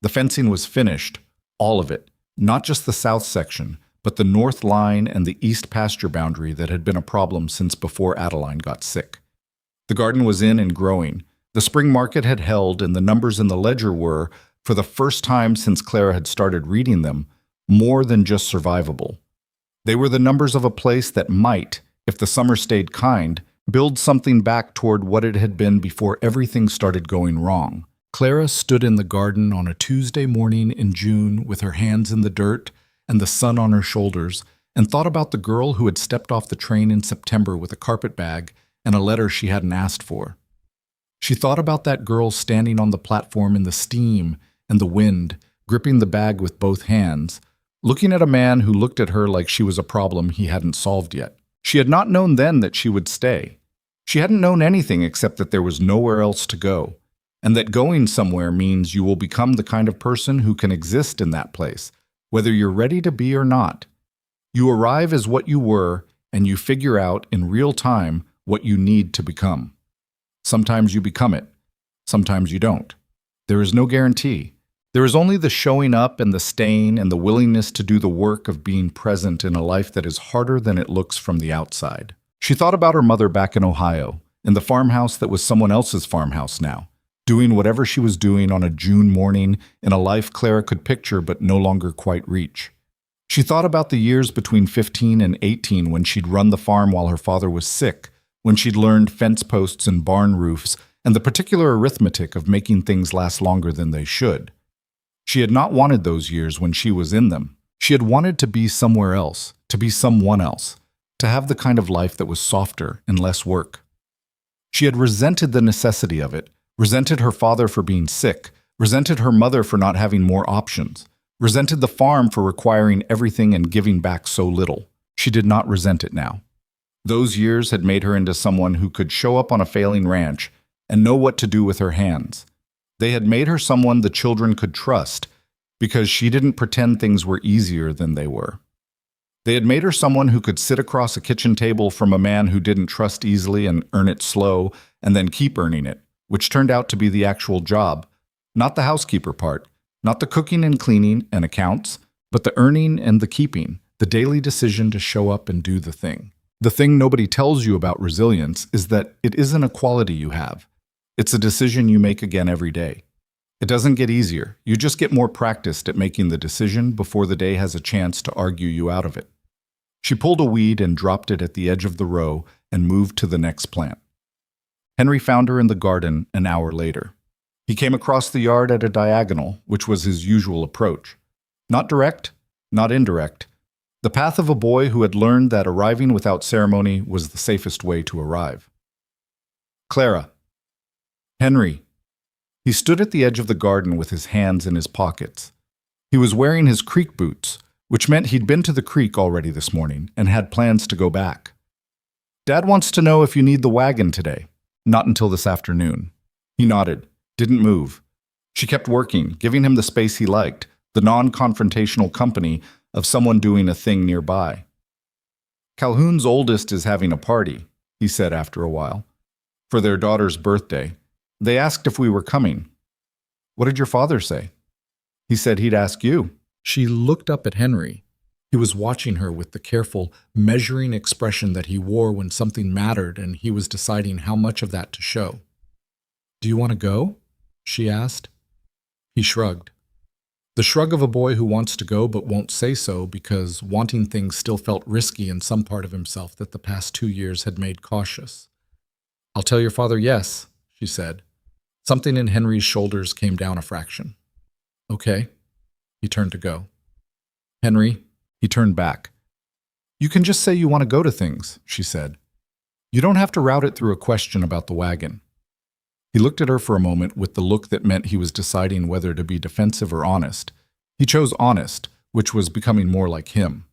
The fencing was finished, all of it, not just the south section, but the north line and the east pasture boundary that had been a problem since before Adeline got sick. The garden was in and growing. The spring market had held, and the numbers in the ledger were, for the first time since Clara had started reading them, more than just survivable. They were the numbers of a place that might, if the summer stayed kind, build something back toward what it had been before everything started going wrong. Clara stood in the garden on a Tuesday morning in June with her hands in the dirt and the sun on her shoulders, and thought about the girl who had stepped off the train in September with a carpet bag and a letter she hadn't asked for. She thought about that girl standing on the platform in the steam and the wind, gripping the bag with both hands, looking at a man who looked at her like she was a problem he hadn't solved yet. She had not known then that she would stay. She hadn't known anything except that there was nowhere else to go, and that going somewhere means you will become the kind of person who can exist in that place, whether you're ready to be or not. You arrive as what you were, and you figure out in real time what you need to become. Sometimes you become it. Sometimes you don't. There is no guarantee. There is only the showing up and the staying and the willingness to do the work of being present in a life that is harder than it looks from the outside. She thought about her mother back in Ohio, in the farmhouse that was someone else's farmhouse now, doing whatever she was doing on a June morning in a life Clara could picture but no longer quite reach. She thought about the years between 15 and 18 when she'd run the farm while her father was sick, when she'd learned fence posts and barn roofs, and the particular arithmetic of making things last longer than they should. She had not wanted those years when she was in them. She had wanted to be somewhere else, to be someone else, to have the kind of life that was softer and less work. She had resented the necessity of it, resented her father for being sick, resented her mother for not having more options, resented the farm for requiring everything and giving back so little. She did not resent it now. Those years had made her into someone who could show up on a failing ranch and know what to do with her hands. They had made her someone the children could trust, because she didn't pretend things were easier than they were. They had made her someone who could sit across a kitchen table from a man who didn't trust easily and earn it slow and then keep earning it, which turned out to be the actual job, not the housekeeper part, not the cooking and cleaning and accounts, but the earning and the keeping, the daily decision to show up and do the thing. The thing nobody tells you about resilience is that it isn't a quality you have. It's a decision you make again every day. It doesn't get easier. You just get more practiced at making the decision before the day has a chance to argue you out of it. She pulled a weed and dropped it at the edge of the row and moved to the next plant. Henry found her in the garden an hour later. He came across the yard at a diagonal, which was his usual approach. Not direct, not indirect. The path of a boy who had learned that arriving without ceremony was the safest way to arrive. Clara. Henry. He stood at the edge of the garden with his hands in his pockets. He was wearing his creek boots, which meant he'd been to the creek already this morning and had plans to go back. Dad wants to know if you need the wagon today. Not until this afternoon. He nodded, didn't move. She kept working, giving him the space he liked, the non-confrontational company of someone doing a thing nearby. Calhoun's oldest is having a party, he said after a while, for their daughter's birthday. They asked if we were coming. What did your father say? He said he'd ask you. She looked up at Henry. He was watching her with the careful, measuring expression that he wore when something mattered and he was deciding how much of that to show. Do you want to go? She asked. He shrugged. The shrug of a boy who wants to go but won't say so because wanting things still felt risky in some part of himself that the past 2 years had made cautious. I'll tell your father yes, she said. Something in Henry's shoulders came down a fraction. Okay. He turned to go. Henry, he turned back. You can just say you want to go to things, she said. You don't have to route it through a question about the wagon. He looked at her for a moment with the look that meant he was deciding whether to be defensive or honest. He chose honest, which was becoming more like him.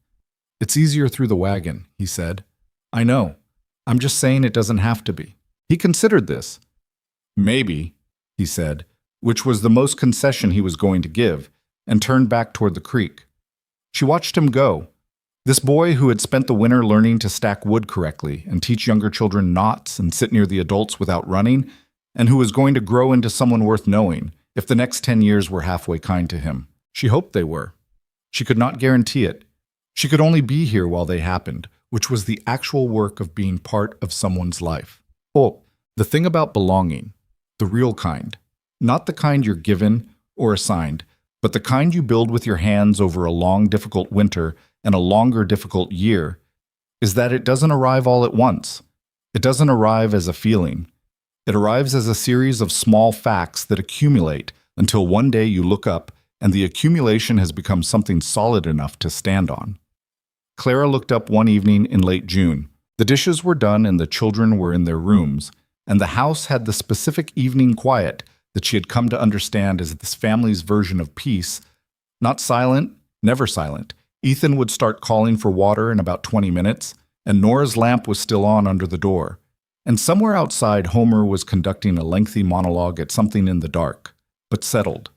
It's easier through the wagon, he said. I know. I'm just saying it doesn't have to be. He considered this. Maybe, he said, which was the most concession he was going to give, and turned back toward the creek. She watched him go. This boy who had spent the winter learning to stack wood correctly and teach younger children knots and sit near the adults without running, and who was going to grow into someone worth knowing if the next 10 years were halfway kind to him. She hoped they were. She could not guarantee it. She could only be here while they happened, which was the actual work of being part of someone's life. Oh, the thing about belonging, the real kind, not the kind you're given or assigned, but the kind you build with your hands over a long, difficult winter and a longer, difficult year, is that it doesn't arrive all at once. It doesn't arrive as a feeling. It arrives as a series of small facts that accumulate until one day you look up and the accumulation has become something solid enough to stand on. Clara looked up one evening in late June. The dishes were done and the children were in their rooms, and the house had the specific evening quiet that she had come to understand as this family's version of peace. Not silent, never silent. Ethan would start calling for water in about 20 minutes, and Nora's lamp was still on under the door. And somewhere outside, Homer was conducting a lengthy monologue at something in the dark, but settled.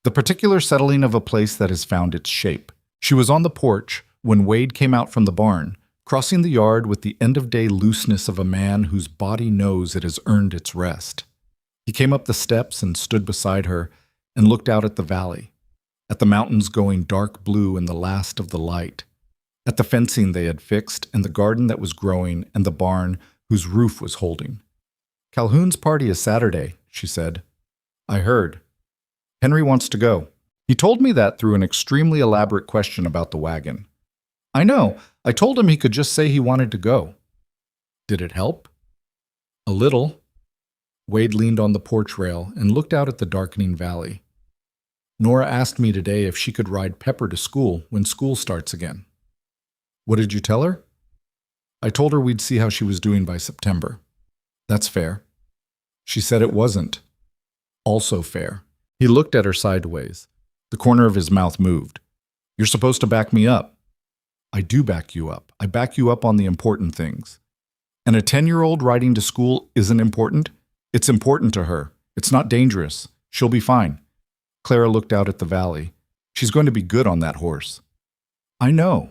The particular settling of a place that has found its shape. She was on the porch when Wade came out from the barn, crossing the yard with the end-of-day looseness of a man whose body knows it has earned its rest. He came up the steps and stood beside her and looked out at the valley, at the mountains going dark blue in the last of the light, at the fencing they had fixed and the garden that was growing and the barn whose roof was holding. Calhoun's party is Saturday, she said. I heard. Henry wants to go. He told me that through an extremely elaborate question about the wagon. I know. I told him he could just say he wanted to go. Did it help? A little. Wade leaned on the porch rail and looked out at the darkening valley. Nora asked me today if she could ride Pepper to school when school starts again. What did you tell her? I told her we'd see how she was doing by September. That's fair. She said it wasn't. Also fair. He looked at her sideways. The corner of his mouth moved. You're supposed to back me up. I do back you up. I back you up on the important things. And a 10-year-old riding to school isn't important? It's important to her. It's not dangerous. She'll be fine. Clara looked out at the valley. She's going to be good on that horse." "I know."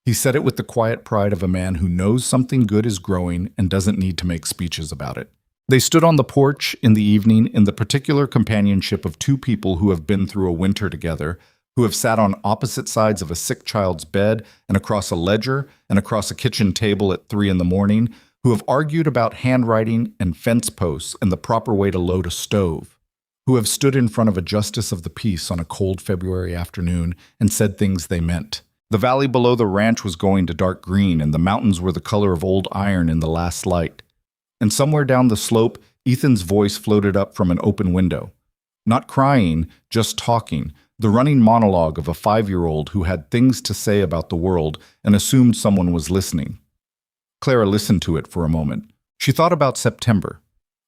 He said it with the quiet pride of a man who knows something good is growing and doesn't need to make speeches about it. They stood on the porch in the evening in the particular companionship of two people who have been through a winter together, who have sat on opposite sides of a sick child's bed and across a ledger and across a kitchen table at 3 in the morning, who have argued about handwriting and fence posts and the proper way to load a stove, who have stood in front of a justice of the peace on a cold February afternoon and said things they meant. The valley below the ranch was going to dark green, and the mountains were the color of old iron in the last light. And somewhere down the slope, Ethan's voice floated up from an open window. Not crying, just talking, the running monologue of a 5-year-old who had things to say about the world and assumed someone was listening. Clara listened to it for a moment. She thought about September,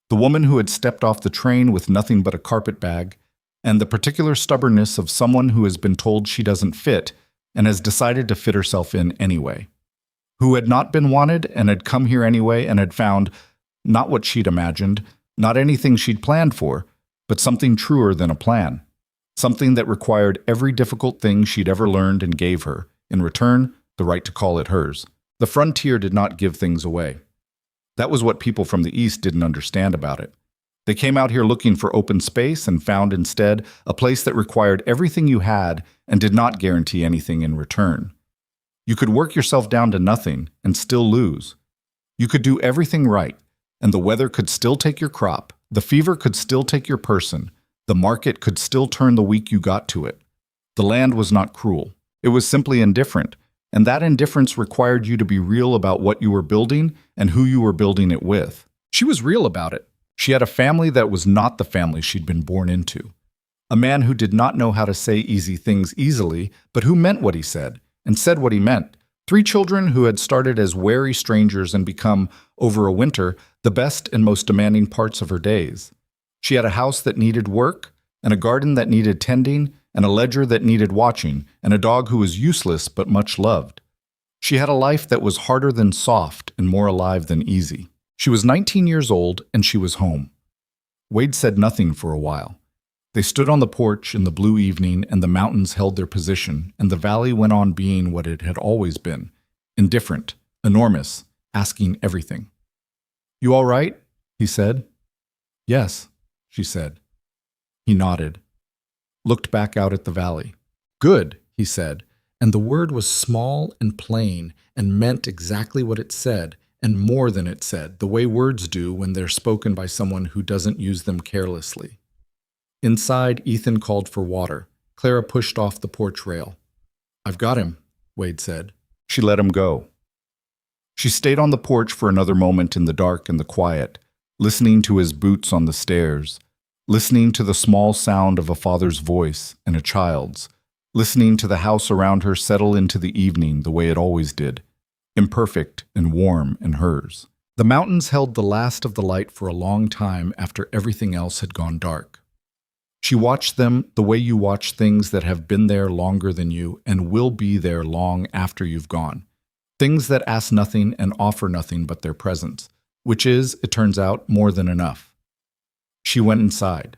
the woman who had stepped off the train with nothing but a carpet bag, and the particular stubbornness of someone who has been told she doesn't fit and has decided to fit herself in anyway, who had not been wanted and had come here anyway and had found not what she'd imagined, not anything she'd planned for, but something truer than a plan, something that required every difficult thing she'd ever learned and gave her, in return, the right to call it hers. The frontier did not give things away. That was what people from the East didn't understand about it. They came out here looking for open space and found instead a place that required everything you had and did not guarantee anything in return. You could work yourself down to nothing and still lose. You could do everything right, and the weather could still take your crop, the fever could still take your person, the market could still turn the week you got to it. The land was not cruel. It was simply indifferent, and that indifference required you to be real about what you were building and who you were building it with. She was real about it. She had a family that was not the family she'd been born into. A man who did not know how to say easy things easily, but who meant what he said, and said what he meant. 3 children who had started as wary strangers and become, over a winter, the best and most demanding parts of her days. She had a house that needed work, and a garden that needed tending, and a ledger that needed watching, and a dog who was useless but much loved. She had a life that was harder than soft and more alive than easy. She was 19 years old, and she was home. Wade said nothing for a while. They stood on the porch in the blue evening, and the mountains held their position, and the valley went on being what it had always been, indifferent, enormous, asking everything. "You all right?" he said. "Yes," she said. He nodded, looked back out at the valley. "Good," he said, and the word was small and plain and meant exactly what it said, and more than it said, the way words do when they're spoken by someone who doesn't use them carelessly. Inside, Ethan called for water. Clara pushed off the porch rail. "I've got him," Wade said. She let him go. She stayed on the porch for another moment in the dark and the quiet, listening to his boots on the stairs, listening to the small sound of a father's voice and a child's, listening to the house around her settle into the evening the way it always did, imperfect and warm and hers. The mountains held the last of the light for a long time after everything else had gone dark. She watched them the way you watch things that have been there longer than you and will be there long after you've gone. Things that ask nothing and offer nothing but their presence, which is, it turns out, more than enough. She went inside.